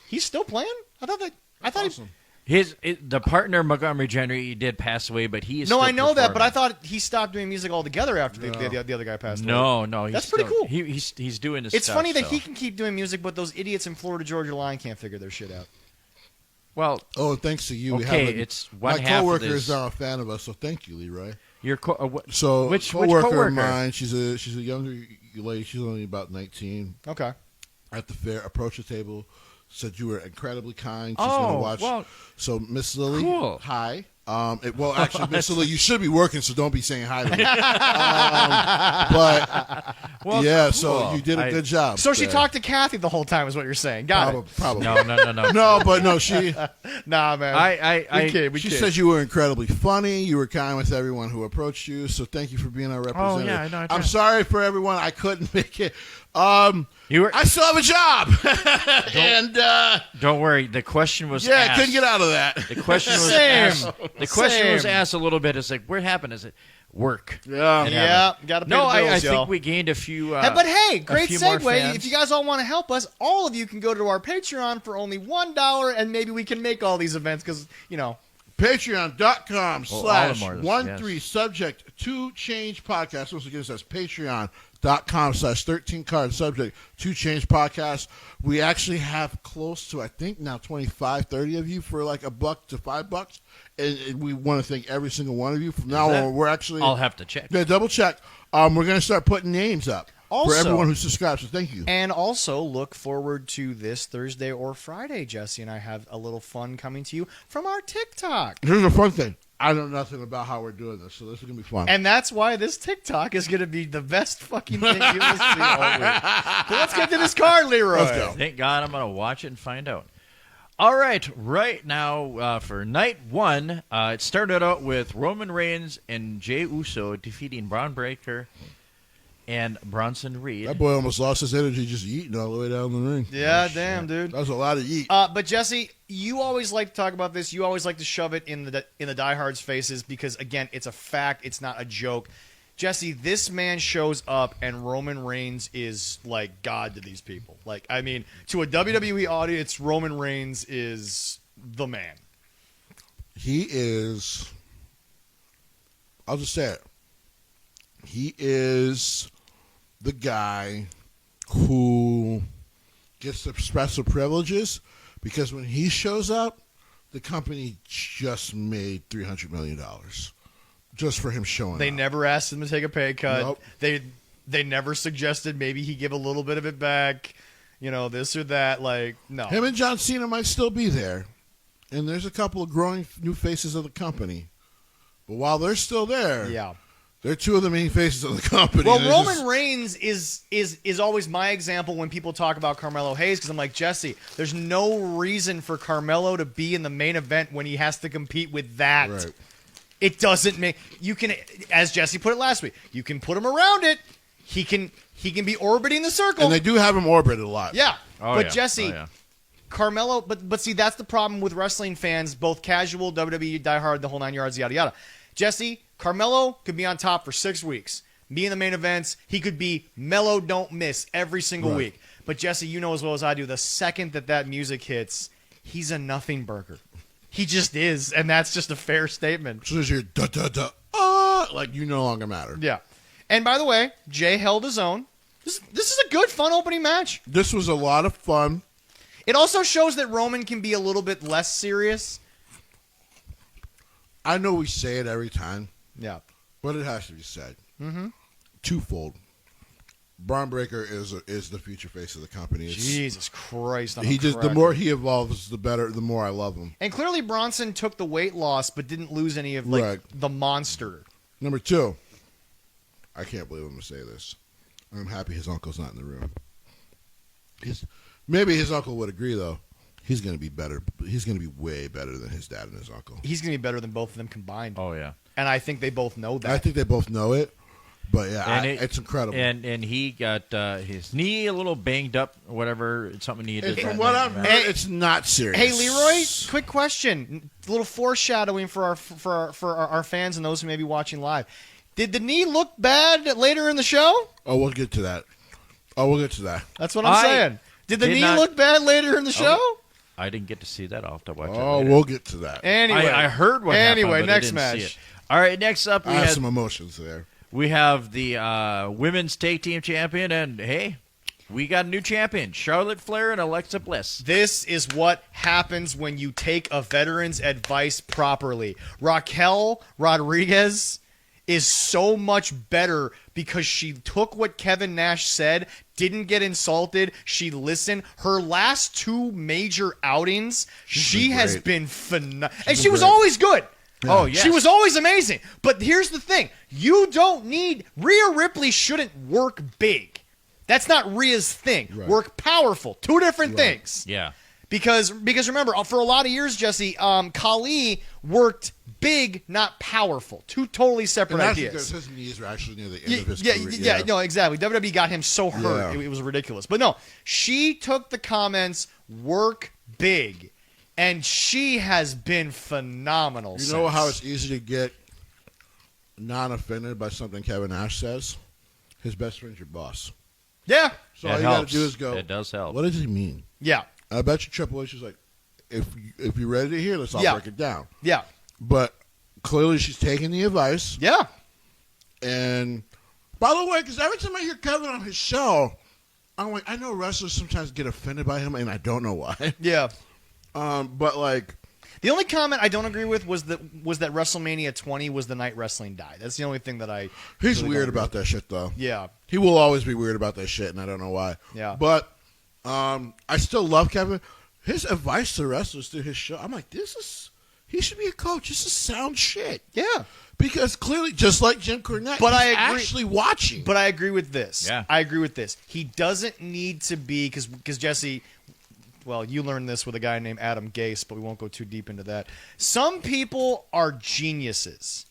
A: He's still playing? I thought
B: awesome.
C: The partner Montgomery Gentry did pass away, but he is
A: no,
C: still
A: I know
C: performing.
A: that, but I thought he stopped doing music altogether after the other guy passed away.
C: No,
A: that's pretty cool.
C: He's doing this.
A: It's
C: stuff,
A: funny that he can keep doing music, but those idiots in Florida Georgia Line can't figure their shit out.
C: Well,
B: thanks to you,
C: it's one
B: my
C: half
B: coworker
C: of this.
B: is not a fan of us, so thank you, Leroy.
C: Your
B: which coworker of mine? She's a younger lady. She's only about 19.
A: Okay.
B: At the fair, approached the table, said you were incredibly kind. She's going to watch.
C: Well,
B: so Miss Lily,
C: cool.
B: Hi. Actually, Miss Lily, you should be working, so don't be saying hi to me.
C: Well,
B: yeah,
C: cool.
B: so you did a good job.
A: So she talked to Kathy the whole time, is what you're saying. Got it.
B: Probably.
C: No.
B: No, but no, she.
A: Nah, man.
B: She said you were incredibly funny. You were kind with everyone who approached you. So thank you for being our representative.
C: Oh, yeah, I know.
B: I'm sorry for everyone. I couldn't make it. I still have a job, and
C: don't worry. The question was
B: I couldn't get out of that.
C: The question was asked. The question was asked a little bit. It's like, what happened? Is it work?
A: Yeah. Got to pay the bills,
C: I think we gained a few.
A: But hey, great segue. If you guys all want to help us, all of you can go to our Patreon for only $1, and maybe we can make all these events because
B: Patreon.com/13subject to change podcast. Once again, it says Patreon.com/13card subject to change podcast. We actually have close to, I think now 25, 30 of you for like $1 to $5. And we want to thank every single one of you. From now on, we're actually.
C: I'll have to check.
B: Yeah, double check. We're going to start putting names up for everyone who subscribes. So thank you.
A: And also look forward to this Thursday or Friday. Jesse and I have a little fun coming to you from our TikTok.
B: Here's a fun thing. I know nothing about how we're doing this, so this is going to be fun.
A: And that's why this TikTok is going to be the best fucking thing you'll see all week. But let's get to this card, Leroy.
B: Let's go.
C: Thank God I'm going to watch it and find out. All right now for night one, it started out with Roman Reigns and Jey Uso defeating Braun Breaker and Bronson Reed.
B: That boy almost lost his energy just eating all the way down the ring.
A: Yeah, damn, dude.
B: That was a lot of eat.
A: But Jesse, you always like to talk about this. You always like to shove it in the diehards' faces because, again, it's a fact. It's not a joke. Jesse, this man shows up, and Roman Reigns is like God to these people. Like, I mean, to a WWE audience, Roman Reigns is the man.
B: He is. I'll just say it. He is the guy who gets the special privileges because when he shows up, the company just made $300 million. Just for him showing up.
A: They never asked him to take a pay cut.
B: Nope.
A: They never suggested maybe he give a little bit of it back, this or that. Like, no.
B: Him and John Cena might still be there, and there's a couple of growing new faces of the company. But while they're still there, they're two of the main faces of the company.
A: Well, Roman Reigns is always my example when people talk about Carmelo Hayes because I'm like, Jesse, there's no reason for Carmelo to be in the main event when he has to compete with that.
B: Right.
A: It doesn't make you can, as Jesse put it last week, you can put him around it. He can be orbiting the circle,
B: and they do have him orbited a lot.
A: Yeah, Jesse, Carmelo, but see that's the problem with wrestling fans, both casual, WWE, diehard, the whole 9 yards, yada yada. Jesse, Carmelo could be on top for 6 weeks, be in the main events. He could be mellow, don't miss every single week. But Jesse, you know as well as I do, the second that music hits, he's a nothing burger. He just is, and that's just a fair statement.
B: So there's your like you no longer matter.
A: Yeah. And by the way, Jay held his own. This is a good, fun opening match.
B: This was a lot of fun.
A: It also shows that Roman can be a little bit less serious.
B: I know we say it every time.
A: Yeah.
B: But it has to be said. Mm-hmm. Twofold. Braun Breaker is the future face of the company.
A: Jesus Christ!
B: The more he evolves, the better. The more I love him.
A: And clearly, Bronson took the weight loss, but didn't lose any of the monster.
B: Number 2, I can't believe I'm going to say this. I'm happy his uncle's not in the room. Maybe his uncle would agree though. He's going to be better. He's going to be way better than his dad and his uncle.
A: He's going to be better than both of them combined.
C: Oh yeah.
A: And I think they both know that.
B: I think they both know it. But yeah, it's incredible.
C: And he got his knee a little banged up, or whatever. It's something he did.
B: From what I've heard, it's not serious.
A: Hey, Leroy, quick question, a little foreshadowing for our fans and those who may be watching live. Did the knee look bad later in the show?
B: Oh, we'll get to that.
A: That's what I'm saying. Did the knee look bad later in the show?
C: I didn't get to see that. I'll have to watch it.
B: Oh, we'll get to that.
A: Anyway,
C: I heard what happened.
A: Anyway,
C: but
A: next
C: I didn't
A: match.
C: see it. All right, next up
B: I have some emotions there.
C: We have the women's tag team champion, and hey, we got a new champion, Charlotte Flair and Alexa Bliss.
A: This is what happens when you take a veteran's advice properly. Raquel Rodriguez is so much better because she took what Kevin Nash said, didn't get insulted, she listened. Her last 2 major outings, she has been phenomenal. And she was always good.
C: Oh, yes.
A: She was always amazing. But here's the thing. You don't need Rhea Ripley shouldn't work big. That's not Rhea's thing.
B: Right.
A: Work powerful. Two different things.
C: Yeah.
A: Because remember, for a lot of years, Jesse, Khali worked big, not powerful. Two totally separate
B: and that's
A: ideas.
B: Because his knees were actually near the end of his
A: yeah,
B: career.
A: Yeah, no, exactly. WWE got him so hurt, it was ridiculous. But no, she took the comments, work big, and she has been phenomenal.
B: You know how it's easy to get non-offended by something Kevin Nash says? His best friend's your boss.
A: Yeah.
B: So all you got to do is go,
C: it does help.
B: What does he mean?
A: Yeah.
B: I bet you Triple H is like, if you're ready to hear this, I'll break it down.
A: Yeah.
B: But clearly she's taking the advice.
A: Yeah.
B: And by the way, because every time I hear Kevin on his show, I'm like, I know wrestlers sometimes get offended by him, and I don't know why.
A: Yeah.
B: But like,
A: the only comment I don't agree with was that WrestleMania 20 was the night wrestling died. That's the only thing that I.
B: He's
A: really
B: weird about that shit, though.
A: Yeah.
B: He will always be weird about that shit, and I don't know why.
A: Yeah.
B: But I still love Kevin. His advice to wrestlers through his show, I'm like, he should be a coach. This is sound shit.
A: Yeah.
B: Because clearly, just like Jim Cornette,
A: but
B: he's
A: I agree,
B: actually watching.
A: But I agree with this.
C: Yeah.
A: I agree with this. He doesn't need to be, because Jesse, well, you learned this with a guy named Adam Gase, but we won't go too deep into that. Some people are geniuses,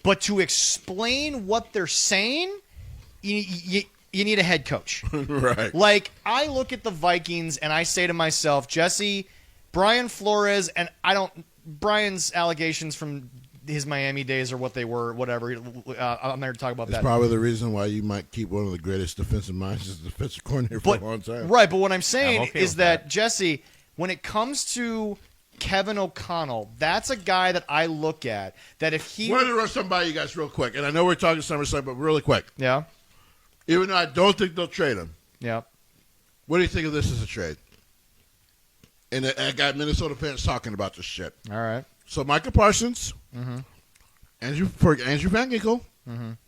A: but to explain what they're saying, you need a head coach.
B: Right.
A: Like, I look at the Vikings and I say to myself, Jesse, Brian Flores, and Brian's allegations from his Miami days or what they were, whatever. I'm there to talk about
B: That's
A: that.
B: probably the reason why you might keep one of the greatest defensive minds as defensive coordinator for a long time.
A: Right, but what I'm saying
C: okay
A: is
C: with
A: that, Jesse, when it comes to Kevin O'Connell, that's a guy that I look at, that if he...
B: I wanted to run something by you guys real quick, and I know we're talking SummerSlam, but really quick.
A: Yeah?
B: Even though I don't think they'll trade him,
A: Yeah.
B: what do you think of this as a trade? And I got Minnesota fans talking about this shit.
A: All right.
B: So Micah Parsons, Andrew Van Ginkel,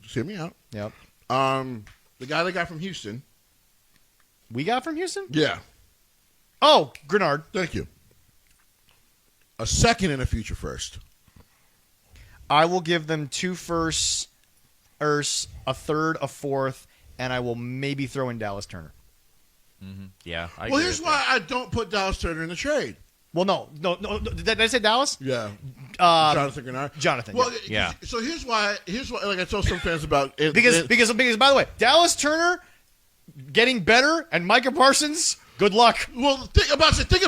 B: just hear me out.
A: Yep.
B: The guy they got from Houston.
A: We got from Houston?
B: Yeah.
A: Oh, Grenard.
B: Thank you. A second and a future first.
A: I will give them 2 firsts, a third, a fourth, and I will maybe throw in Dallas Turner.
C: Mm-hmm. Yeah.
B: Well, here's why I don't put Dallas Turner in the trade.
A: Well, no. Did I say Dallas?
B: Yeah. Jonathan Grenard.
A: Jonathan.
B: Well,
A: yeah.
B: So here's why. Like I told some fans about it.
A: Because by the way, Dallas Turner getting better and Micah Parsons, good luck.
B: Well, think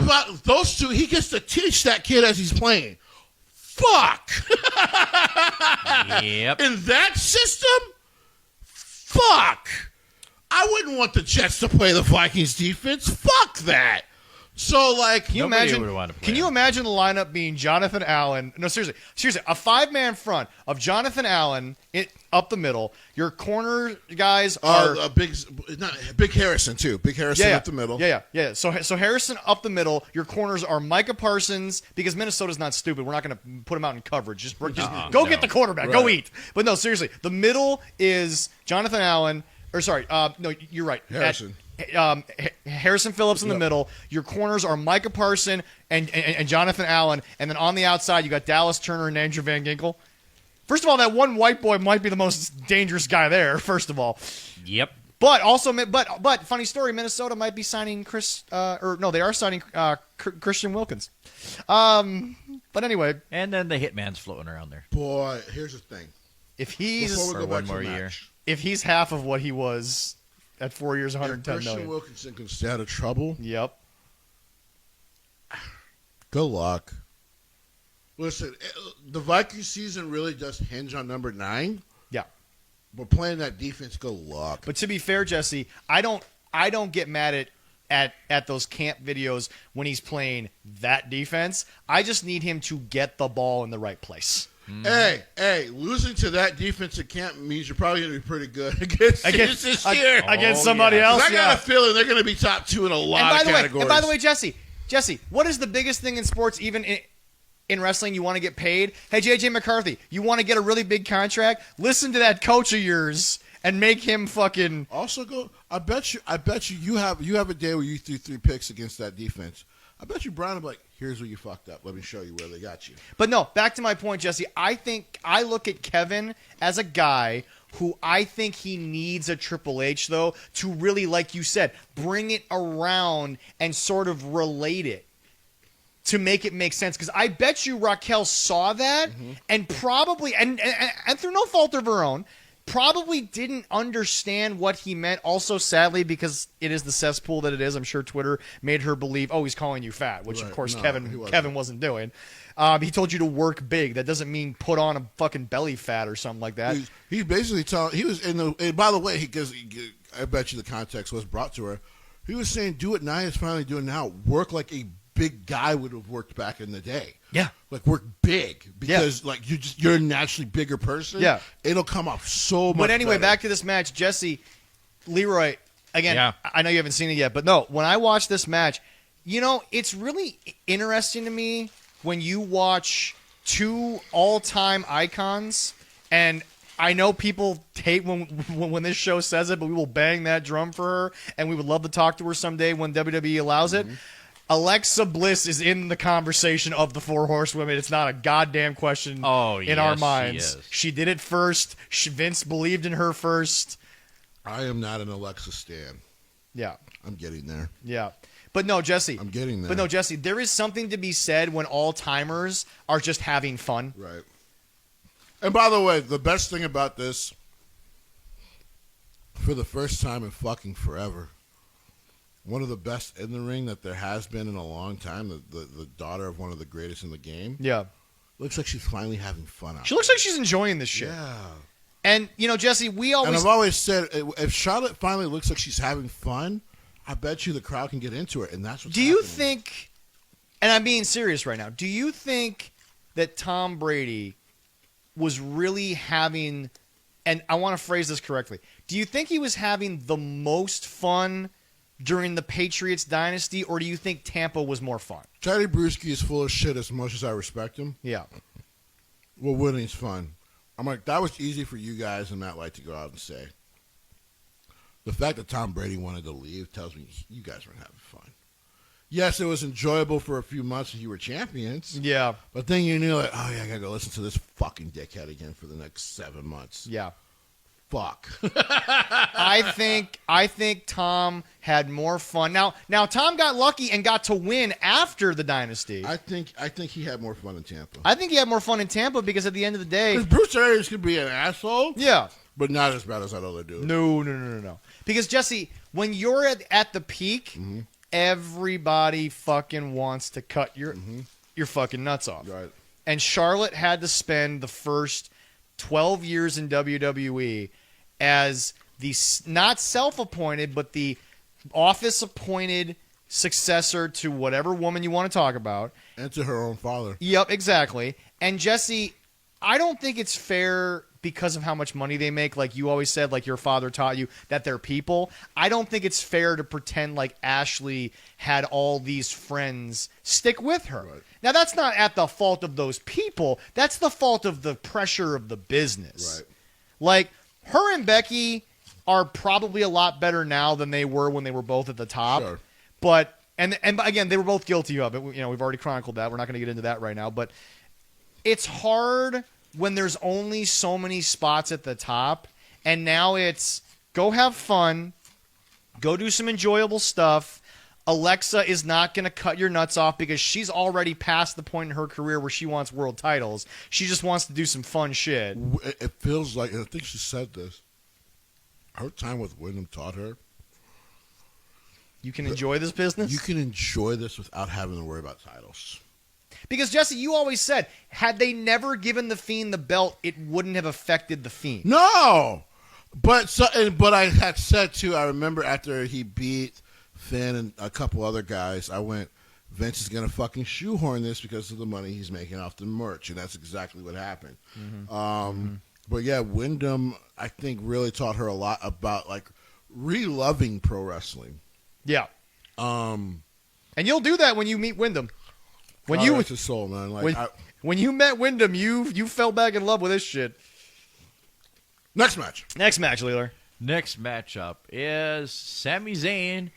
B: about those two. He gets to teach that kid as he's playing. Fuck.
C: Yep.
B: In that system, fuck. I wouldn't want the Jets to play the Vikings defense. Fuck that. So, like,
A: can you imagine the lineup being Jonathan Allen? No, seriously, a 5-man front of Jonathan Allen up the middle. Your corner guys are
B: Big Harrison too. Big Harrison up the middle.
A: Yeah. So Harrison up the middle. Your corners are Micah Parsons, because Minnesota's not stupid. We're not going to put him out in coverage. Just go get the quarterback.
B: Right.
A: Go eat. But no, seriously, the middle is Jonathan Allen. Or sorry, no, you're right.
B: Harrison.
A: Harrison Phillips in the middle. Your corners are Micah Parsons and Jonathan Allen, and then on the outside you got Dallas Turner and Andrew Van Ginkel. First of all, that one white boy might be the most dangerous guy there. First of all,
C: Yep.
A: But funny story, Minnesota might be signing they are signing Christian Wilkins. But anyway,
C: and then the Hitman's floating around there.
B: Boy, here's the thing.
A: If he's
C: for one more year,
A: if he's half of what he was at 4 years, 110 million.
B: Christian Wilkinson can stay out of trouble.
A: Yep.
B: Good luck. Listen, the Vikings season really does hinge on number 9.
A: Yeah.
B: But playing that defense, good luck.
A: But to be fair, Jesse, I don't get mad at those camp videos when he's playing that defense. I just need him to get the ball in the right place.
B: Hey, losing to that defense at camp means you're probably going to be pretty good against this year.
A: Against somebody else.
B: I got a feeling they're going to be top 2 in a lot of categories.
A: And by the way, Jesse, what is the biggest thing in sports, even in wrestling, you want to get paid? Hey, JJ McCarthy, you want to get a really big contract? Listen to that coach of yours and make him fucking.
B: Also, I bet you have a day where you threw 3 picks against that defense. I bet you Brian will be like, here's where you fucked up. Let me show you where they got you.
A: But no, back to my point, Jesse. I think I look at Kevin as a guy who I think he needs a Triple H, though, to really, like you said, bring it around and sort of relate it to make it make sense. Because I bet you Raquel saw that and probably, and through no fault of her own, probably didn't understand what he meant. Also, sadly, because it is the cesspool that it is, I'm sure Twitter made her believe, oh, he's calling you fat, which, of course, Kevin wasn't doing. He told you to work big. That doesn't mean put on a fucking belly fat or something like that.
B: He's basically telling. He was in the. And by the way, because I bet you the context was brought to her. He was saying, "Do what Nia's finally doing now. Work like a big guy would have worked back in the day.
A: Yeah,
B: like work big because like you're a naturally bigger person.
A: Yeah,
B: it'll come off so much.
A: But anyway,
B: better.
A: back to this match, Jesse, Leroy. Again, I know you haven't seen it yet, but no, when I watch this match, it's really interesting to me. When you watch two all-time icons, and I know people hate when this show says it, but we will bang that drum for her, and we would love to talk to her someday when WWE allows it. Alexa Bliss is in the conversation of the Four Horsewomen. It's not a goddamn question in our minds. She did it first. Vince believed in her first.
B: I am not an Alexa stan.
A: Yeah.
B: I'm getting there.
A: Yeah. But no, Jesse.
B: I'm getting there.
A: But no, Jesse, there is something to be said when all-timers are just having fun.
B: Right. And by the way, the best thing about this, for the first time in fucking forever, one of the best in the ring that there has been in a long time, the daughter of one of the greatest in the game.
A: Yeah.
B: Looks like she's finally having fun out
A: She looks like she's enjoying this shit.
B: Yeah.
A: And, Jesse,
B: And I've always said, if Charlotte finally looks like she's having fun, I bet you the crowd can get into it, and that's what's happening.
A: Do you think, and I'm being serious right now, do you think that Tom Brady was really having, and I want to phrase this correctly, do you think he was having the most fun during the Patriots dynasty, or do you think Tampa was more fun?
B: Teddy Bruschi is full of shit as much as I respect him.
A: Yeah.
B: Well, winning's fun. I'm like, that was easy for you guys and Matt White to go out and say. The fact that Tom Brady wanted to leave tells me you guys weren't having fun. Yes, it was enjoyable for a few months when you were champions.
A: Yeah.
B: But then you knew, like, oh, yeah, I got to go listen to this fucking dickhead again for the next 7 months.
A: Yeah.
B: Fuck.
A: I think Tom had more fun. Now Tom got lucky and got to win after the dynasty.
B: I think he had more fun in Tampa.
A: I think he had more fun in Tampa because at the end of the day,
B: Bruce Arians could be an asshole.
A: Yeah.
B: But not as bad as that other dude.
A: No. Because, Jesse, when you're at the peak, everybody fucking wants to cut your fucking nuts off.
B: Right.
A: And Charlotte had to spend the first 12 years in WWE as the not self-appointed, but the office-appointed successor to whatever woman you want to talk about.
B: And to her own father.
A: Yep, exactly. And, Jesse, I don't think it's fair because of how much money they make, like you always said, like your father taught you, that they're people. I don't think it's fair to pretend like Ashley had all these friends stick with her. Right. Now, that's not at the fault of those people. That's the fault of the pressure of the business.
B: Right.
A: Like, her and Becky are probably a lot better now than they were when they were both at the top.
B: Sure.
A: But, and again, they were both guilty of it. We've already chronicled that. We're not going to get into that right now. But it's hard when there's only so many spots at the top, and now it's go have fun, go do some enjoyable stuff. Alexa is not going to cut your nuts off because she's already past the point in her career where she wants world titles. She just wants to do some fun shit.
B: It feels like, and I think she said this, her time with Wyndham taught her,
A: you can enjoy this business?
B: You can enjoy this without having to worry about titles.
A: Because, Jesse, you always said, had they never given The Fiend the belt, it wouldn't have affected The Fiend.
B: No! But I had said, too, I remember after he beat Finn and a couple other guys, I went, Vince is going to fucking shoehorn this because of the money he's making off the merch. And that's exactly what happened. But, yeah, Wyndham, I think, really taught her a lot about, like, re-loving pro wrestling.
A: Yeah. And you'll do that when you meet Wyndham.
B: It's his soul, man. Like,
A: when you met Wyndham, you fell back in love with this shit.
B: Next match,
A: Leela.
C: Next matchup is Sami Zayn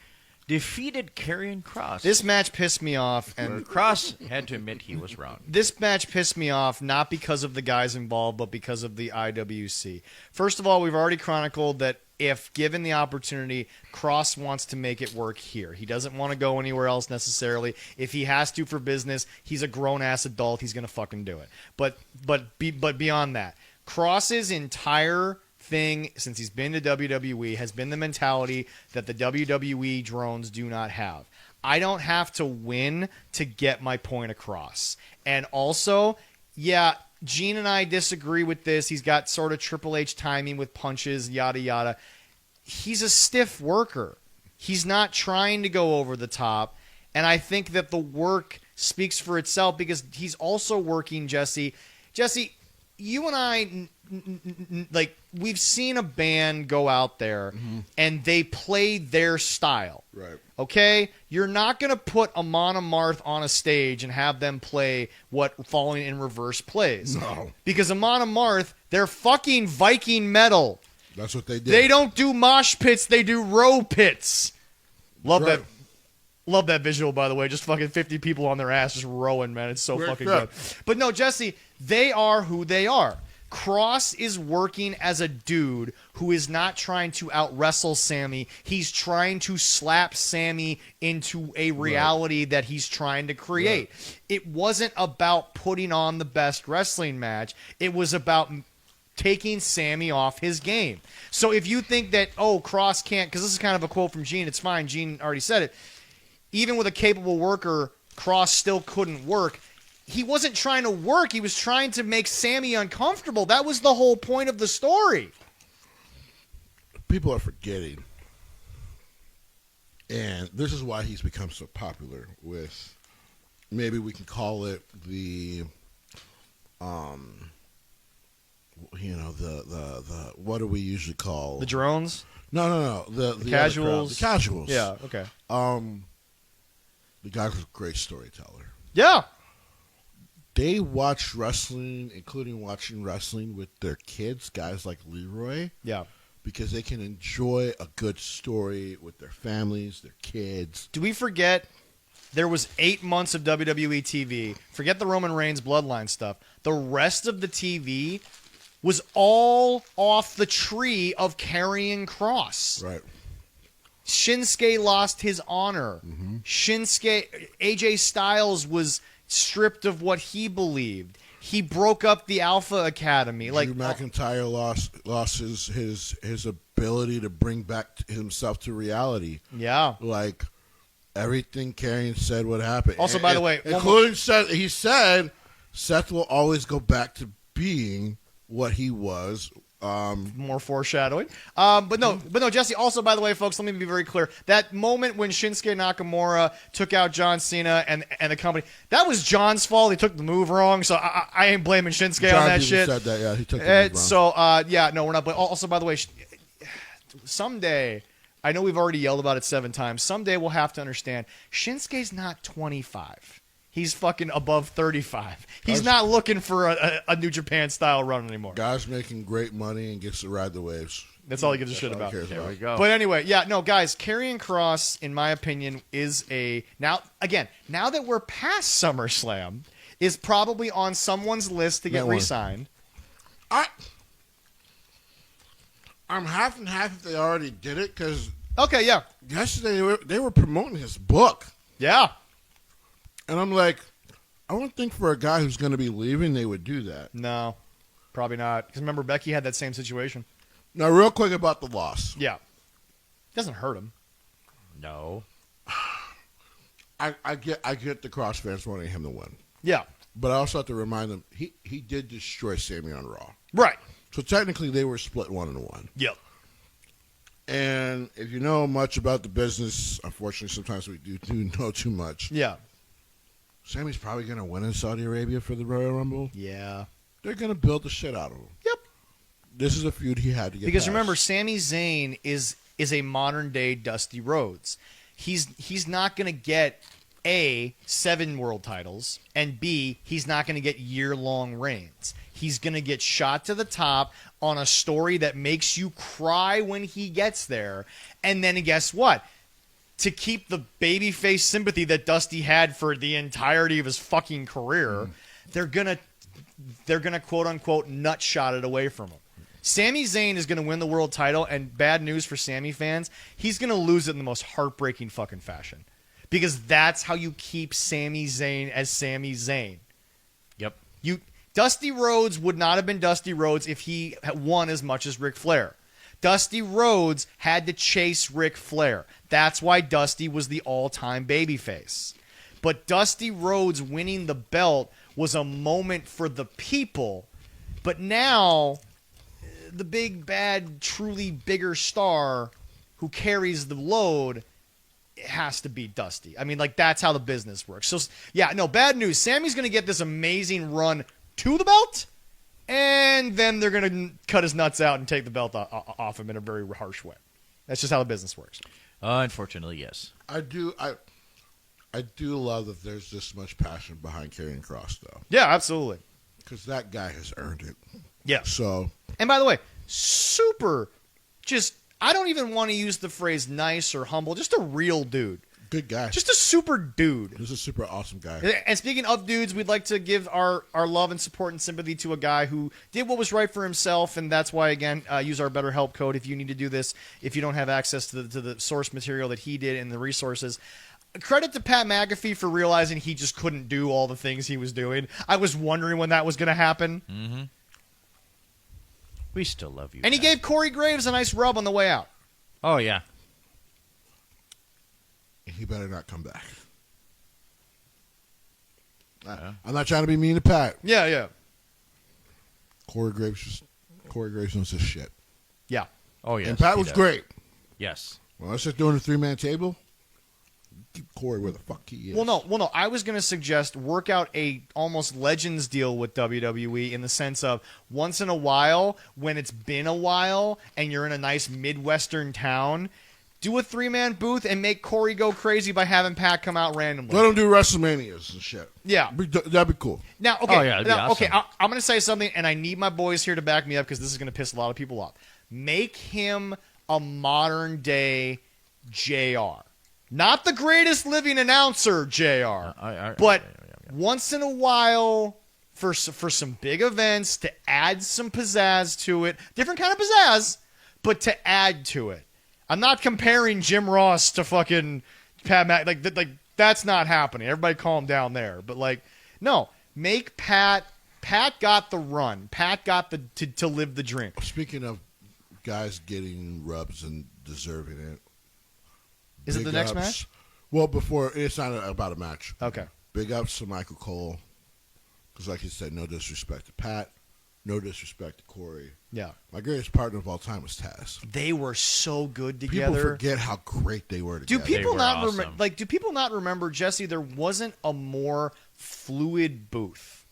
C: defeated Karrion Kross.
A: This match pissed me off, and
C: Kross had to admit he was wrong.
A: This match pissed me off not because of the guys involved, but because of the IWC. First of all, we've already chronicled that if given the opportunity, Kross wants to make it work here. He doesn't want to go anywhere else necessarily. If he has to for business, he's a grown-ass adult. He's going to fucking do it. But beyond that, Kross's entire thing since he's been to WWE has been the mentality that the WWE drones do not have. I don't have to win to get my point across. And also, yeah, Gene and I disagree with this. He's got sort of Triple H timing with punches, yada, yada. He's a stiff worker. He's not trying to go over the top. And I think that the work speaks for itself because he's also working, Jesse. Jesse, you and I, like, we've seen a band go out there and they play their style.
B: Right.
A: Okay? You're not going to put Amon Amarth on a stage and have them play what Falling in Reverse plays.
B: No.
A: Because Amon Amarth, they're fucking Viking metal.
B: That's what they did.
A: They don't do mosh pits, they do row pits. Love
B: Right.
A: that. Love that visual, by the way. Just fucking 50 people on their ass just rowing, man. It's so fucking good. But no, Jesse, they are who they are. Kross is working as a dude who is not trying to out-wrestle Sammy. He's trying to slap Sammy into a reality that he's trying to create. Right. It wasn't about putting on the best wrestling match. It was about taking Sammy off his game. So if you think that, oh, Kross can't, because this is kind of a quote from Gene. It's fine. Gene already said it. Even with a capable worker, Kross still couldn't work. He wasn't trying to work. He was trying to make Sammy uncomfortable. That was the whole point of the story.
B: People are forgetting. And this is why he's become so popular with, maybe we can call it the, the what do we usually call?
A: The drones?
B: No. The
A: casuals?
B: The casuals.
A: Yeah, okay.
B: The guy was a great storyteller.
A: Yeah.
B: They watch wrestling, including watching wrestling with their kids, guys like Leroy.
A: Yeah.
B: Because they can enjoy a good story with their families, their kids.
A: Do we forget there was 8 months of WWE TV? Forget the Roman Reigns bloodline stuff. The rest of the TV was all off the tree of Karrion Kross.
B: Right.
A: Shinsuke lost his honor. AJ Styles was stripped of what he believed. He broke up the Alpha Academy.
B: Drew McIntyre lost his ability to bring back himself to reality.
A: Yeah.
B: Like, everything Karrion said would happen.
A: Also, by the way,
B: including Seth, he said Seth will always go back to being what he was.
A: More foreshadowing. But no, Jesse, also, by the way, folks, let me be very clear. That moment when Shinsuke Nakamura took out John Cena and the company, that was John's fault. He took the move wrong, so I ain't blaming Shinsuke on that shit.
B: Said that, yeah, he took the move wrong.
A: So, no, we're not. But also, by the way, someday, I know we've already yelled about it 7 times. Someday we'll have to understand, Shinsuke's not 25. He's fucking above 35. He's not looking for a New Japan-style run anymore.
B: Guy's making great money and gets to ride the waves.
A: That's all he gives a shit about.
C: There we go.
A: But anyway, yeah, no, guys, Karrion Kross, in my opinion, is now that we're past SummerSlam, is probably on someone's list to get re-signed.
B: I'm half and half if they already did it, because yesterday they were promoting his book.
A: Yeah.
B: And I'm like, I don't think for a guy who's going to be leaving, they would do that.
A: No, probably not. Because remember, Becky had that same situation.
B: Now, real quick about the loss.
A: Yeah. Doesn't hurt him.
C: No.
B: I get the Kross fans wanting him to win.
A: Yeah.
B: But I also have to remind them, he did destroy Sammy on Raw.
A: Right.
B: So technically, they were split 1-1.
A: Yep.
B: And if you know much about the business, unfortunately, sometimes we do know too much.
A: Yeah.
B: Sammy's probably going to win in Saudi Arabia for the Royal Rumble.
A: Yeah.
B: They're going to build the shit out of him.
A: Yep.
B: This is a feud he had to get
A: Because
B: past.
A: remember, Sami Zayn is a modern-day Dusty Rhodes. He's not going to get, A, 7 world titles, and B, he's not going to get year-long reigns. He's going to get shot to the top on a story that makes you cry when he gets there. And then guess what? to keep the babyface sympathy that Dusty had for the entirety of his fucking career, they're gonna quote unquote nutshot it away from him. Sami Zayn is gonna win the world title, and bad news for Sami fans, he's gonna lose it in the most heartbreaking fucking fashion. Because that's how you keep Sami Zayn as Sami Zayn.
C: Yep.
A: Dusty Rhodes would not have been Dusty Rhodes if he won as much as Ric Flair. Dusty Rhodes had to chase Ric Flair. That's why Dusty was the all-time babyface. But Dusty Rhodes winning the belt was a moment for the people. But now, the big, bad, truly bigger star who carries the load, it has to be Dusty. I mean, like, that's how the business works. So, yeah, no, bad news. Sammy's going to get this amazing run to the belt, and then they're going to cut his nuts out and take the belt off him in a very harsh way. That's just how the business works.
C: Unfortunately, yes.
B: I do love that there's this much passion behind Karrion Kross, though.
A: Yeah, absolutely.
B: Because that guy has earned it.
A: Yeah.
B: So.
A: And by the way, super, just, I don't even want to use the phrase nice or humble, just a real dude.
B: Good guy.
A: Just a super dude.
B: He's a super awesome guy.
A: And speaking of dudes, we'd like to give our love and support and sympathy to a guy who did what was right for himself, and that's why, again, use our BetterHelp code if you need to do this, if you don't have access to the source material that he did and the resources. Credit to Pat McAfee for realizing he just couldn't do all the things he was doing. I was wondering when that was going to happen.
C: Mm-hmm. We still love you.
A: And he gave Corey Graves a nice rub on the way out.
C: Oh, yeah.
B: He better not come back. I'm not trying to be mean to Pat.
A: Yeah, yeah.
B: Corey Graves knows his shit.
A: Yeah.
C: Oh, yes.
B: And Pat was great.
C: Yes.
B: Well, let's just doing a 3-man table. Keep Corey where the fuck he is.
A: Well, no. I was going to suggest work out a almost Legends deal with WWE in the sense of once in a while, when it's been a while and you're in a nice Midwestern town, do a 3-man booth and make Corey go crazy by having Pat come out randomly.
B: Let him do WrestleManias and shit.
A: Yeah.
B: That'd be cool.
A: Now, okay.
C: Oh, yeah, that'd be awesome.
A: Okay, I'm going to say something, and I need my boys here to back me up because this is going to piss a lot of people off. Make him a modern-day JR. Not the greatest living announcer, JR. But once in a while, for some big events, to add some pizzazz to it. Different kind of pizzazz, but to add to it. I'm not comparing Jim Ross to fucking Pat Mac. Like that's not happening. Everybody calm down there. But, no. Make Pat... Pat got the run. Pat got to live the dream.
B: Speaking of guys getting rubs and deserving it.
A: Is it the next match?
B: Well, it's not about a match.
A: Okay.
B: Big ups to Michael Cole. Because like he said, no disrespect to Pat. No disrespect to Corey.
A: Yeah.
B: My greatest partner of all time was Taz.
A: They were so good together.
B: People forget how great they were together.
C: They were awesome.
A: Do people not remember, Jesse, there wasn't a more fluid booth.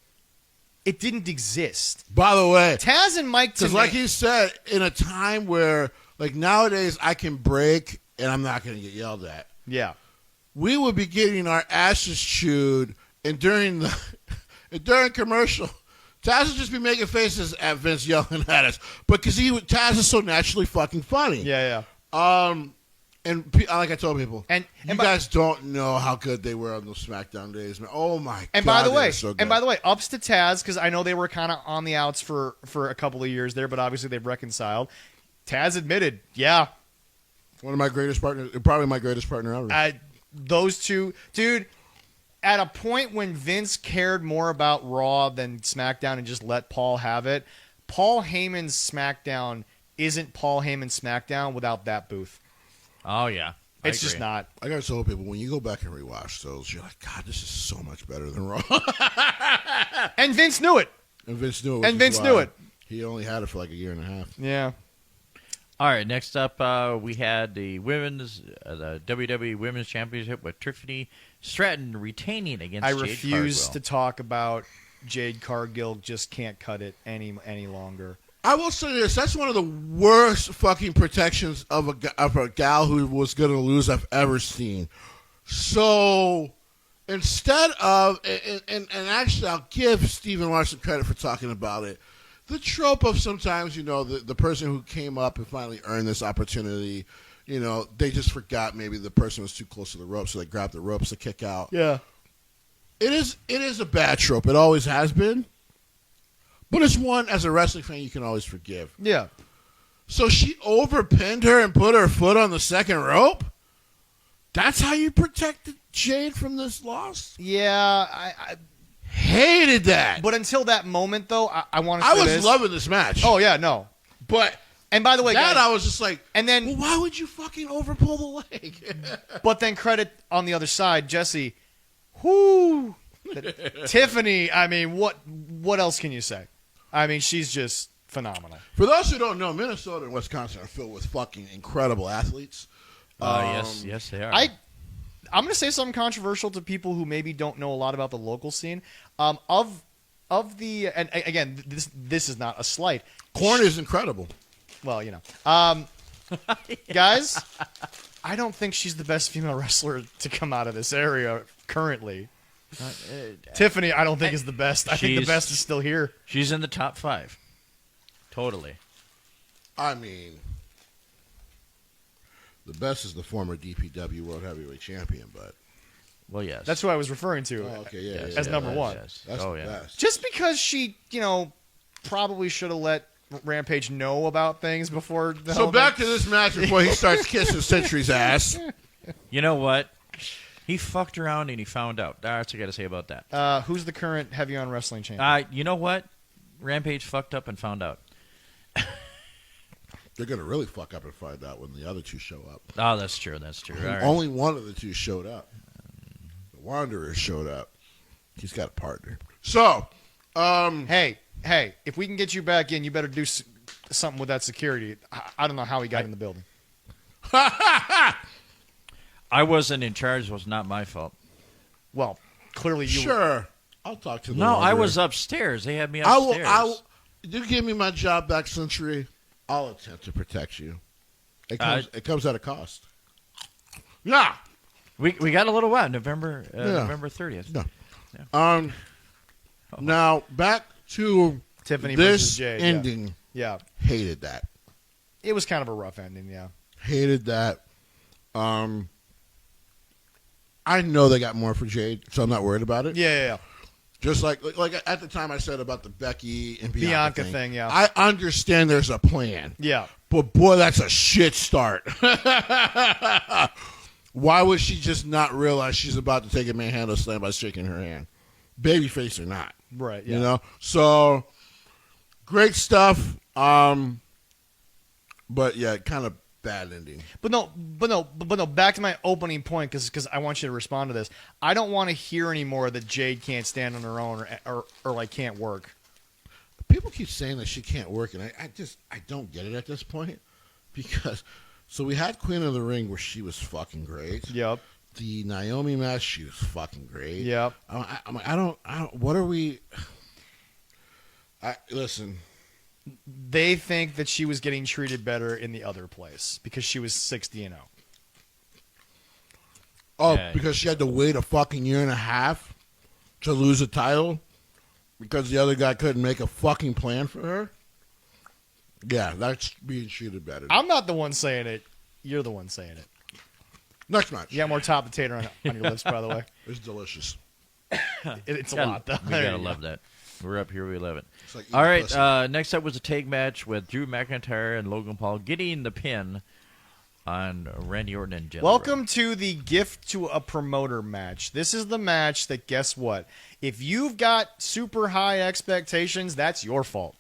A: It didn't exist.
B: By the way,
A: Taz and Mike
B: because like he said, in a time where, like nowadays, I can break and I'm not going to get yelled at.
A: Yeah.
B: We would be getting our asses chewed, and during commercial, Taz would just be making faces at Vince yelling at us. But because Taz is so naturally fucking funny.
A: Yeah.
B: And like I told people, and you guys don't know how good they were on those SmackDown days, man. Oh my god!
A: By the way, ups to Taz because I know they were kind of on the outs for a couple of years there, but obviously they've reconciled. Taz admitted, yeah,
B: one of my greatest partners, probably my greatest partner ever.
A: Those two, dude. At a point when Vince cared more about Raw than SmackDown and just let Paul have it, Paul Heyman's SmackDown isn't Paul Heyman's SmackDown without that booth.
C: Oh, yeah.
A: It's just not.
B: I got to tell people, when you go back and rewatch those, you're like, God, this is so much better than Raw.
A: And Vince knew it.
B: He only had it for like a year and a half.
A: Yeah.
C: All right, next up, we had the WWE Women's Championship with Tiffany Stratton retaining against Jade Cargill.
A: I refuse to talk about Jade Cargill. Just can't cut it any longer.
B: I will say this: that's one of the worst fucking protections of a gal who was going to lose I've ever seen. So instead of, and actually, I'll give Stephen Larson credit for talking about it. The trope of sometimes, the person who came up and finally earned this opportunity, they just forgot maybe the person was too close to the rope, so they grabbed the ropes to kick out.
A: Yeah.
B: It is a bad trope. It always has been. But it's one, as a wrestling fan, you can always forgive.
A: Yeah.
B: So she overpinned her and put her foot on the second rope? That's how you protected Jade from this loss?
A: Yeah, I
B: hated that.
A: But until that moment, though, I want to say
B: I was loving this match.
A: Oh, yeah, no.
B: But...
A: And by the way,
B: that
A: guys,
B: I was just like,
A: and then,
B: well, why would you fucking overpull the leg?
A: But then credit on the other side, Jesse. Whoo, Tiffany. I mean, what else can you say? I mean, she's just phenomenal.
B: For those who don't know, Minnesota and Wisconsin are filled with fucking incredible athletes.
C: Yes, they are.
A: I'm going to say something controversial to people who maybe don't know a lot about the local scene. Of the, and again, this is not a slight.
B: Corn is incredible.
A: Well, guys, I don't think she's the best female wrestler to come out of this area currently. Tiffany, I don't think is the best. I think the best is still here.
C: She's in the top 5. Totally.
B: I mean, the best is the former DPW World Heavyweight Champion, but...
C: Well, yes.
A: That's who I was referring to as number one.
B: That's the best.
A: Just because she, probably should have let Rampage know about things before the
B: So back to this match before he starts kissing Century's ass.
C: You know what? He fucked around and he found out. That's what I got to say about that.
A: Who's the current Heavy on Wrestling champion?
C: You know what? Rampage fucked up and found out.
B: They're going to really fuck up and find out when the other two show up.
C: Oh, that's true. That's true. Right.
B: Only one of the two showed up. The Wanderer showed up. He's got a partner. So,
A: Hey, if we can get you back in, you better do something with that security. I don't know how he got in the building.
C: I wasn't in charge. It was not my fault.
A: Well, clearly you
B: Sure. I'll talk to the
C: No,
B: Wanderer.
C: I was upstairs. They had me upstairs.
B: You give me my job back, Century, I'll attempt to protect you. It comes at a cost. Yeah.
C: We got a little while. November 30th.
B: No.
C: Yeah.
B: Now, back to
A: Tiffany
B: this
A: versus Jade,
B: ending.
A: Yeah.
B: Hated that.
A: It was kind of a rough ending, yeah.
B: Hated that. I know they got more for Jade, so I'm not worried about it.
A: Yeah.
B: Just like at the time I said about the Becky and
A: Bianca thing, yeah.
B: I understand there's a plan.
A: Yeah.
B: But boy, that's a shit start. Why would she just not realize she's about to take a manhandle slam by shaking her hand? Babyface or not.
A: Right, yeah.
B: So, great stuff. But yeah, kind of bad ending.
A: But no. Back to my opening point, because I want you to respond to this. I don't want to hear anymore that Jade can't stand on her own or like can't work.
B: People keep saying that she can't work, and I don't get it at this point, because so we had Queen of the Ring where she was fucking great.
A: Yep.
B: The Naomi match, she was fucking great.
A: Yep.
B: I don't. What are we? Listen.
A: They think that she was getting treated better in the other place because she was 60-0.
B: Oh, because she had to wait a fucking year and a half to lose a title because the other guy couldn't make a fucking plan for her? Yeah, that's being treated better.
A: I'm not the one saying it. You're the one saying it.
B: Next match.
A: You got more top potato on your lips, by the way.
B: It's delicious.
A: It's a lot, though.
C: We gotta love that. We're up here. We love it.
B: Like
C: all right. Next up was a tag match with Drew McIntyre and Logan Paul getting the pin on Randy Orton and Jinder.
A: Welcome to the gift to a promoter match. This is the match that, guess what? If you've got super high expectations, that's your fault.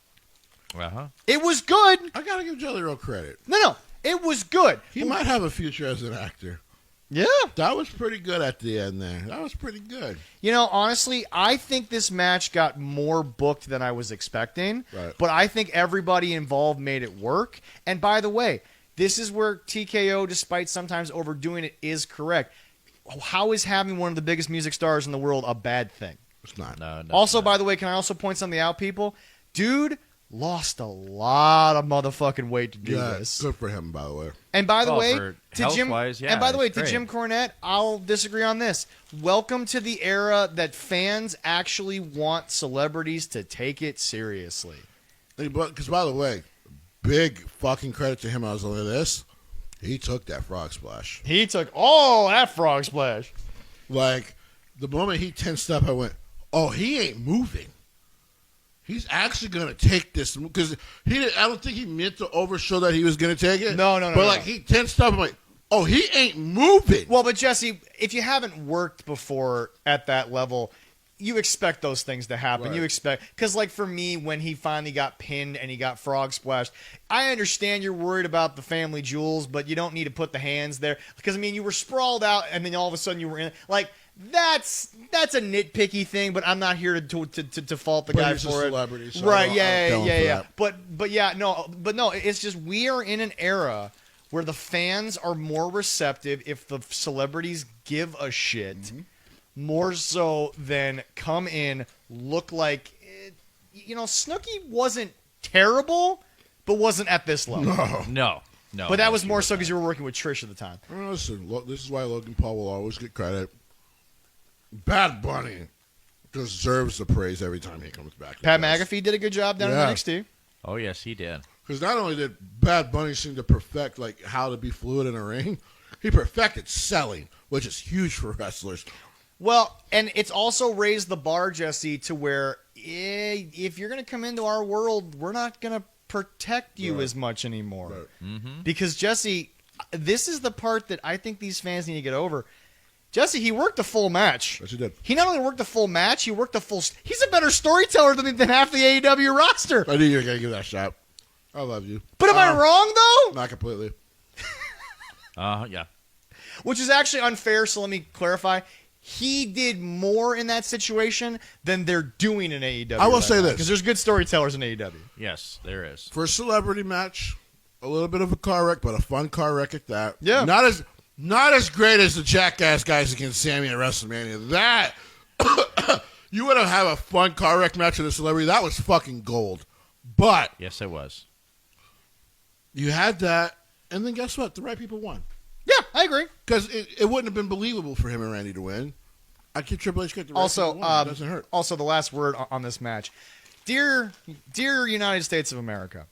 A: It was good.
B: I gotta give Jelly Roll credit.
A: No. It was good.
B: He might have a future as an actor.
A: Yeah.
B: That was pretty good at the end there. That was pretty good.
A: Honestly, I think this match got more booked than I was expecting.
B: Right.
A: But I think everybody involved made it work. And by the way, this is where TKO, despite sometimes overdoing it, is correct. How is having one of the biggest music stars in the world a bad thing?
B: It's not.
C: No,
A: also, by the way, can I also point something out, people? Dude lost a lot of motherfucking weight to do this.
B: Good for him, by the way.
A: And by the way,
C: to Jim
A: Cornette, I'll disagree on this. Welcome to the era that fans actually want celebrities to take it seriously.
B: Because, by the way, big fucking credit to him. I was only this. He took that frog splash.
A: He took all that frog splash.
B: Like, the moment he tensed up, I went, oh, he ain't moving. He's actually going to take this. Because I don't think he meant to overshow that he was going to take it.
A: No.
B: But, like, he tensed up. I'm like, oh, he ain't moving.
A: Well, but, Jesse, if you haven't worked before at that level, you expect those things to happen. Right. You expect, because like for me, when he finally got pinned and he got frog splashed, I understand you're worried about the family jewels, but you don't need to put the hands there because I mean you were sprawled out and then all of a sudden you were in like that's a nitpicky thing. But I'm not here to fault the guy for it. So right? Yeah. But no. It's just we are in an era where the fans are more receptive if the celebrities give a shit. Mm-hmm. More so than come in, look like, Snooki wasn't terrible, but wasn't at this level.
C: No.
A: But that was more so because you were working with Trish at the time.
B: Listen, this is why Logan Paul will always get credit. Bad Bunny deserves the praise every time he comes back.
A: Pat McAfee did a good job down in NXT.
C: Oh, yes, he did.
B: Because not only did Bad Bunny seem to perfect like how to be fluid in a ring, he perfected selling, which is huge for wrestlers.
A: Well, and it's also raised the bar, Jesse, to where if you're going to come into our world, we're not going to protect you as much anymore.
B: Right.
C: Mm-hmm.
A: Because, Jesse, this is the part that I think these fans need to get over. Jesse, he worked a full match.
B: Yes, he did.
A: He not only worked a full match, he worked a full... He's a better storyteller than half the AEW roster.
B: I knew you were going to give that a shot. I love you.
A: But am I wrong, though?
B: Not completely.
C: Yeah.
A: Which is actually unfair, so let me clarify. He did more in that situation than they're doing in AEW.
B: I will say this.
A: Because there's good storytellers in AEW.
C: Yes, there is.
B: For a celebrity match, a little bit of a car wreck, but a fun car wreck at that.
A: Yeah.
B: Not as great as the Jackass guys against Sammy at WrestleMania. That, you would have a fun car wreck match with a celebrity. That was fucking gold. But.
C: Yes, it was.
B: You had that, and then guess what? The right people won.
A: Yeah, I agree.
B: Because it wouldn't have been believable for him and Randy to win. I get Triple H get the right people win. It doesn't hurt.
A: Also, the last word on this match. Dear United States of America,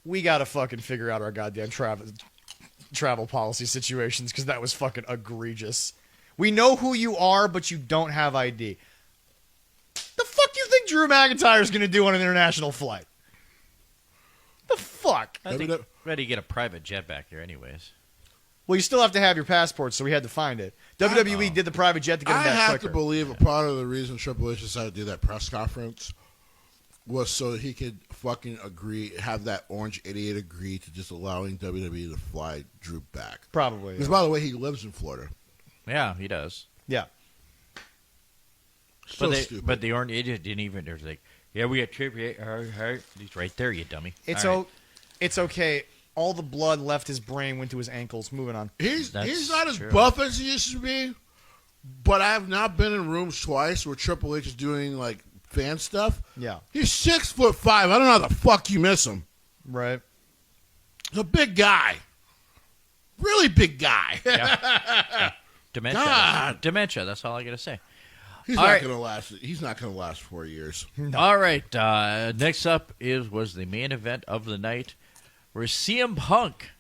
A: we got to fucking figure out our goddamn travel policy situations because that was fucking egregious. We know who you are, but you don't have ID. The fuck do you think Drew McIntyre is going to do on an international flight? The fuck?
C: I think ready to get a private jet back here anyways.
A: Well, you still have to have your passport, so we had to find it. WWE did the private jet to get him back quicker.
B: I have to believe a part of the reason Triple H decided to do that press conference was so he could fucking have that orange idiot agree to just allowing WWE to fly Drew back.
A: Probably.
B: Because, by the way, he lives in Florida.
C: Yeah, he does.
A: Yeah.
B: So stupid.
C: But the orange idiot didn't even. There's like, yeah, we got Triple H. He's right there, you dummy.
A: It's okay. All the blood left his brain, went to his ankles. Moving on.
B: He's not as buff as he used to be, but I have not been in rooms twice where Triple H is doing like fan stuff.
A: Yeah.
B: He's 6'5". I don't know how the fuck you miss him.
A: Right.
B: He's a big guy. Really big guy.
C: Yeah. Dementia.
B: God.
C: Dementia. That's all I got to say.
B: He's not going to last 4 years.
C: No. All right. Next up was the main event of the night, where CM Punk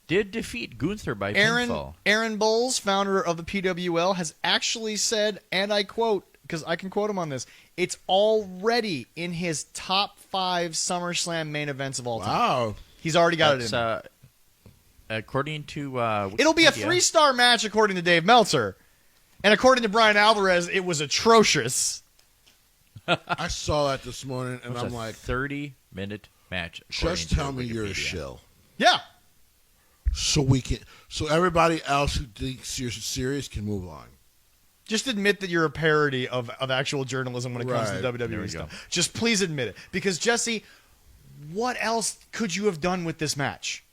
C: did defeat Gunther by pinfall.
A: Aaron Bowles, founder of the PWL, has actually said, and I quote, because I can quote him on this, it's already in his top 5 SummerSlam main events of all time.
B: Wow.
A: He's already got it in.
C: According to
A: it'll be a 3-star match according to Dave Meltzer. And according to Brian Alvarez, it was atrocious.
B: I saw that this morning, and I'm like,
C: 30-minute match.
B: Just tell me you're a shill.
A: Yeah.
B: So everybody else who thinks you're serious can move on.
A: Just admit that you're a parody of actual journalism when it comes to WWE stuff. Just please admit it. Because, Jesse, what else could you have done with this match?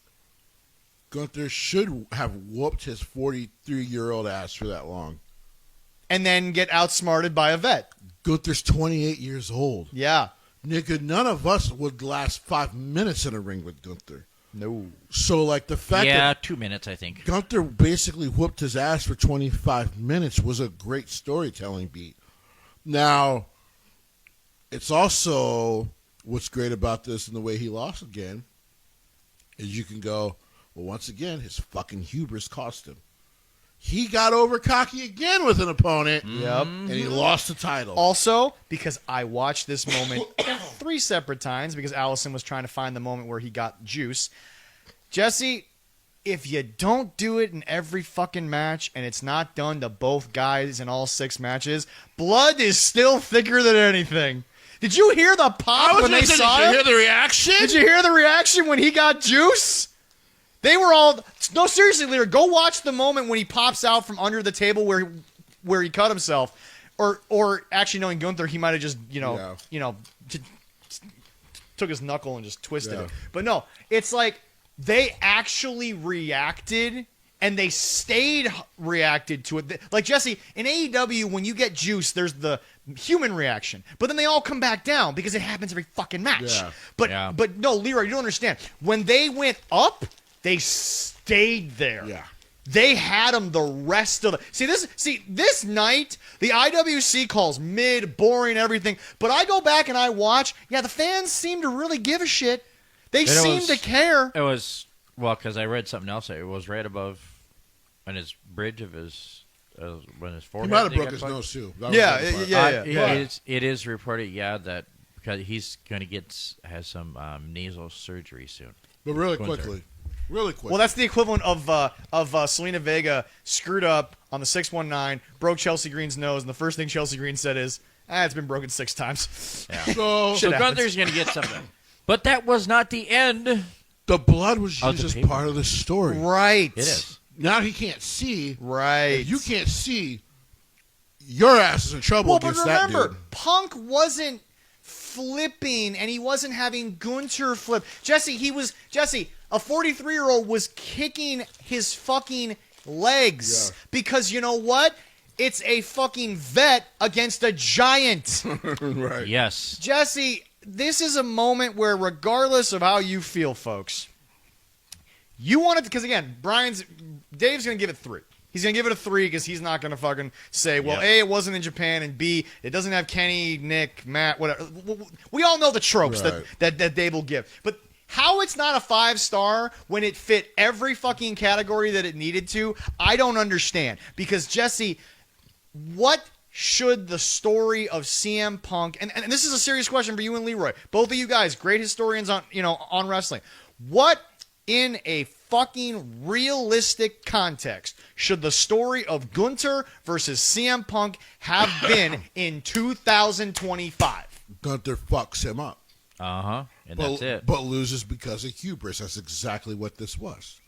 B: Gunther should have whooped his 43-year-old ass for that long.
A: And then get outsmarted by a vet.
B: Gunther's 28 years old.
A: Yeah.
B: Nigga, none of us would last 5 minutes in a ring with Gunther.
A: No.
B: So, like, the fact that
C: 2 minutes, I think.
B: Gunther basically whooped his ass for 25 minutes was a great storytelling beat. Now, it's also what's great about this and the way he lost again is you can go, Well, once again, his fucking hubris cost him. He got over cocky again with an opponent.
A: Yep.
B: And he lost the title.
A: Also, because I watched this moment 3 separate times because Allison was trying to find the moment where he got juice. Jesse, if you don't do it in every fucking match and it's not done to both guys in all 6 matches, blood is still thicker than anything. Did you hear the pop when they saw him?
B: Did you hear the reaction?
A: Did you hear the reaction when he got juice? They were all... No, seriously, Leader, go watch the moment when he pops out from under the table where he cut himself. Or actually, knowing Gunther, he might have just, took his knuckle and just twisted it. But no, it's like they actually reacted, and they stayed reacted to it. Like, Jesse, in AEW, when you get juice, there's the human reaction. But then they all come back down because it happens every fucking match.
B: Yeah.
A: But no, Leroy, you don't understand. When they went up... They stayed there.
B: Yeah.
A: They had them the rest of the... See, this night, the IWC calls mid, boring, everything. But I go back and I watch. Yeah, the fans seem to really give a shit. They seem to care.
C: It was... Well, because I read something else. It was right above on his bridge of his... when his forehead...
B: He might have broke his nose, too.
A: Yeah.
C: It is reported, that because he's going to has some nasal surgery soon.
B: But really quickly...
A: Well, that's the equivalent of Selena Vega screwed up on the 619, broke Chelsea Green's nose, and the first thing Chelsea Green said is, it's been broken 6 times.
C: Yeah. So Gunther's going to get something. But that was not the end.
B: The blood was used as part of the story.
A: Right.
C: It is.
B: Now he can't see.
A: Right.
B: If you can't see, your ass is in trouble against that dude. Well, but remember,
A: Punk wasn't flipping, and he wasn't having Gunther flip. Jesse, a 43-year-old was kicking his fucking legs because you know what? It's a fucking vet against a giant.
B: Right.
C: Yes.
A: Jesse, this is a moment where regardless of how you feel, folks, you want it because again, Dave's going to give it 3. He's going to give it a 3 because he's not going to fucking say, well, A, it wasn't in Japan, and B, it doesn't have Kenny, Nick, Matt, whatever. We all know the tropes that Dave will give. But how it's not a 5-star when it fit every fucking category that it needed to, I don't understand. Because, Jesse, what should the story of CM Punk, and this is a serious question for you and Leroy, both of you guys, great historians on wrestling, what in a fucking realistic context should the story of Gunther versus CM Punk have been in 2025?
B: Gunther fucks him up.
C: And that's it.
B: But loses because of hubris. That's exactly what this was.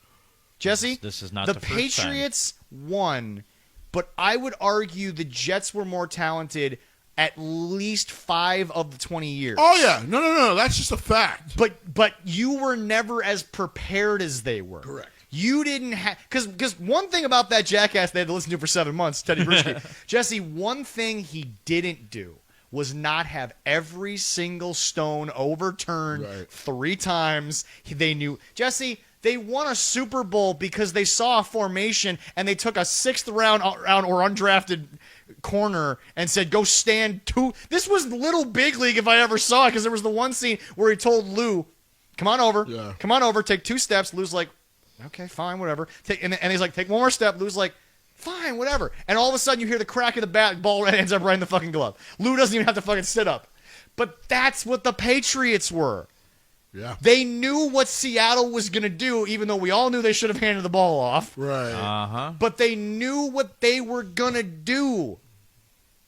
A: Jesse,
C: this is not
A: the
C: first
A: Patriots won, but I would argue the Jets were more talented at least 5 of the 20 years.
B: Oh, yeah. No. That's just a fact.
A: But you were never as prepared as they were.
B: Correct.
A: You didn't have... Because one thing about that jackass they had to listen to for 7 months, Teddy Brisky, Jesse, one thing he didn't do was not have every single stone overturned 3 times. They knew... Jesse... They won a Super Bowl because they saw a formation and they took a 6th round or undrafted corner and said, go stand 2. This was Little Big League if I ever saw it because there was the one scene where he told Lou, come on over. Yeah. Come on over. Take 2 steps. Lou's like, okay, fine, whatever. And he's like, take 1 more step. Lou's like, fine, whatever. And all of a sudden you hear the crack of the bat, ball ends up right in the fucking glove. Lou doesn't even have to fucking sit up. But that's what the Patriots were.
B: Yeah.
A: They knew what Seattle was going to do, even though we all knew they should have handed the ball off.
B: Right.
A: But they knew what they were going to do.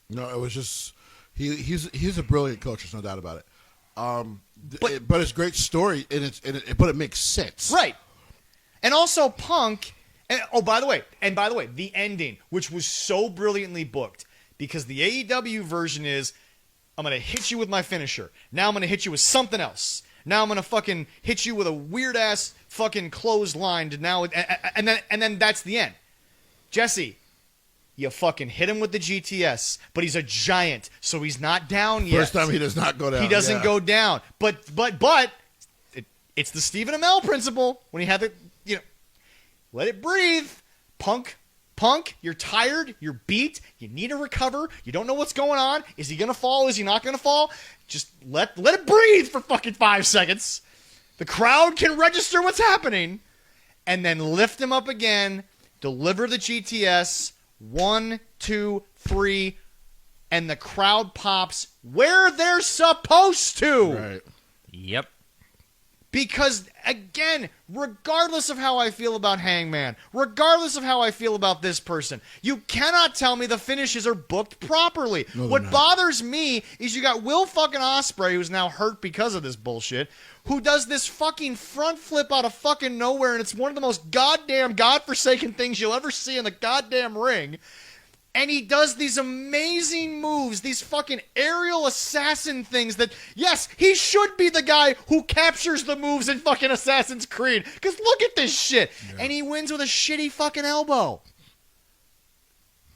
B: No, it was just he's a brilliant coach. There's no doubt about it. But it's a great story, but it makes sense.
A: Right. And also Punk. And by the way, the ending, which was so brilliantly booked, because the AEW version is, I'm going to hit you with my finisher. Now I'm going to hit you with something else. Now I'm going to fucking hit you with a weird-ass fucking clothesline. And then that's the end. Jesse, you fucking hit him with the GTS, but he's a giant, so he's not down yet.
B: First time he does not go down.
A: He doesn't go down. But it's the Stephen Amell principle when he had the, let it breathe. Punk, you're tired, you're beat, you need to recover, you don't know what's going on. Is he going to fall? Is he not going to fall? Just let it breathe for fucking 5 seconds. The crowd can register what's happening. and then lift him up again, deliver the GTS, 1, 2, 3, and the crowd pops where they're supposed to.
B: Right.
C: Yep.
A: Because, again, regardless of how I feel about Hangman, regardless of how I feel about this person, you cannot tell me the finishes are booked properly.
B: No,
A: what
B: not.
A: bothers me is you got Will fucking Ospreay, who's now hurt because of this bullshit, who does this fucking front flip out of fucking nowhere, and it's one of the most goddamn godforsaken things you'll ever see in the goddamn ring. And he does these amazing moves, these fucking aerial assassin things that, yes, he should be the guy who captures the moves in fucking Assassin's Creed. Because look at this shit. Yeah. And he wins with a shitty fucking elbow.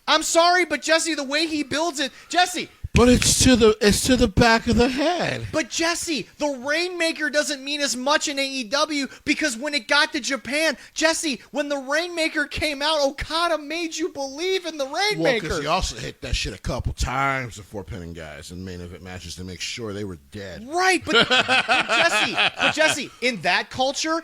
A: I'm sorry, but Jesse, the way he builds it, Jesse.
B: But it's to the back of the head.
A: But Jesse, the Rainmaker doesn't mean as much in AEW because when it got to Japan, Jesse, when the Rainmaker came out, Okada made you believe in the Rainmaker.
B: Well, because he also hit that shit a couple times before pinning guys in main event matches to make sure they were dead.
A: Right, but Jesse, in that culture,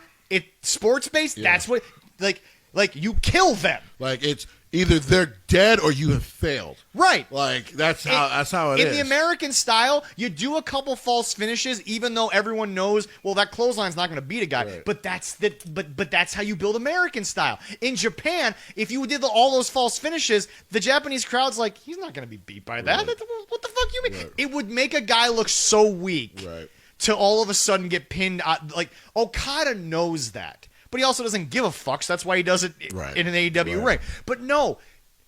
A: sports based. Yeah. That's what like you kill them.
B: Like it's. Either they're dead or you have failed.
A: Right.
B: Like, that's how it is.
A: In the American style, you do a couple false finishes, even though everyone knows, well, that clothesline's not going to beat a guy. Right. But that's how you build American style. In Japan, if you did all those false finishes, the Japanese crowd's like, he's not going to be beat by that. Right. What the fuck you mean? Right. It would make a guy look so weak to all of a sudden get pinned. Like, Okada knows that. But he also doesn't give a fuck, so that's why he does it in an AEW ring. But no,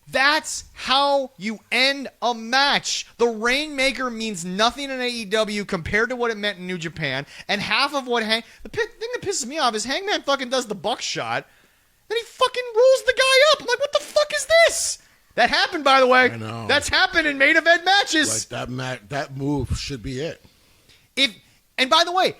A: that's how you end a match. The Rainmaker means nothing in AEW compared to what it meant in New Japan. And half of what the thing that pisses me off is Hangman fucking does the buckshot, then he fucking rolls the guy up. I'm like, what the fuck is this? That happened, by the way.
B: I know.
A: That's happened in main event matches.
B: Like that move should be it.
A: And by the way,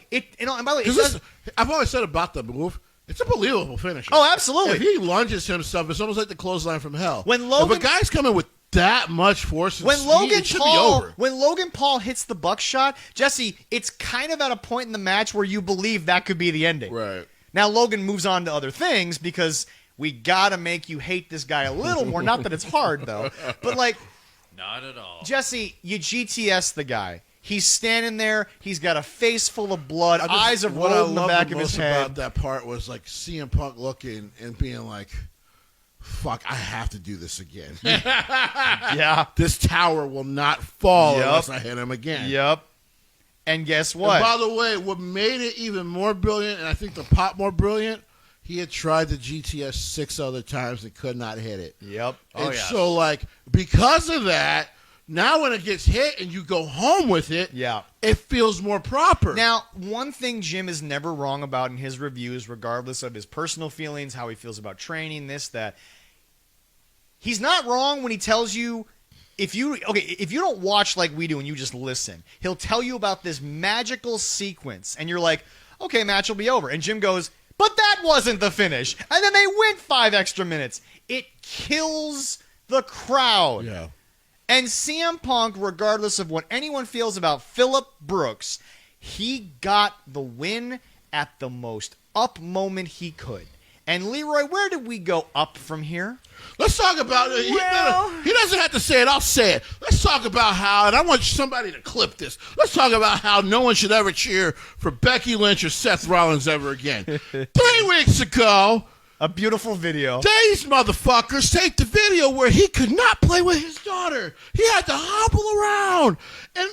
B: I've always said about the move. It's a believable finish.
A: Oh, absolutely.
B: If he lunges himself, it's almost like the clothesline from hell.
A: If
B: a guy's coming with that much force and
A: speed,
B: it should be over.
A: When Logan Paul hits the buckshot, Jesse, it's kind of at a point in the match where you believe that could be the ending.
B: Right.
A: Now, Logan moves on to other things because we got to make you hate this guy a little more. Not that it's hard, though. But, like...
C: Not at all.
A: Jesse, you GTS the guy. He's standing there. He's got a face full of blood. Eyes have rolled in the back of his head.
B: What I loved about that part was like CM Punk looking and being like, "Fuck, I have to do this again."
A: Yeah,
B: this tower will not fall unless I hit him again.
A: Yep. And guess what?
B: And by the way, what made it even more brilliant, and I think the pop more brilliant, he had tried the GTS 6 other times and could not hit it.
A: Yep.
B: So, like, because of that. Now when it gets hit and you go home with it, it feels more proper.
A: Now, one thing Jim is never wrong about in his reviews, regardless of his personal feelings, how he feels about training, this, that, he's not wrong when he tells you, if you don't watch like we do and you just listen, he'll tell you about this magical sequence, and you're like, okay, match will be over. And Jim goes, but that wasn't the finish. And then they went 5 extra minutes. It kills the crowd.
B: Yeah.
A: And CM Punk, regardless of what anyone feels about Phillip Brooks, he got the win at the most up moment he could. And Leroy, where did we go up from here?
B: Let's talk about it. He doesn't have to say it. I'll say it. Let's talk about how, and I want somebody to clip this. Let's talk about how no one should ever cheer for Becky Lynch or Seth Rollins ever again. 3 weeks ago...
A: A beautiful video.
B: These motherfuckers take the video where he could not play with his daughter. He had to hobble around. And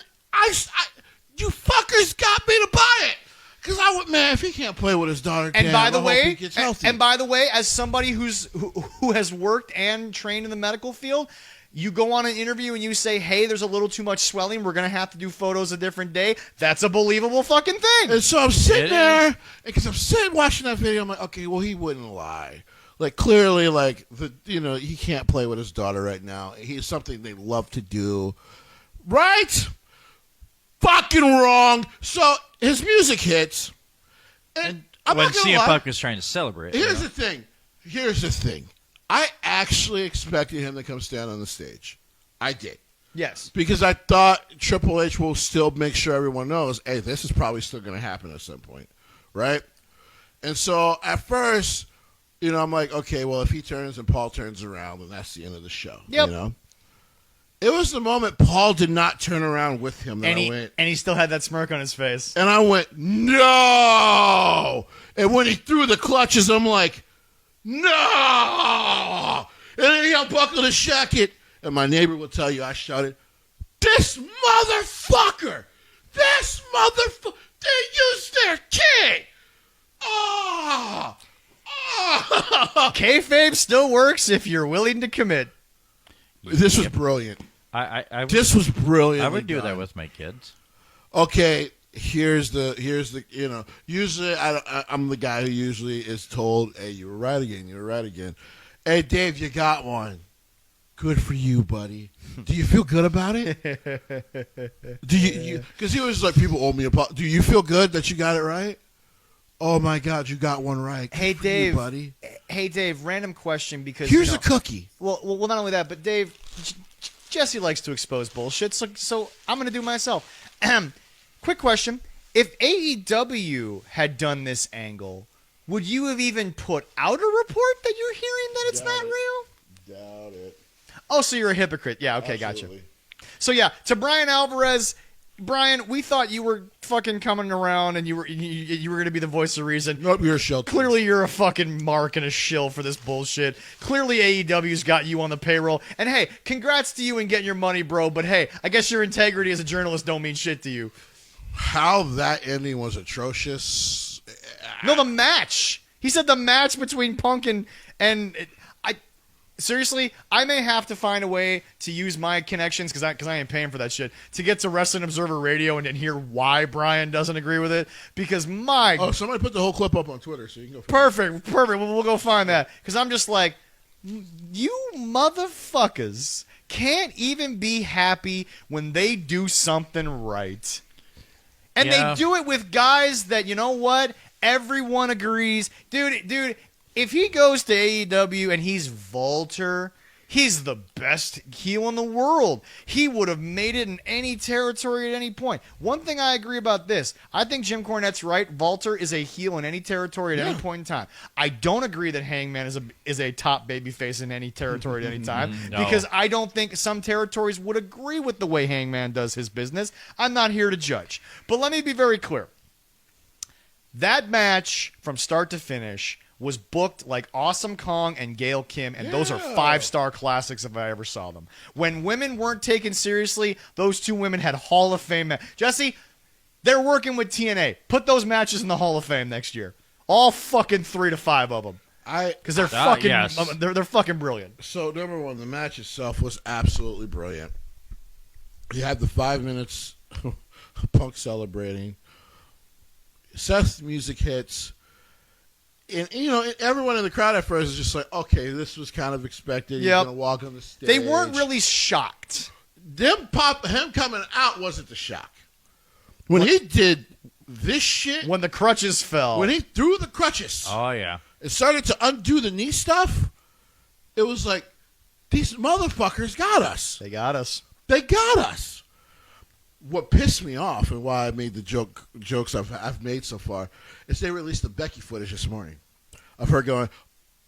B: you fuckers got me to buy it. Because I would, man, if he can't play with his daughter,
A: and by the way,
B: he gets healthy.
A: And by the way, as somebody who has worked and trained in the medical field, you go on an interview and you say, hey, there's a little too much swelling. We're going to have to do photos a different day. That's a believable fucking thing.
B: And so I'm sitting there, because I'm sitting watching that video. I'm like, okay, well, he wouldn't lie. Like, clearly, like, he can't play with his daughter right now. He's something they love to do. Right? Fucking wrong. So his music hits. And
C: when CM Punk is trying to celebrate.
B: Here's the thing. I actually expected him to come stand on the stage. I did.
A: Yes.
B: Because I thought Triple H will still make sure everyone knows, hey, this is probably still going to happen at some point. Right? And so at first, I'm like, okay, well, if he turns and Paul turns around, then that's the end of the show.
A: Yep.
B: It was the moment Paul did not turn around with him that
A: and he still had that smirk on his face.
B: And I went, no! And when he threw the clutches, I'm like, no! And then he unbuckled his jacket, and my neighbor will tell you, I shouted, this motherfucker! They used their kid! Oh!
A: Kayfabe still works if you're willing to commit.
B: This was brilliant. This was brilliant.
C: I would do that with my kids.
B: Okay, here's the usually I'm the guy who usually is told, hey, you were right again. Hey, Dave, you got one. Good for you, buddy. Do you feel good about it? Do you because he was like, people owe me a do you feel good that you got it right? Oh my God, you got one right. Good
A: hey, Dave,
B: you, buddy.
A: Hey, Dave. Random question because
B: here's a cookie.
A: Well, not only that, but Dave, Jesse likes to expose bullshit, so I'm going to do it myself. Quick question: if AEW had done this angle, would you have even put out a report that you're hearing that it's not real?
B: Doubt it.
A: Oh, so you're a hypocrite? Yeah. Okay,
B: Absolutely.
A: Gotcha. So yeah, to Brian Alvarez. Brian, we thought you were fucking coming around and you were going to be the voice of reason.
B: Nope, you're a shill.
A: Clearly, you're a fucking mark and a shill for this bullshit. Clearly, AEW's got you on the payroll. And hey, congrats to you in getting your money, bro. But hey, I guess your integrity as a journalist don't mean shit to you.
B: How that ending was atrocious.
A: No, the match. He said the match between Punk and seriously, I may have to find a way to use my connections because I ain't paying for that shit to get to Wrestling Observer Radio and hear why Brian doesn't agree with it. Because
B: somebody put the whole clip up on Twitter, so you can go.
A: Perfect. We'll go find that because I'm just like, you motherfuckers can't even be happy when they do something right, and they do it with guys that you know what everyone agrees, dude. If he goes to AEW and he's Walter, he's the best heel in the world. He would have made it in any territory at any point. One thing I agree about this, I think Jim Cornette's right. Walter is a heel in any territory at any point in time. I don't agree that Hangman is a top babyface in any territory at any time because I don't think some territories would agree with the way Hangman does his business. I'm not here to judge. But let me be very clear. That match from start to finish was booked like Awesome Kong and Gail Kim, and those are 5-star classics if I ever saw them. When women weren't taken seriously, those two women had Hall of Fame. Jesse, they're working with TNA. Put those matches in the Hall of Fame next year. All fucking 3 to 5 of them. Because they're fucking they're fucking brilliant.
B: So number one, the match itself was absolutely brilliant. You had the 5 minutes of Punk celebrating. Seth's music hits. And, everyone in the crowd at first is just like, okay, this was kind of expected. He's going to walk on the stage.
A: They weren't really shocked.
B: Him coming out wasn't the shock. When he did this shit.
A: When the crutches fell.
B: When he threw the crutches.
C: Oh, yeah.
B: It started to undo the knee stuff. It was like, these motherfuckers got us.
A: They got us.
B: What pissed me off and why I made the jokes I've made so far is they released the Becky footage this morning of her going,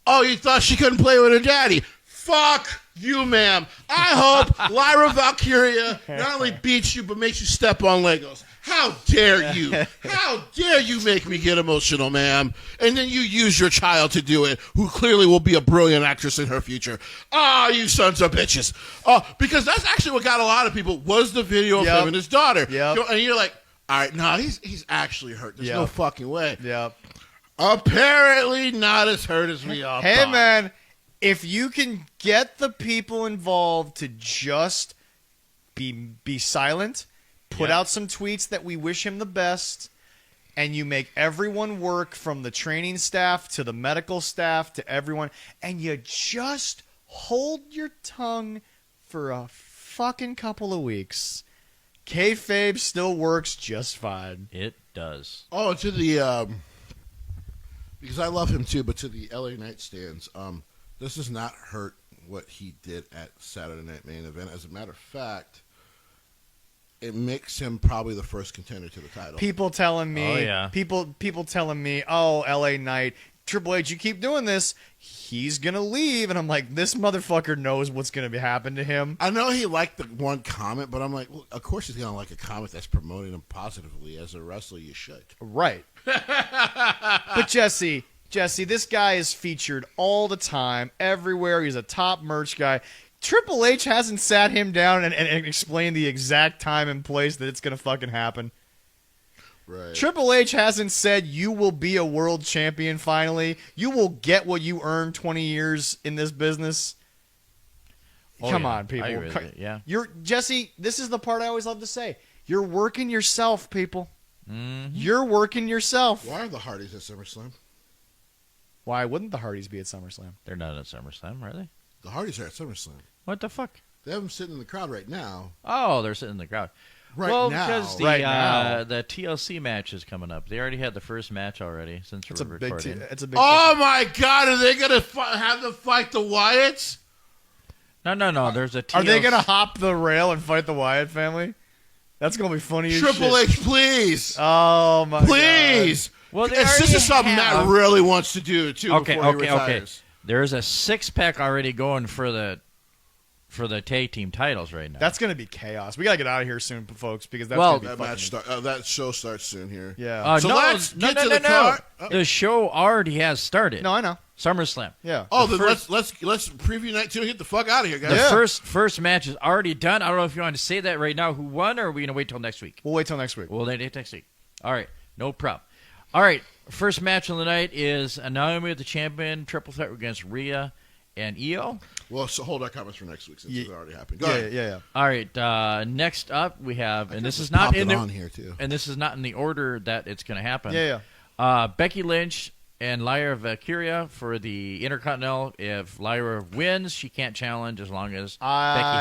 B: oh, you thought she couldn't play with her daddy? Fuck you, ma'am. I hope Lyra Valkyria not only beats you but makes you step on Legos. How dare you? How dare you make me get emotional, ma'am? And then you use your child to do it, who clearly will be a brilliant actress in her future. Ah, you sons of bitches. Because that's actually what got a lot of people, was the video of him and his daughter.
A: Yep.
B: And you're like, all right, no, he's actually hurt. There's no fucking way.
A: Yep.
B: Apparently not as hurt as we all thought.
A: Man, if you can get the people involved to just be silent, put out some tweets that we wish him the best, and you make everyone work from the training staff to the medical staff to everyone, and you just hold your tongue for a fucking couple of weeks, kayfabe still works just fine.
C: It does.
B: Oh, to the because I love him too, but to the LA Knight stands, this does not hurt what he did at Saturday Night Main Event. As a matter of fact, it makes him probably the first contender to the title.
A: People telling me, people telling me, oh, LA Knight, Triple H, you keep doing this, he's going to leave. And I'm like, this motherfucker knows what's going to happen to him.
B: I know he liked the one comment, but I'm like, well, of course he's going to like a comment that's promoting him positively. As a wrestler, you should.
A: Right. But Jesse, this guy is featured all the time, everywhere. He's a top merch guy. Triple H hasn't sat him down and explained the exact time and place that it's going to fucking happen.
B: Right.
A: Triple H hasn't said you will be a world champion finally. You will get what you earned 20 years in this business. Come on, people.
C: I agree with it, yeah.
A: Jesse, this is the part I always love to say. You're working yourself, people.
C: Mm-hmm.
A: You're working yourself.
B: Why are the Hardys at SummerSlam?
A: Why wouldn't the Hardys be at SummerSlam?
C: They're not at SummerSlam, are they?
B: The Hardys are at SummerSlam.
C: What the fuck?
B: They have them sitting in the crowd right now.
C: Oh, they're sitting in the crowd.
B: Now.
C: Because the TLC match is coming up. They already had the first match already since
A: It's
C: we're
A: a big.
C: recording.
A: It's a big.
B: Oh my God! Are they gonna have them fight the Wyatts?
C: No. There's a TLC.
A: Are they gonna hop the rail and fight the Wyatt family? That's gonna be funny. As
B: Triple
A: shit.
B: H, please.
A: Oh my.
B: Please.
C: Well, they
B: this
C: already
B: is something
C: have-
B: Matt really wants to do too.
C: Okay.
B: Before he retires.
C: There's a 6-pack already going for the tag team titles right now.
A: That's gonna be chaos. We gotta get out of here soon, folks, because that's
C: Well,
A: gonna be fucking.
B: That show starts soon here.
A: Yeah.
B: So let's get to the card.
C: The show already has started.
A: No, I know.
C: SummerSlam.
A: Yeah.
B: Oh, then let's preview night 2 and get the fuck out of here, guys.
C: The
A: Yeah.
C: first match is already done. I don't know if you want to say that right now. Who won, or are we gonna wait till next week?
A: We'll wait till next week.
C: We'll wait next week. All right, no problem. All right, first match of the night is Naomi with the champion, triple threat against Rhea and Io.
B: Well, so hold our comments for next week since it's already happened. Go
A: Yeah,
B: ahead.
A: yeah.
C: All right, next up we have, and this is
B: Pop
C: not
B: it
C: in the
B: on here too.
C: and this is not in the order that it's going to happen.
A: Yeah.
C: Becky Lynch and Lyra Valkyria for the Intercontinental. If Lyra wins, she can't challenge as long as Becky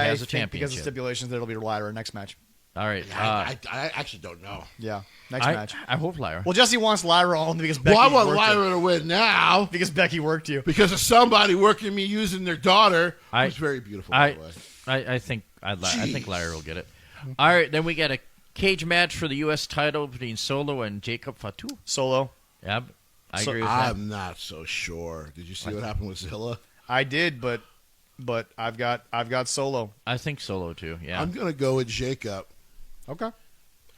C: has a
A: think
C: championship.
A: because of stipulations, that'll be Lyra next match.
C: All right.
B: I actually don't know.
A: Yeah, next match.
C: I hope Lyra.
A: Well, Jesse wants Lyra only because Becky
B: Well, I want
A: worked
B: Lyra
A: you.
B: to win now
A: Because Becky worked you.
B: because of somebody working me using their daughter, who's very beautiful, by the way.
C: I think Lyra will get it. All right, then we got a cage match for the U.S. title between Solo and Jacob Fatu.
A: Solo.
C: Yep, I agree with that.
B: I'm not so sure. Did you see what happened with Zilla?
A: I did, but I've got Solo.
C: I think Solo too. Yeah.
B: I'm gonna go with Jacob.
A: Okay.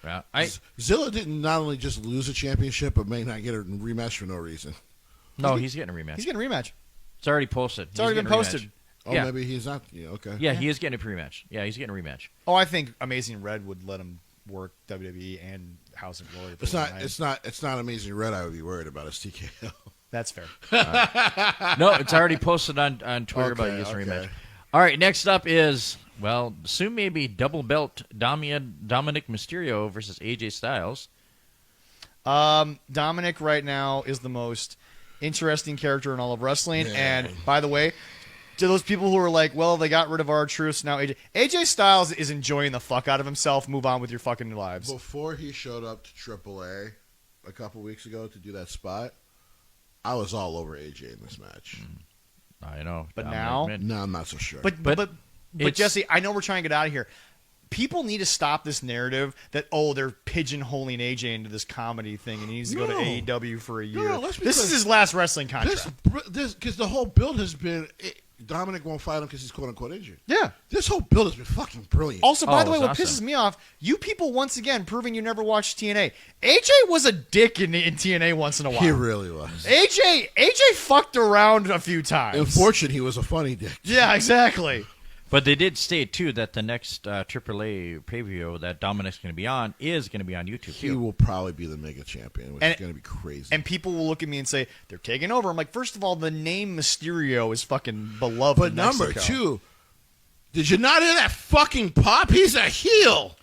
C: Yeah.
B: Zilla didn't not only just lose a championship, but may not get a rematch for no reason.
C: No, he's getting a rematch.
A: He's getting a rematch.
C: It's already posted.
A: It's already been posted.
B: Oh,
C: Yeah.
B: maybe he's not. Yeah, okay.
C: Yeah, he is getting a rematch. Yeah, he's getting a rematch.
A: Oh, I think Amazing Red would let him work WWE and House of Glory.
B: It's not Amazing Red. I would be worried about. It's TKO.
A: That's fair.
C: No, it's already posted on Twitter about this rematch. All right, next up is, well, soon maybe double belt Dominic Mysterio versus AJ Styles.
A: Dominic right now is the most interesting character in all of wrestling.
B: Yeah.
A: And by the way, to those people who are like, well, they got rid of R-Truth, now AJ Styles is enjoying the fuck out of himself. Move on with your fucking lives.
B: Before he showed up to AAA a couple weeks ago to do that spot, I was all over AJ in this match.
C: I know.
A: But
C: Dominic
A: now?
B: No, I'm not so sure.
A: But Jesse, I know we're trying to get out of here. People need to stop this narrative that, they're pigeonholing AJ into this comedy thing and he needs to go to AEW for a year. This is his last wrestling contract.
B: Because the whole build has been Dominic won't fight him because he's quote unquote injured.
A: Yeah.
B: This whole build has been fucking brilliant.
A: Also, by the way,
C: it's
A: what
C: awesome.
A: pisses me off, you people once again proving you never watched TNA. AJ was a dick in TNA once in a while.
B: He really was.
A: AJ fucked around a few times.
B: Unfortunately, he was a funny dick.
A: Yeah, exactly.
C: But they did state, too, that the next AAA pay-per-view that Dominic's going to be on is going to be on YouTube,
B: He
C: too.
B: will probably be the mega champion, which is going to be crazy.
A: And people will look at me and say, they're taking over. I'm like, first of all, the name Mysterio is fucking beloved
B: But
A: in
B: number
A: Mexico.
B: 2, did you not hear that fucking pop? He's a heel.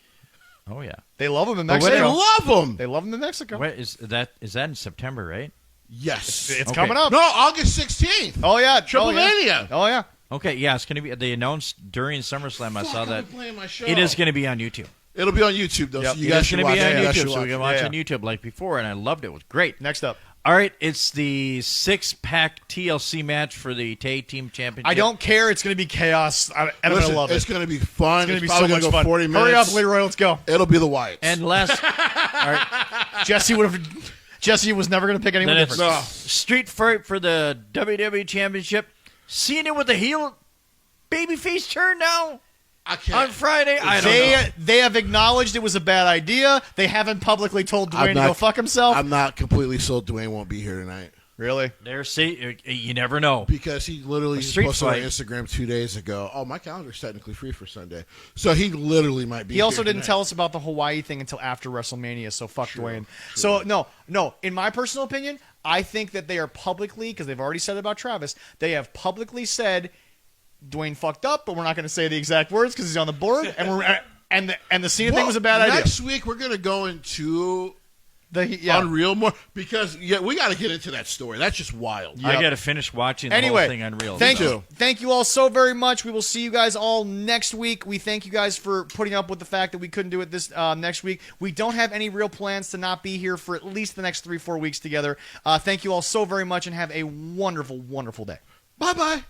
C: Oh, yeah.
A: They love him in
C: But
A: Mexico.
B: They love him.
A: They love him in Mexico.
C: What, is that in September, right?
B: Yes.
A: It's
C: Okay.
A: coming up.
B: No, August 16th.
A: Oh, yeah.
B: Triple
A: oh, yeah.
B: Mania.
A: Oh, yeah.
C: Okay, yeah, it's going to be. They announced during SummerSlam. I saw that
B: Playing my show.
C: it is going to be on YouTube.
B: It'll be on YouTube, though,
A: Yep.
B: so you
C: It
B: guys
C: is
B: should
C: going to
B: watch
C: be on
B: it. You guys
C: YouTube,
B: should
C: so we
B: watch
C: can
B: it.
C: watch
A: Yeah,
C: on YouTube like before, and I loved it. It was great.
A: Next up.
C: All right, it's the 6-pack TLC match for the tag team championship.
A: I don't care. It's going to be chaos. I'm going to
B: Listen,
A: love it.
B: it's going to be fun.
A: It's going to be so
B: probably
A: much
B: gonna go
A: fun.
B: 40 minutes.
A: Hurry up, Leroy. Let's go.
B: It'll be the Wyatts.
C: And last, all right,
A: Jesse would have. Jesse was never going to pick anyone
C: then
A: different.
C: It's Street Fight for the WWE Championship. Cena with the heel babyface turn now on Friday. I don't know.
A: They have acknowledged it was a bad idea. They haven't publicly told Dwayne to go fuck himself.
B: I'm not completely sold Dwayne won't be here tonight.
A: Really?
C: You never know.
B: Because he literally posted on Instagram 2 days ago, oh, my calendar's technically free for Sunday. So he literally might be
A: He also didn't tell us about the Hawaii thing until after WrestleMania, so fuck Dwayne. So, no, in my personal opinion, I think that they are publicly, because they've already said it about Travis, they have publicly said Dwayne fucked up, but we're not going to say the exact words because he's on the board, and the Cena thing was a bad idea.
B: Next week, we're going to go into... Unreal more because we got to get into that story. That's just wild.
C: Yep. I got to finish watching the whole thing Unreal.
A: Thank you all so very much. We will see you guys all next week. We thank you guys for putting up with the fact that we couldn't do it this next week. We don't have any real plans to not be here for at least the next 3-4 weeks together. Thank you all so very much and have a wonderful, wonderful day.
B: Bye bye.